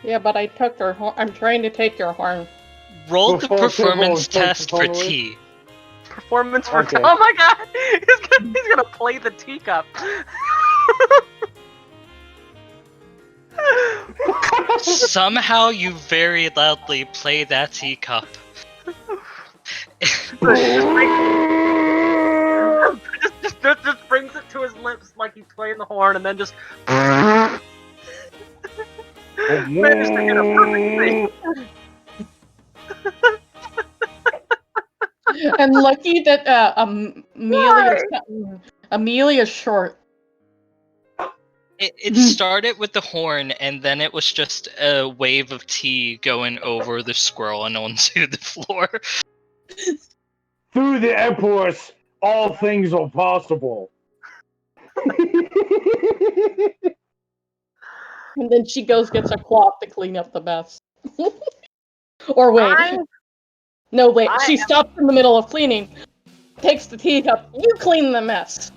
Yeah, but I took your horn. I'm trying to take your horn. Roll the Before performance Timbo test for takes the tea. Performance for Okay. Oh my god! He's gonna play the teacup. Somehow you very loudly play that teacup. just brings it to his lips like he's playing the horn, and then just managed to get a perfect thing. And lucky that Amelia's short. It started with the horn, and then it was just a wave of tea going over the squirrel and onto the floor. Through the Empress, all things are possible. And then she gets a cloth to clean up the mess. Or wait. No, wait. She stops in the middle of cleaning, takes the teacup. You clean the mess.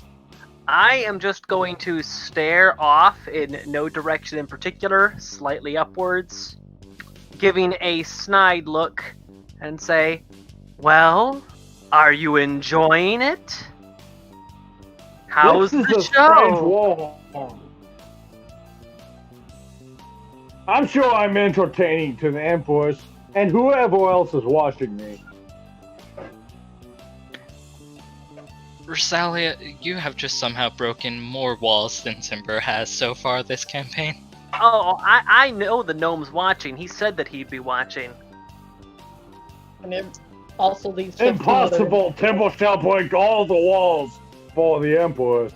I am just going to stare off in no direction in particular, slightly upwards, giving a snide look, and say, "Well, are you enjoying it? How's This is the a strange show?" war. I'm sure I'm entertaining to the Empress and whoever else is watching me. Rosalia, you have just somehow broken more walls than Timber has so far this campaign. Oh, I know the gnome's watching. He said that he'd be watching. And it also leaves 15 Impossible! Temple shall break all the walls for the Empress.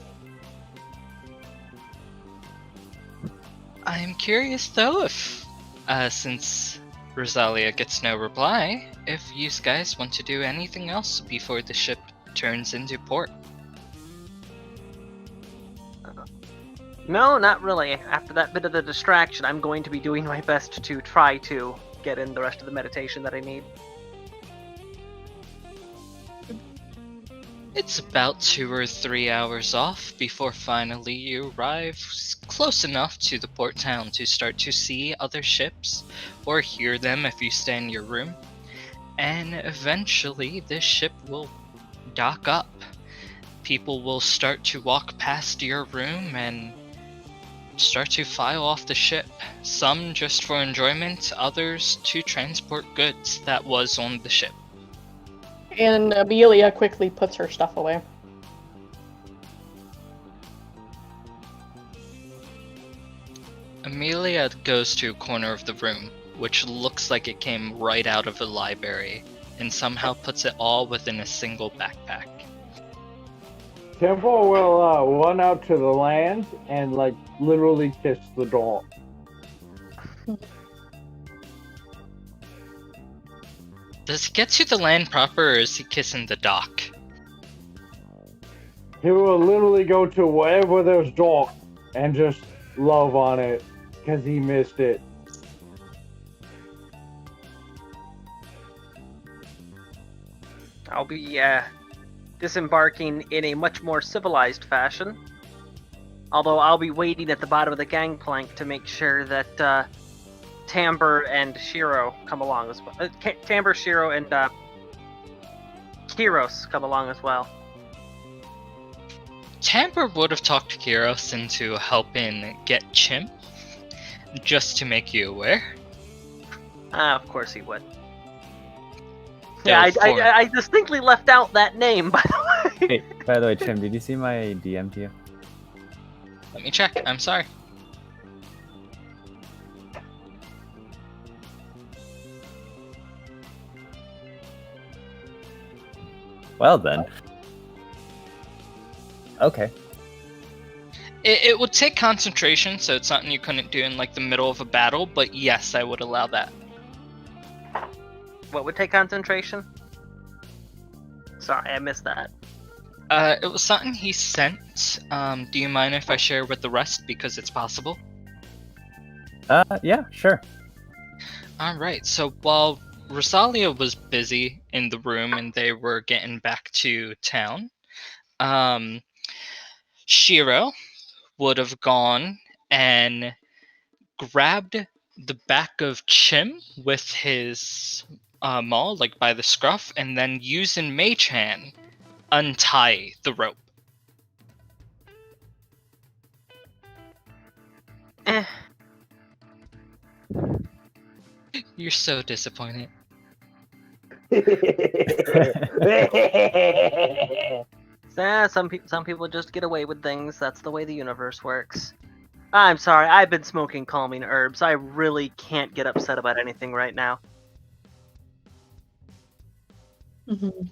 I'm curious though if, since Rosalia gets no reply, if you guys want to do anything else before the ship turns into port. No, not really. After that bit of the distraction, I'm going to be doing my best to try to get in the rest of the meditation that I need. It's about 2 or 3 hours off before finally you arrive close enough to the port town to start to see other ships, or hear them if you stay in your room. And eventually this ship will dock up. People will start to walk past your room and start to file off the ship. Some just for enjoyment, others to transport goods that was on the ship. And Amelia quickly puts her stuff away. Amelia goes to a corner of the room, which looks like it came right out of a library, and somehow puts it all within a single backpack. Temple will run out to the land and literally kiss the dog. Does he get to the land proper, or is he kissing the dock? He will literally go to wherever there's dock and just love on it because he missed it. I'll be disembarking in a much more civilized fashion. Although I'll be waiting at the bottom of the gangplank to make sure that Timber and Shiro come along as well. Timber, Shiro, and Kiros come along as well. Timber would have talked to Kiros into helping get Chim, just to make you aware. Of course he would. Yeah, I distinctly left out that name, by the way. Hey, by the way, Chim, did you see my DM to you? Let me check, I'm sorry. Well then. Okay. It would take concentration, so it's something you couldn't do in the middle of a battle, but yes, I would allow that. What would take concentration? Sorry, I missed that. It was something he sent. Do you mind if I share with the rest, because it's possible? Yeah, sure. Alright, so while Rosalia was busy in the room and they were getting back to town, Shiro would have gone and grabbed the back of Chim with his maul, by the scruff, and then using Mage Hand, untie the rope. You're so disappointed. Some people just get away with things. That's the way the universe works. I'm sorry, I've been smoking calming herbs. I really can't get upset about anything right now. Mm-hmm.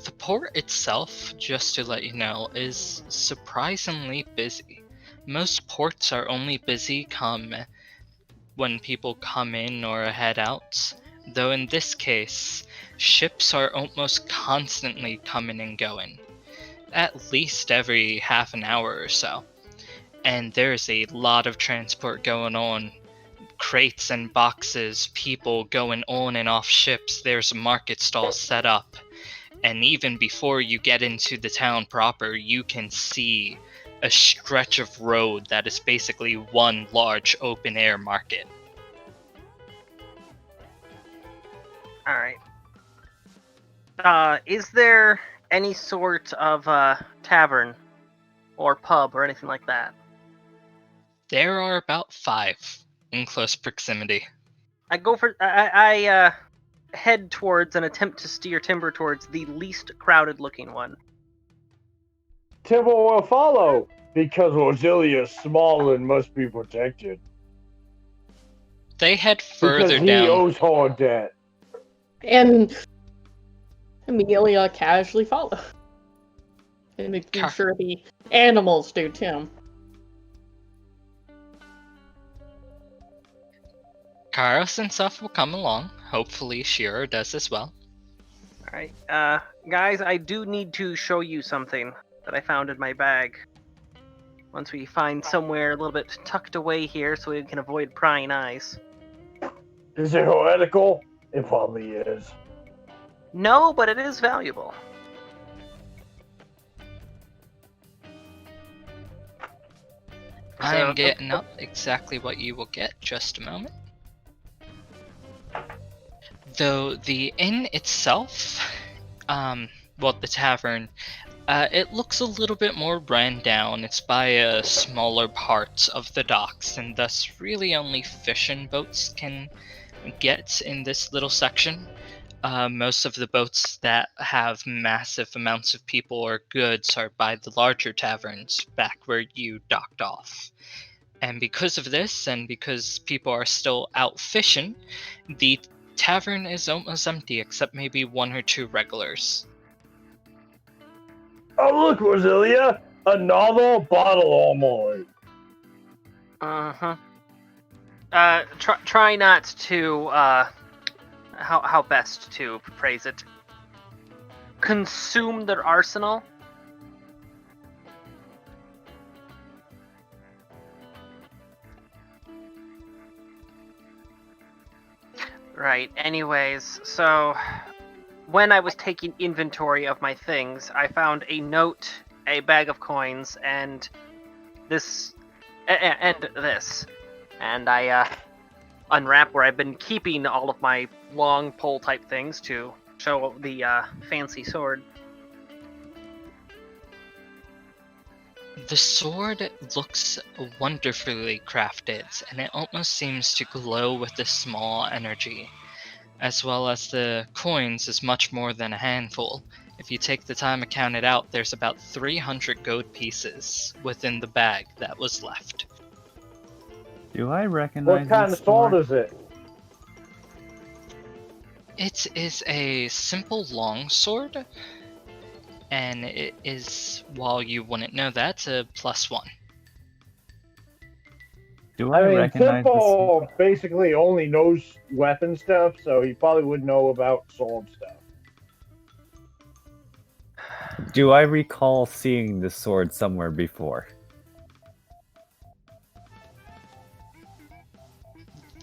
The port itself, just to let you know, is surprisingly busy. Most ports are only busy when people come in or head out, though in this case, ships are almost constantly coming and going, at least every half an hour or so. And there's a lot of transport going on, crates and boxes, people going on and off ships, there's market stalls set up. And even before you get into the town proper, you can see a stretch of road that is basically one large open-air market. Alright. Is there any sort of tavern or pub or anything like that? There are about 5 in close proximity. I head towards and attempt to steer Timber towards the least crowded looking one. Timber will follow because Rosalia is small and must be protected. They head further Because he down. owes her debt. And Amelia casually follows. And making sure the animals do too. Karos and stuff will come along. Hopefully Shiro does as well. Alright, guys, I do need to show you something that I found in my bag. Once we find somewhere a little bit tucked away here so we can avoid prying eyes. Is it heretical? It probably is. No, but it is valuable. I am getting up exactly what you will get. Just a moment. Though the inn itself, well, the tavern, it looks a little bit more run down. It's by a smaller part of the docks, and thus really only fishing boats can get in this little section. Most of the boats that have massive amounts of people or goods are by the larger taverns back where you docked off. And because of this, and because people are still out fishing, the tavern is almost empty except maybe 1 or 2 regulars. Oh, look, Rosalia! Another bottle of mine. Uh-huh. Try not to, how best to phrase it? Consume their arsenal? Right, anyways, so when I was taking inventory of my things, I found a note, a bag of coins, and this. And I unwrap where I've been keeping all of my long pole type things to show the fancy sword. The sword looks wonderfully crafted, and it almost seems to glow with a small energy. As well as the coins is much more than a handful. If you take the time to count it out, there's about 300 gold pieces within the bag that was left. Do I recognize What kind of sword is it? It is a simple long sword, and it is, while you wouldn't know that, a +1. Do I recognize Temple basically only knows weapon stuff, so he probably would know about sword stuff. Do I recall seeing the sword somewhere before?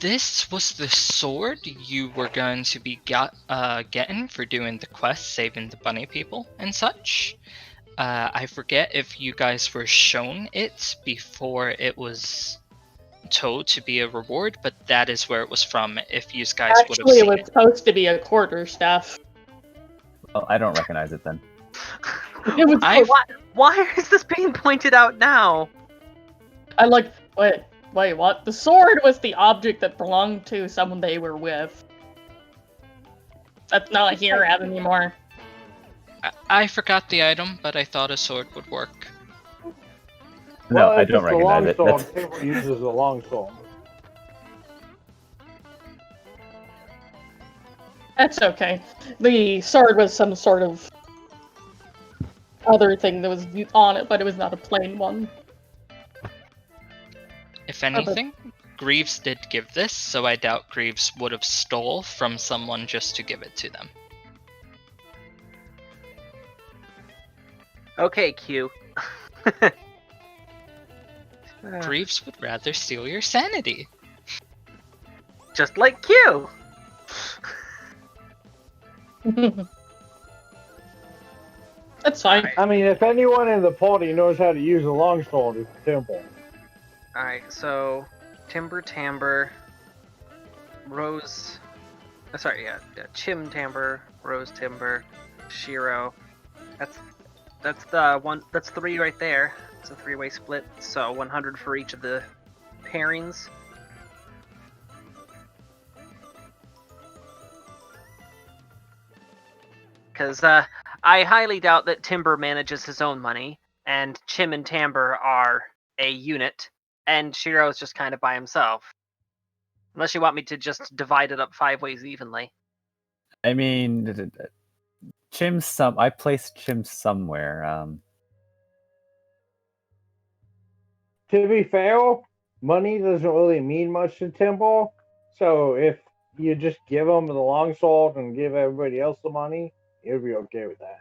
This was the sword you were going to be getting for doing the quest, saving the bunny people and such. I forget if you guys were shown it before it was told to be a reward, but that is where it was from. If you guys would have Actually, seen it was supposed to be a quarterstaff. Oh, I don't recognize it then. It was. Why is this being pointed out now? Wait, what? The sword was the object that belonged to someone they were with. That's not here anymore. I forgot the item, but I thought a sword would work. No, I don't recognize it. Timber uses a longsword. That's okay. The sword was some sort of other thing that was on it, but it was not a plain one. If anything, Greaves did give this, so I doubt Greaves would have stole from someone just to give it to them. Okay, Q. Greaves would rather steal your sanity. Just like Q. That's fine. I mean, if anyone in the party knows how to use a longsword, it's Temple. Alright, so Timber Tamber, Rose. Chim Tamber, Rose Timber, Shiro. That's the one. That's 3 right there. It's a 3-way split, so 100 for each of the pairings. Because I highly doubt that Timber manages his own money, and Chim and Tamber are a unit, and Shiro's just kind of by himself. Unless you want me to just divide it up 5 ways evenly. I mean, I placed Chim somewhere. To be fair, money doesn't really mean much to Temple. So if you just give him the longsword and give everybody else the money, he'll be okay with that.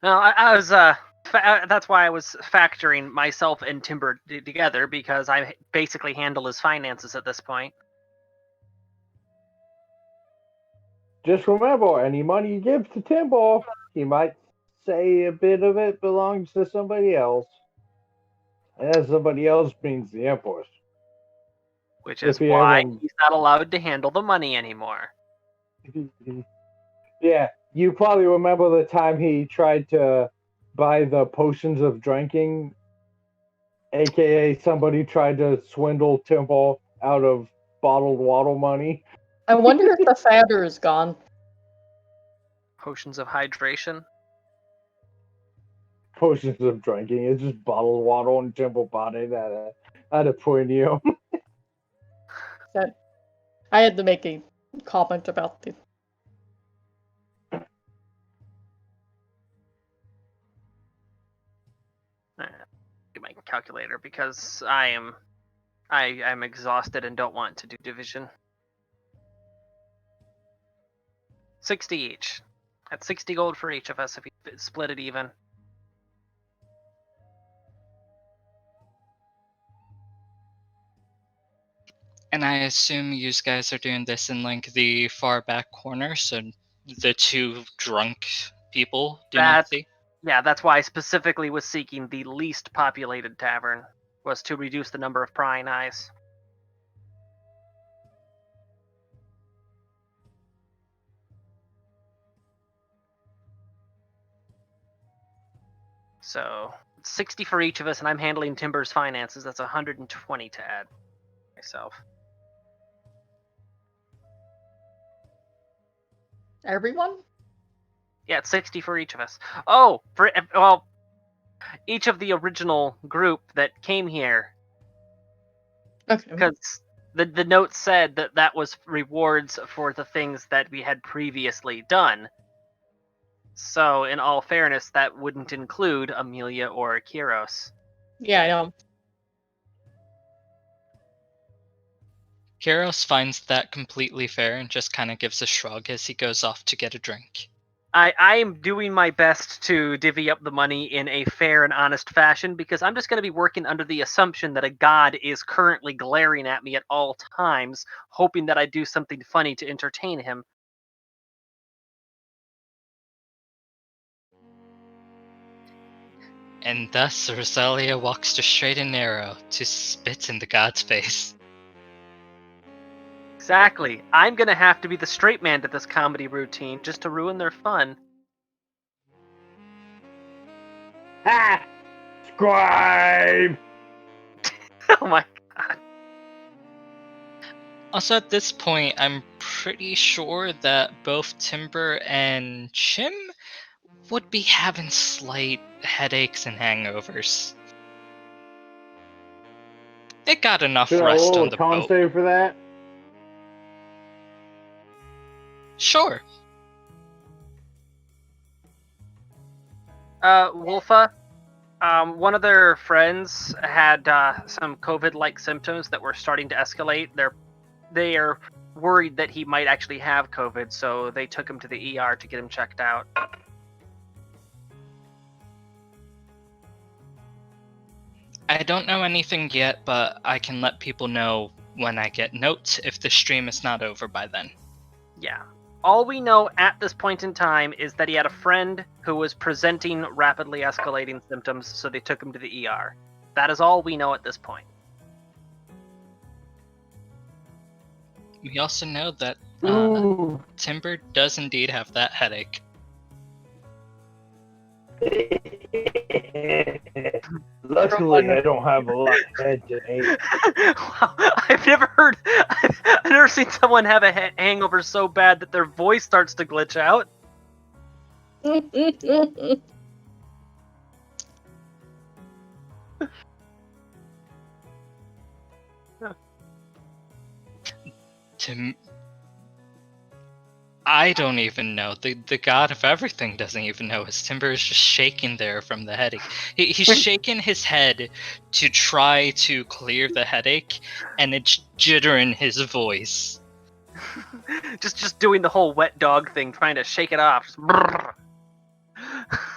No, I was that's why I was factoring myself and Timber together, because I basically handle his finances at this point. Just remember, any money you give to Temple, he might say a bit of it belongs to somebody else. And that somebody else means the Empress. Which is If he why ever- he's not allowed to handle the money anymore. Yeah, you probably remember the time he tried to buy the potions of drinking, aka somebody tried to swindle Temple out of bottled water money. I wonder if the fatter is gone. Potions of hydration. Potions of drinking, it's just bottled water and Temple bought it at a premium. That I had to make a comment about the. Get my calculator, because I'm exhausted and don't want to do division. 60 each. That's 60 gold for each of us if you split it even. And I assume you guys are doing this in like the far back corner, so the 2 drunk people do not see. Yeah, that's why I specifically was seeking the least populated tavern, was to reduce the number of prying eyes. So 60 for each of us, and I'm handling Timber's finances. That's 120 to add myself. Everyone? Yeah, it's 60 for each of us. Oh, well, each of the original group that came here. Okay. Because the note said that was rewards for the things that we had previously done. So, in all fairness, that wouldn't include Amelia or Kiros. Yeah, I know. Kiros finds that completely fair and just kind of gives a shrug as he goes off to get a drink. I am doing my best to divvy up the money in a fair and honest fashion, because I'm just going to be working under the assumption that a god is currently glaring at me at all times, hoping that I do something funny to entertain him. And thus Rosalia walks to straight and narrow to spit in the god's face. Exactly. I'm going to have to be the straight man to this comedy routine just to ruin their fun. Ha! Scribe! Oh my god. Also, at this point, I'm pretty sure that both Timber and Chim would be having slight headaches and hangovers. They got enough Should I rest roll on a the con boat. save for that? Sure. Wolfa, one of their friends had some COVID-like symptoms that were starting to escalate. They are worried that he might actually have COVID, so they took him to the ER to get him checked out. I don't know anything yet, but I can let people know when I get notes if the stream is not over by then. Yeah. All we know at this point in time is that he had a friend who was presenting rapidly escalating symptoms, so they took him to the ER. That is all we know at this point. We also know that Ooh. Timber does indeed have that headache. Luckily, I don't have a lot of headache. Wow, I've never seen someone have a hangover so bad that their voice starts to glitch out. I don't even know. The god of everything doesn't even know. His Timber is just shaking there from the headache. He's shaking his head to try to clear the headache, and it's jittering his voice. just doing the whole wet dog thing, trying to shake it off.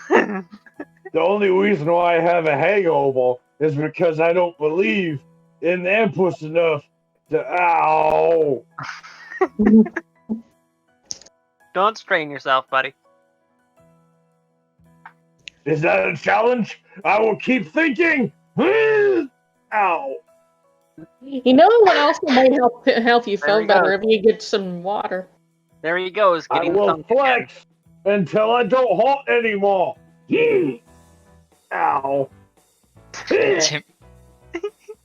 The only reason why I have a hangover is because I don't believe in the Empress enough to. Ow! Don't strain yourself, buddy. Is that a challenge? I will keep thinking. Ow! You know what also might help you There feel we better go. if you get some water. There he goes, I getting will thumped again. flex until I don't halt anymore. Ow!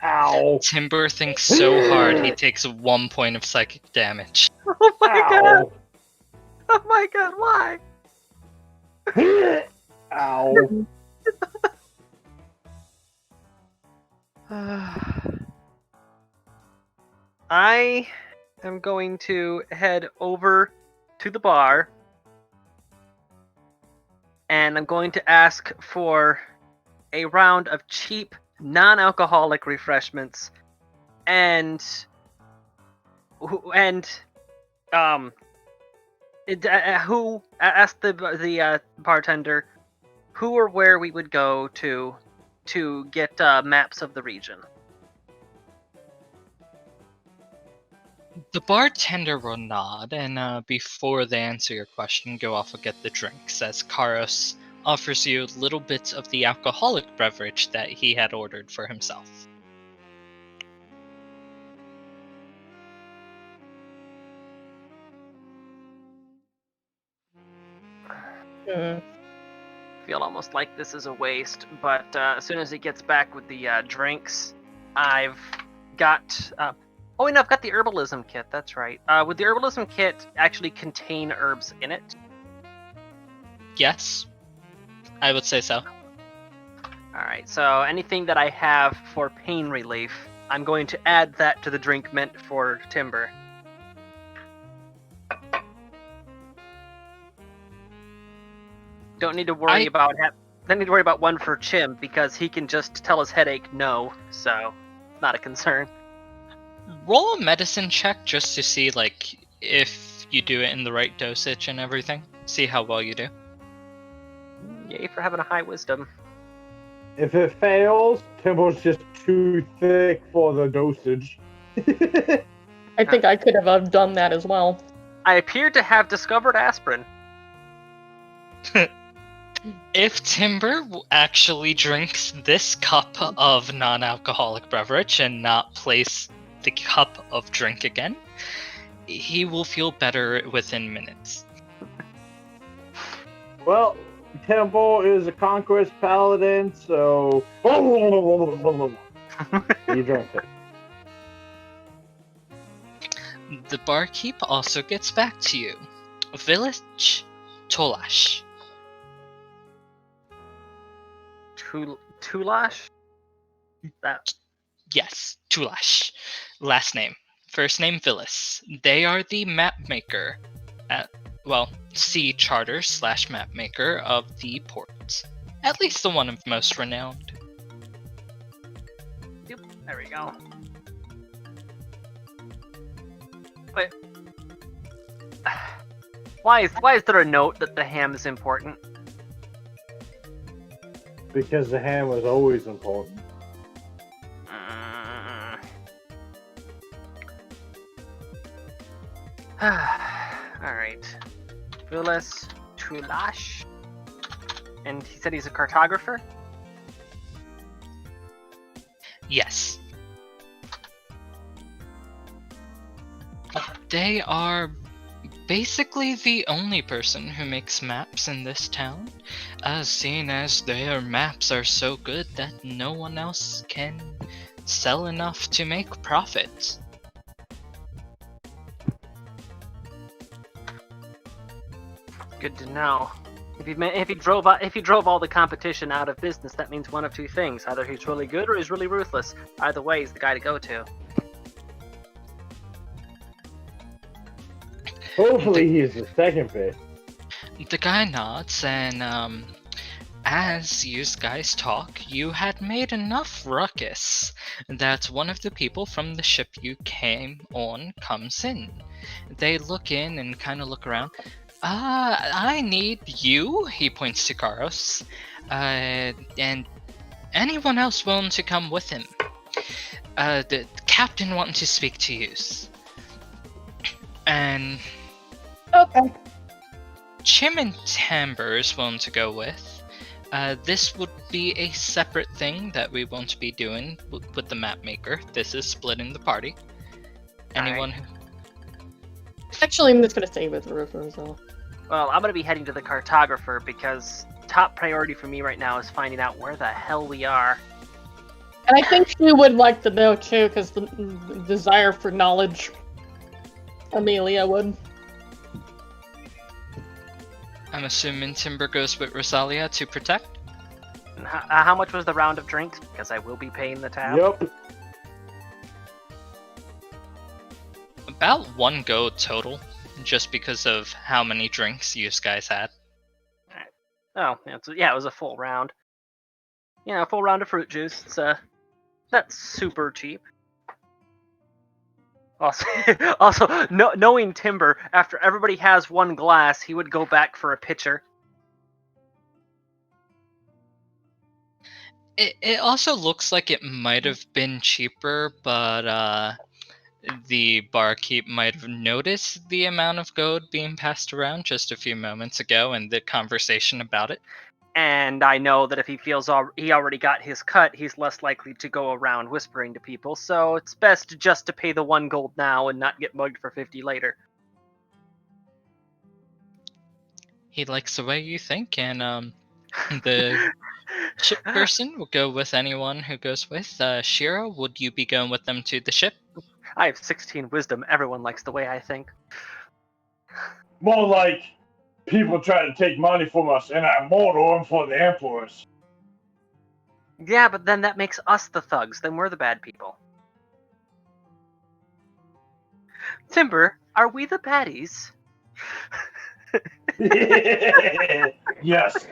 Ow! Timber thinks so hard he takes 1 point of psychic damage. Oh my god! Ow! Oh my god, why? Ow! I am going to head over to the bar, and I'm going to ask for a round of cheap, non-alcoholic refreshments, and who asked the bartender who or where we would go to get maps of the region. The bartender will nod, and before they answer your question, go off and get the drinks, as Karos offers you little bits of the alcoholic beverage that he had ordered for himself. Mm. Feel almost like this is a waste, but as soon as he gets back with the drinks, I've got. Oh, and I've got the herbalism kit. That's right. Would the herbalism kit actually contain herbs in it? Yes, I would say so. All right. So anything that I have for pain relief, I'm going to add that to the drink meant for Timber. Don't need to worry about don't need to worry about one for Chim because he can just tell his headache no, so not a concern. Roll a medicine check just to see, like, if you do it in the right dosage and everything. See how well you do. Yay for having a high wisdom. If it fails, Timber's just too thick for the dosage. I think I could have done that as well. I appear to have discovered aspirin. If Timber actually drinks this cup of non-alcoholic beverage and not place the cup of drink again, he will feel better within minutes. Well, Timber is a conquest paladin, so you drink it. The barkeep also gets back to you. Village Tolash. Tulash? That. Yes, Tulash. Last name. First name Villis. They are the map maker sea charter / map maker of the port. At least the one of most renowned. Yep, there we go. Wait. Why is there a note that the ham is important? Because the ham was always important. Alright. Fulis Tulash. And he said he's a cartographer? Yes. They are basically the only person who makes maps in this town, seeing as their maps are so good that no one else can sell enough to make profit. Good to know. If he drove all the competition out of business, that means one of two things: either he's really good or he's really ruthless. Either way, he's the guy to go to. Hopefully, he's the second bit. The guy nods, and as you guys talk, you had made enough ruckus that one of the people from the ship you came on comes in. They look in and kind of look around. I need you, he points to Karos, and anyone else willing to come with him. The captain wanting to speak to you. And Okay. Chim and Timber is willing to go with. This would be a separate thing that we won't be doing with the map maker. This is splitting the party. Anyone who... Actually, I'm just gonna stay with Rufus as well. Well, I'm gonna be heading to the cartographer because top priority for me right now is finding out where the hell we are. And I think she would like to know too, because the desire for knowledge. Amelia would. I'm assuming Timber goes with Rosalia to protect? And how much was the round of drinks? Because I will be paying the tab. Yup. About 1 gold total, just because of how many drinks you guys had. Oh, yeah, it was a full round. Yeah, a full round of fruit juice. It's that's super cheap. Also, knowing Timber, after everybody has one glass, he would go back for a pitcher. It also looks like it might have been cheaper, but the barkeep might have noticed the amount of gold being passed around just a few moments ago and the conversation about it. And I know that if he feels he already got his cut, he's less likely to go around whispering to people, so it's best just to pay the 1 gold now and not get mugged for 50 later. He likes the way you think, and the ship person will go with anyone who goes with. Shira, would you be going with them to the ship? I have 16 wisdom. Everyone likes the way I think. More like people try to take money from us, and I murder them for the emperors. Yeah, but then that makes us the thugs. Then we're the bad people. Timber, are we the baddies? Yes.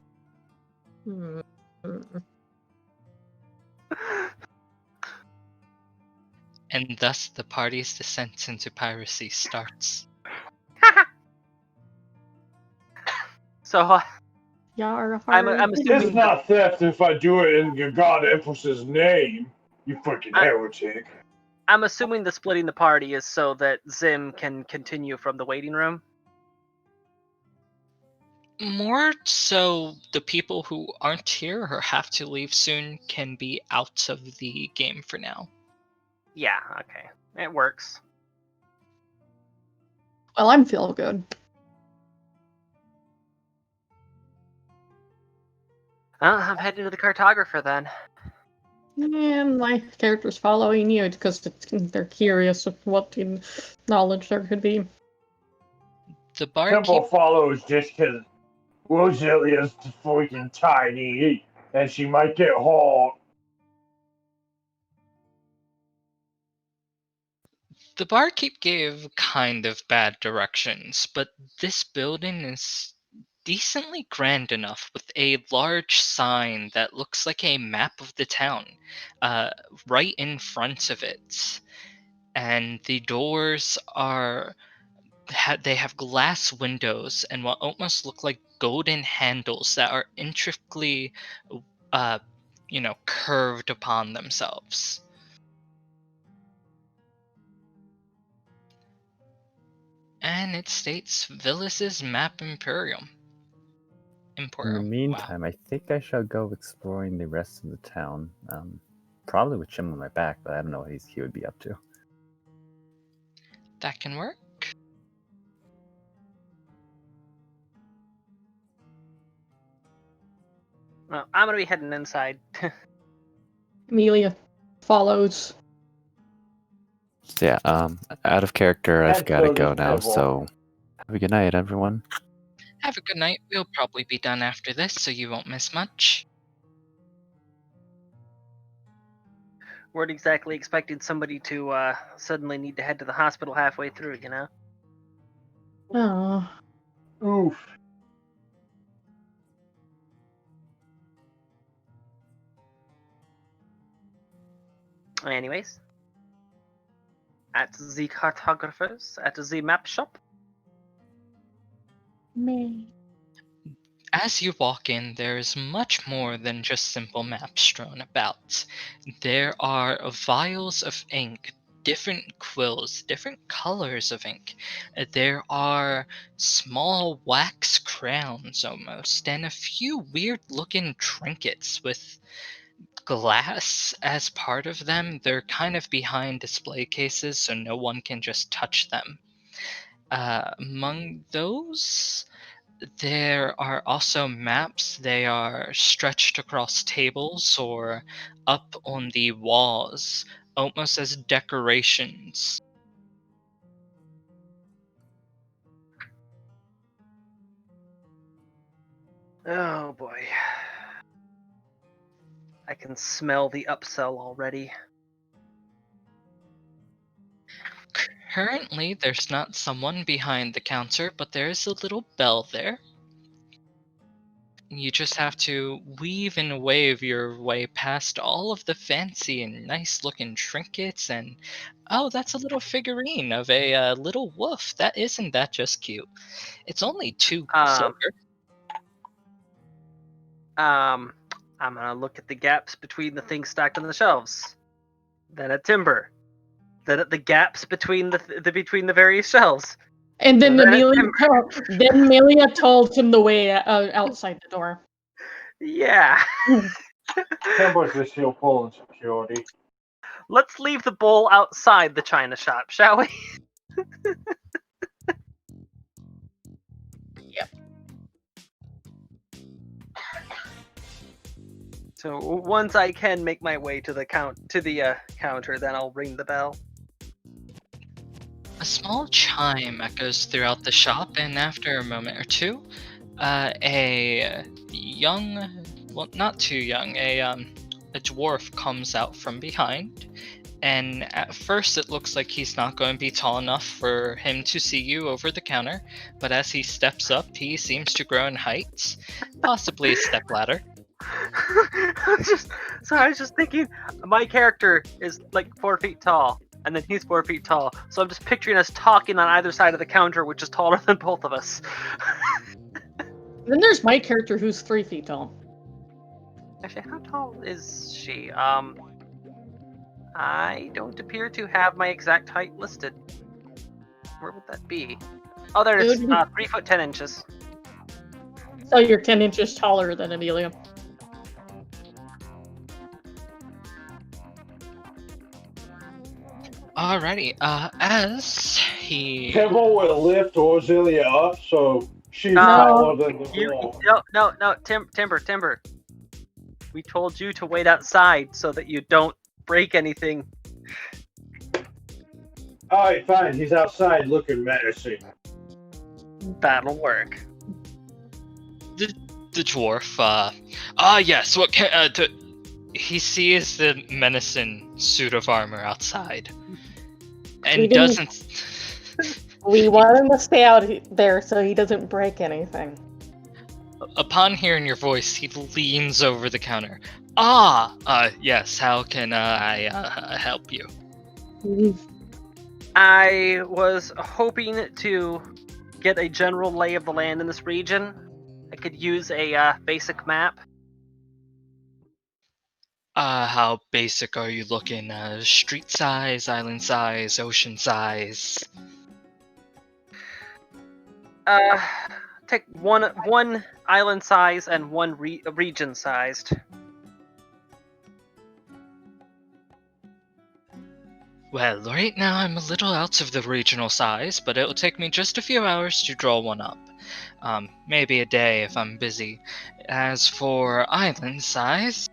And thus the party's descent into piracy starts. So, I'm assuming It's not theft if I do it in the God Empress's name, you freaking heretic. I'm assuming the splitting the party is so that Zim can continue from the waiting room. More so, the people who aren't here or have to leave soon can be out of the game for now. Yeah, okay. It works. Well, I'm feeling good. I'm heading to the cartographer then. And my character's following you because they're curious of what knowledge there could be. The barkeep... Temple follows just because Rosalia's freaking tiny, and she might get hurt. The barkeep gave kind of bad directions, but this building is decently grand enough with a large sign that looks like a map of the town right in front of it. And the doors are they have glass windows and what almost look like golden handles that are intricately curved upon themselves. And it states Villas's Map Imperium. In the Wow. meantime, I think I shall go exploring the rest of the town. Probably with Chim on my back, but I don't know what he would be up to. That can work. Well, I'm gonna be heading inside. Amelia follows. So yeah, out of character, I've And got to so go does now. Pebble. So have a good night, everyone. Have a good night. We'll probably be done after this, so you won't miss much. Weren't exactly expecting somebody to suddenly need to head to the hospital halfway through, you know? Oh. Oof. Anyways. At the cartographers, at the map shop. Me. As you walk in, there is much more than just simple maps strewn about. There are vials of ink, different quills, different colors of ink. There are small wax crowns almost, and a few weird looking trinkets with glass as part of them. They're kind of behind display cases, so no one can just touch them. Among those, there are also maps. They are stretched across tables or up on the walls, almost as decorations. Oh boy. I can smell the upsell already. Currently, there's not someone behind the counter, but there is a little bell there. You just have to weave and wave your way past all of the fancy and nice looking trinkets and oh, that's a little figurine of a little wolf. Isn't that just cute? It's only 2 silver. I'm gonna look at the gaps between the things stacked on the shelves. Then at timber. Then at the gaps between the various shelves. And then Then Amelia told him the way outside the door. Yeah. Timber's just here pulling security. Let's leave the bowl outside the china shop, shall we? Yep. So once I can make my way to the counter, then I'll ring the bell. A small chime echoes throughout the shop, and after a moment or two, a young, well, not too young, a dwarf comes out from behind. And at first it looks like he's not going to be tall enough for him to see you over the counter, but as he steps up, he seems to grow in height, possibly a stepladder. I was just thinking, my character is like 4 feet tall, and then he's 4 feet tall, so I'm just picturing us talking on either side of the counter, which is taller than both of us. Then there's my character who's 3 feet tall. Actually, how tall is she? I don't appear to have my exact height listed. Where would that be? Oh, there it is. 3 foot 10 inches. So you're 10 inches taller than Amelia. Alrighty, as he... Pebble will lift Orzilia up so she's No. taller than the wall. No, Timber. We told you to wait outside so that you don't break anything. Alright, fine. He's outside looking menacing. That'll work. The dwarf, yes, what can, he sees the menacing suit of armor outside. And doesn't... We want him to stay out there so he doesn't break anything. Upon hearing your voice, he leans over the counter. Yes, how can I help you? I was hoping to get a general lay of the land in this region. I could use a basic map. How basic are you looking? Street size, island size, ocean size? Take one island size and one region sized. Well, right now I'm a little out of the regional size, but it'll take me just a few hours to draw one up. Maybe a day if I'm busy. As for island size,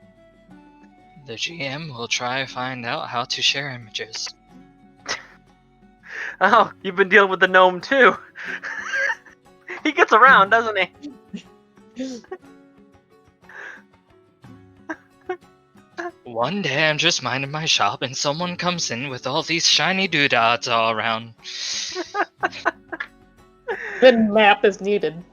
the GM will try to find out how to share images. Oh, you've been dealing with the gnome too. He gets around, doesn't he? One day I'm just minding my shop and someone comes in with all these shiny doodads all around. Then map is needed.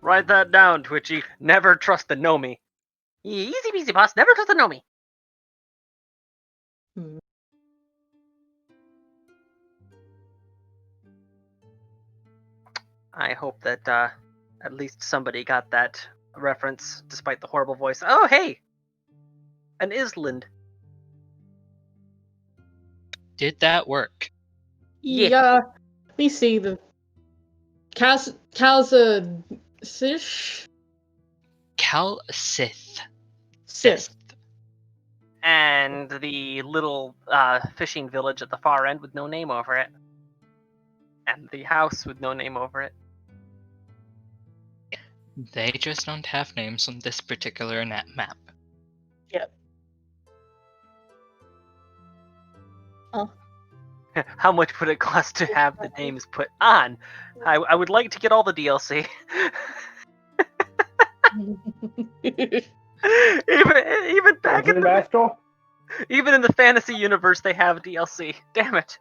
Write that down, Twitchy. Never trust the Nomi. Easy peasy, boss. Never trust the Nomi. I hope that at least somebody got that reference, despite the horrible voice. Oh, hey! An Island. Did that work? Yeah. Let me see the Kalza Sish? Cal Sith. Sith. And the little fishing village at the far end with no name over it. And the house with no name over it. They just don't have names on this particular map. Yep. Oh. How much would it cost to have the names put on? I would like to get all the DLC. even back in the even in the fantasy universe, they have DLC. Damn it.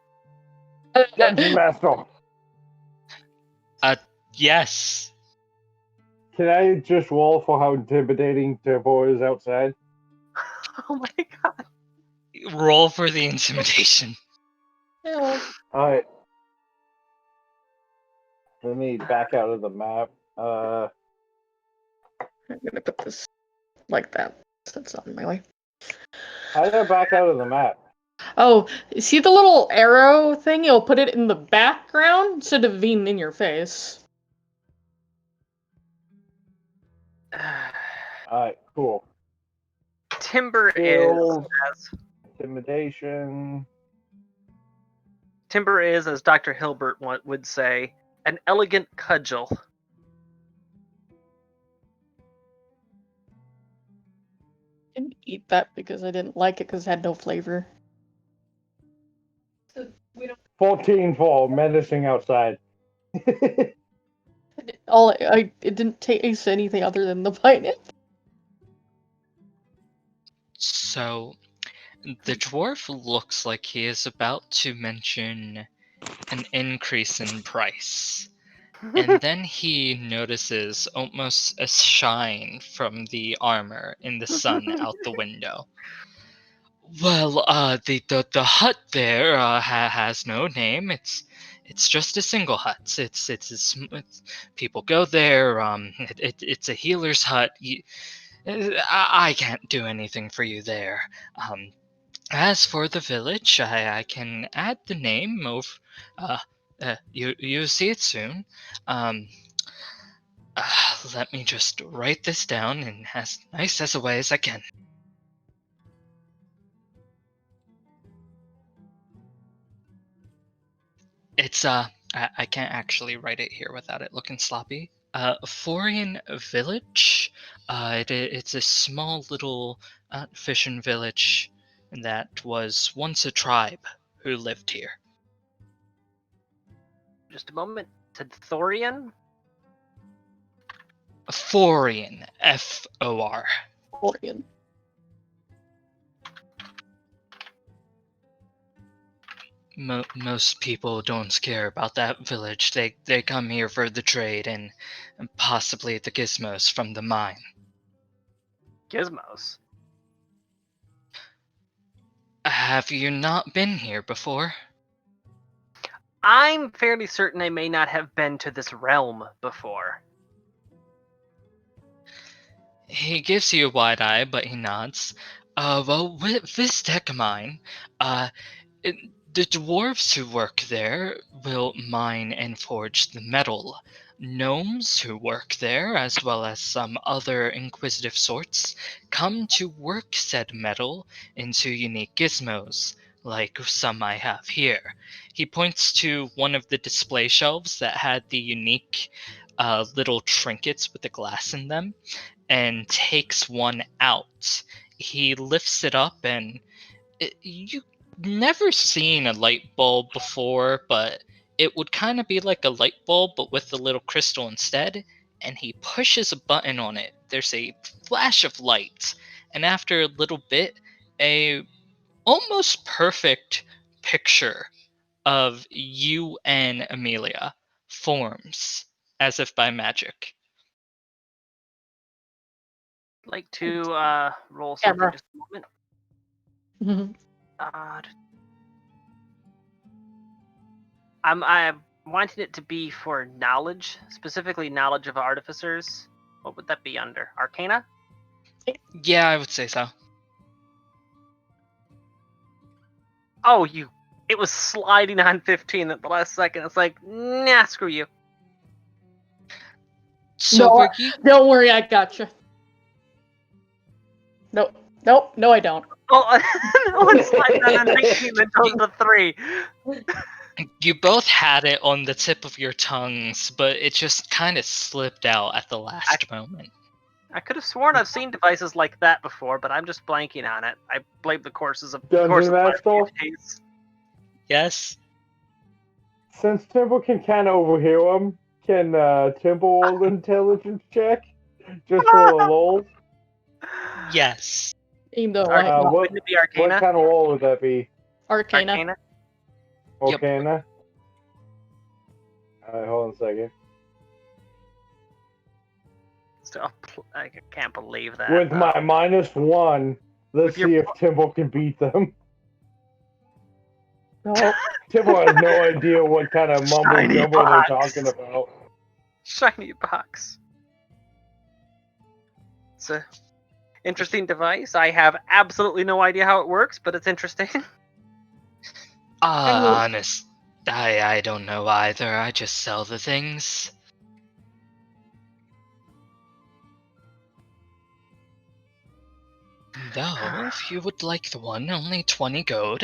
Dungeon Master. Yes. Can I just roll for how intimidating Tempo is outside? Oh my god. Roll for the intimidation. Alright. Let me back out of the map. I'm gonna put this like that. That's on my way. How do I back out of the map? Oh, see the little arrow thing? You'll put it in the background instead of being in your face. Alright, cool. Timber Skills, is intimidation. Timber is, as Dr. Hilbert would say, an elegant cudgel. I didn't eat that because I didn't like it because it had no flavor. So we don't. 14 for menacing outside. It didn't taste anything other than the pineapple. So, the dwarf looks like he is about to mention an increase in price. And then he notices almost a shine from the armor in the sun out the window. Well, the hut there has no name. It's just a single hut. It's people go there. It's a healer's hut. I can't do anything for you there. As for the village, I can add the name of. You see it soon. Let me just write this down in as nice as a way as I can. It's I can't actually write it here without it looking sloppy. Forian village. It's a small little fishing village that was once a tribe who lived here. Just a moment. Said Thorian? Forian, F-O-R. Oregon. Most people don't care about that village. They come here for the trade and possibly the gizmos from the mine. Gizmos. Have you not been here before? I'm fairly certain I may not have been to this realm before. He gives you a wide eye, but he nods. Well, with this deck of mine, the dwarves who work there will mine and forge the metal. Gnomes who work there, as well as some other inquisitive sorts, come to work said metal into unique gizmos, like some I have here. He points to one of the display shelves that had the unique little trinkets with the glass in them, and takes one out. He lifts it up, and you never seen a light bulb before, but it would kind of be like a light bulb, but with a little crystal instead. And he pushes a button on it. There's a flash of light, and after a little bit, a almost perfect picture of you and Amelia forms, as if by magic. I'd like to roll something Camera. just a moment. Mhm. I'm wanting it to be for knowledge, specifically knowledge of artificers. What would that be under? Arcana? Yeah, I would say so. Oh, it was sliding on 15 at the last second. It's like, nah, screw you. So No, were you don't worry, I gotcha. Nope, no, I don't. Oh, no one sliding on a 19 and goes to 3. You both had it on the tip of your tongues, but it just kind of slipped out at the last moment. I could have sworn I've seen devices like that before, but I'm just blanking on it. I blame the course of Dungeon my Master? days. Yes? Since Timble can kind of overhear him, can Timble roll an intelligence check? Just for the lol? Yes. Even though Wouldn't it be Arcana? What kind of roll would that be? Arcana. Arcana? Yep. Arcana? Alright, hold on a second. Still, I can't believe that. With my -1, let's With your- see if Timble can beat them. No, Timble has no idea what kind of mumbo Shiny jumbo they're box. talking about. Shiny box. It's a interesting device. I have absolutely no idea how it works, but it's interesting. Honest, I don't know either. I just sell the things. Though, if you would like the one, only 20 gold.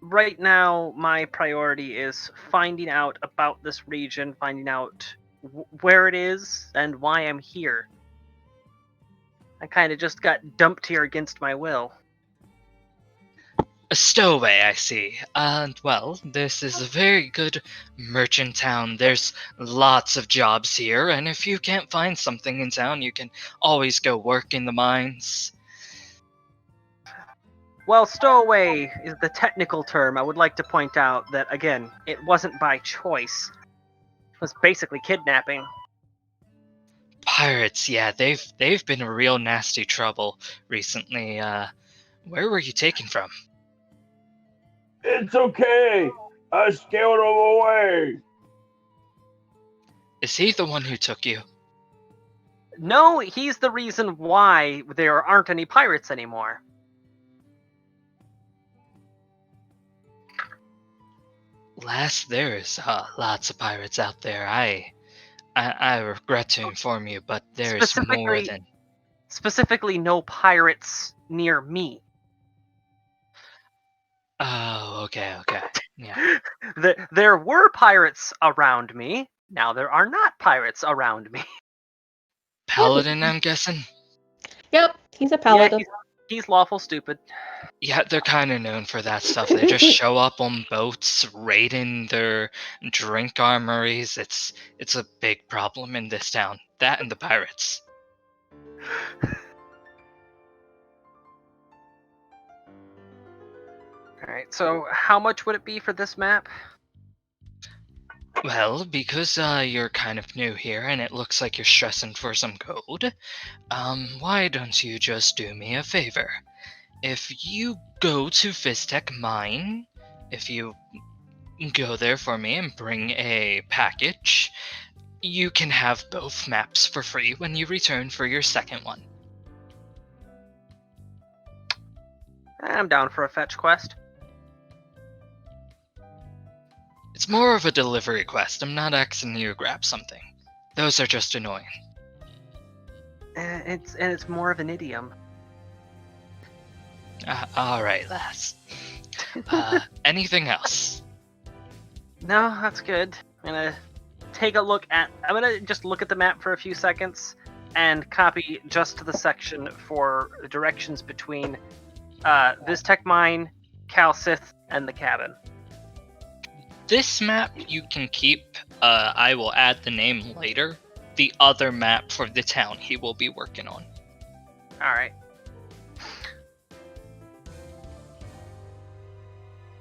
Right now, my priority is finding out about this region, finding out where it is and why I'm here. I kind of just got dumped here against my will. A stowaway, I see. Well, this is a very good merchant town. There's lots of jobs here, and if you can't find something in town, you can always go work in the mines. Well, stowaway is the technical term. I would like to point out that, again, it wasn't by choice. It was basically kidnapping. Pirates, yeah, they've been a real nasty trouble recently. Where were you taken from? It's okay! I scared them away! Is he the one who took you? No, he's the reason why there aren't any pirates anymore. Last, there's lots of pirates out there. I regret to inform you, but there's more than... Specifically, no pirates near me. Oh, okay. Yeah. There were pirates around me. Now there are not pirates around me. Paladin, I'm guessing? Yep, he's a paladin. Yeah, he's lawful stupid. Yeah, they're kind of known for that stuff. They just show up on boats, raiding their drink armories. It's a big problem in this town. That and the pirates. Alright, so how much would it be for this map? Well, because you're kind of new here and it looks like you're stressing for some code, why don't you just do me a favor? If you go to Vistech Mine, if you go there for me and bring a package, you can have both maps for free when you return for your second one. I'm down for a fetch quest. It's more of a delivery quest. I'm not asking you to grab something. Those are just annoying. It's more of an idiom. Alright, lass. Anything else? No, that's good. I'm gonna just look at the map for a few seconds and copy just the section for directions between Vistech Mine, Cal Sith, and the cabin. This map you can keep. I will add the name later. The other map for the town he will be working on. Alright.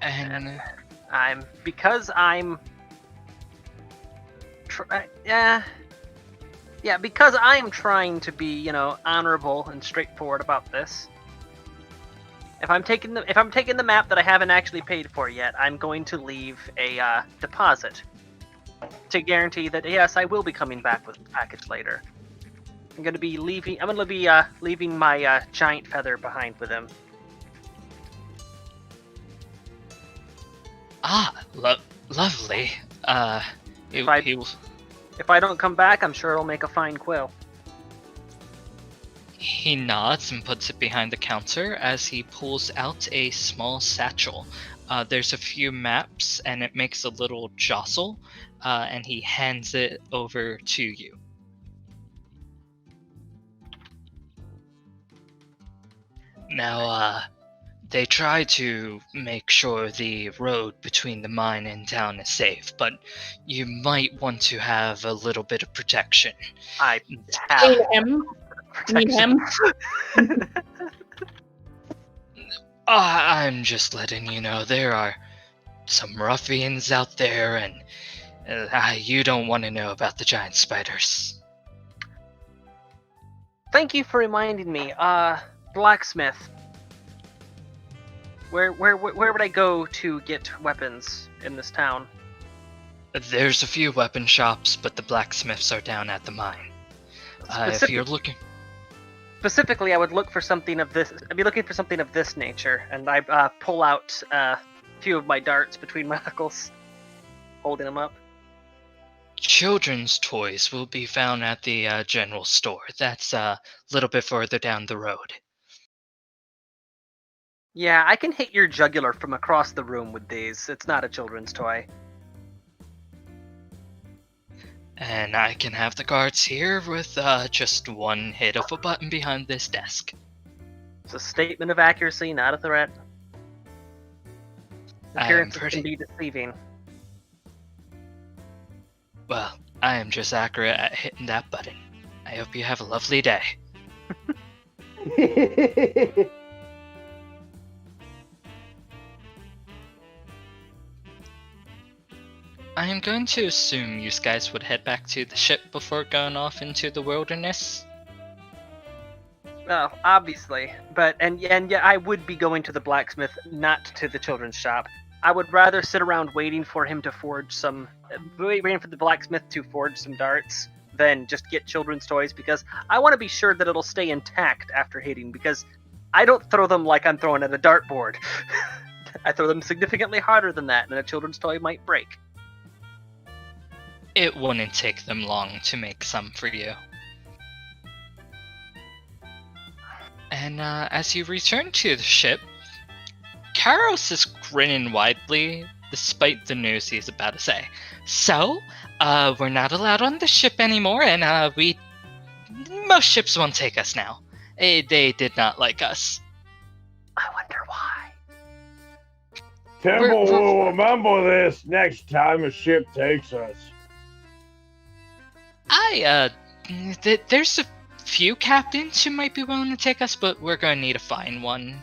And because I'm trying to be, honorable and straightforward about this. If I'm taking the map that I haven't actually paid for yet, I'm going to leave a deposit to guarantee that yes, I will be coming back with the package later. I'm gonna be leaving my giant feather behind with him. Lovely. If I don't come back, I'm sure it'll make a fine quill. He nods and puts it behind the counter as he pulls out a small satchel. There's a few maps, and it makes a little jostle, and he hands it over to you. Now, they try to make sure the road between the mine and town is safe, but you might want to have a little bit of protection. I have Need him. I'm just letting you know there are some ruffians out there, and you don't want to know about the giant spiders. Thank you for reminding me. Blacksmith. Where would I go to get weapons in this town? There's a few weapon shops, but the blacksmiths are down at the mine. If you're looking... Specifically, I would look for something of this. I'd be looking for something of this nature, and I pull out a few of my darts between my knuckles, holding them up. Children's toys will be found at the general store. That's a little bit further down the road. Yeah, I can hit your jugular from across the room with these. It's not a children's toy. And I can have the guards here with just one hit of a button behind this desk. It's a statement of accuracy, not a threat. Appearances can be deceiving. Well, I am just accurate at hitting that button. I hope you have a lovely day. I am going to assume you guys would head back to the ship before going off into the wilderness. Well, obviously, and yeah, I would be going to the blacksmith, not to the children's shop. I would rather sit around waiting for him to waiting for the blacksmith to forge some darts than just get children's toys, because I want to be sure that it'll stay intact after hitting, because I don't throw them like I'm throwing at a dartboard. I throw them significantly harder than that, and a children's toy might break. It wouldn't take them long to make some for you. And as you return to the ship, Karos is grinning widely, despite the news he's about to say. So, we're not allowed on the ship anymore, and most ships won't take us now. They did not like us. I wonder why. Temple will remember this next time a ship takes us. I There's a few captains who might be willing to take us, but we're going to need to find one.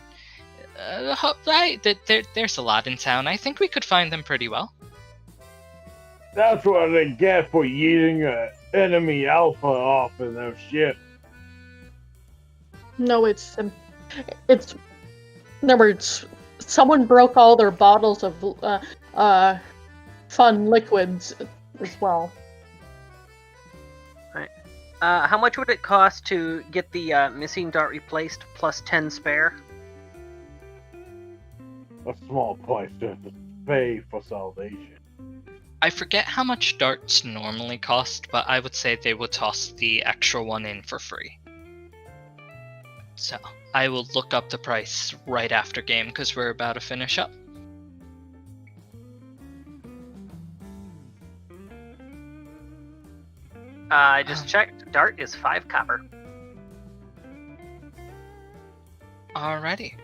There's a lot in town. I think we could find them pretty well. That's what they get for eating an enemy alpha off of their ship. No, it's in other words, someone broke all their bottles of fun liquids as well. Right. How much would it cost to get the missing dart replaced plus 10 spare? A small price just to pay for salvation. I forget how much darts normally cost, but I would say they would toss the extra one in for free. So, I will look up the price right after game because we're about to finish up. I just checked. Dart is 5 copper. Alrighty.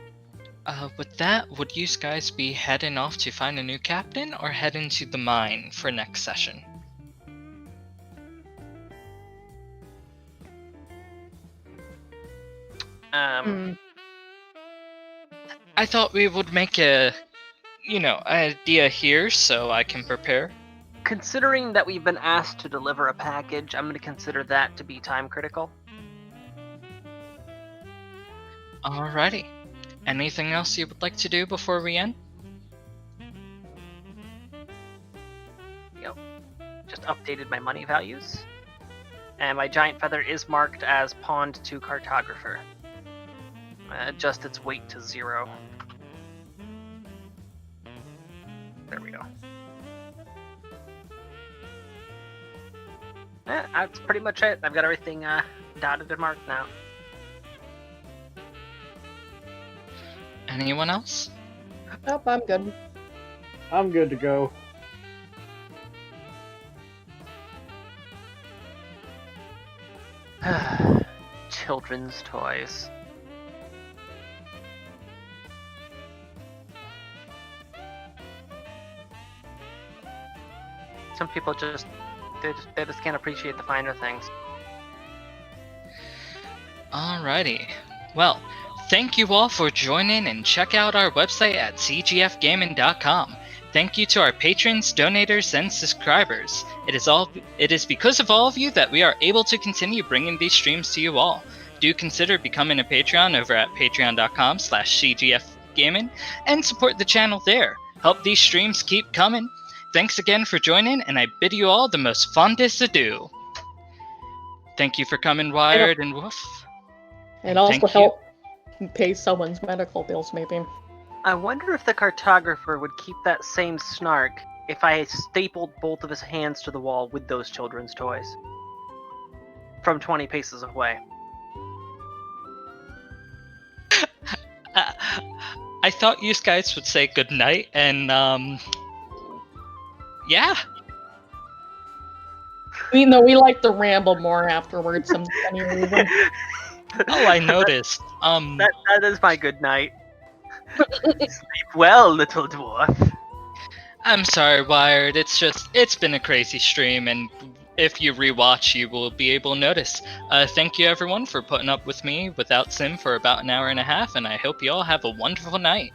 With that, would you guys be heading off to find a new captain or heading to the mine for next session? I thought we would make a, idea here so I can prepare. Considering that we've been asked to deliver a package, I'm going to consider that to be time critical. Alrighty. Anything else you would like to do before we end? Yep. Just updated my money values. And my giant feather is marked as pawned to cartographer. Adjust its weight to 0. There we go. That's pretty much it. I've got everything dotted and marked now. Anyone else? Nope, I'm good. I'm good to go. Children's toys. Some people just can't appreciate the finer things. Alrighty. Well, thank you all for joining and check out our website at cgfgaming.com. Thank you to our patrons, donators, and subscribers. It is because of all of you that we are able to continue bringing these streams to you all. Do consider becoming a Patreon over at patreon.com/cgfgaming and support the channel there. Help these streams keep coming. Thanks again for joining, and I bid you all the most fondest adieu. Thank you for coming, Wired and Wolf. And also Thank you. help pay someone's medical bills, maybe. I wonder if the cartographer would keep that same snark if I stapled both of his hands to the wall with those children's toys. From 20 paces away. I thought you guys would say goodnight, and, yeah. We like to ramble more afterwards for any reason. Oh, I noticed. That is my good night. Sleep well, little dwarf. I'm sorry, Wired. It's been a crazy stream, and if you rewatch, you will be able to notice. Thank you, everyone, for putting up with me without Sim for about an hour and a half, and I hope you all have a wonderful night.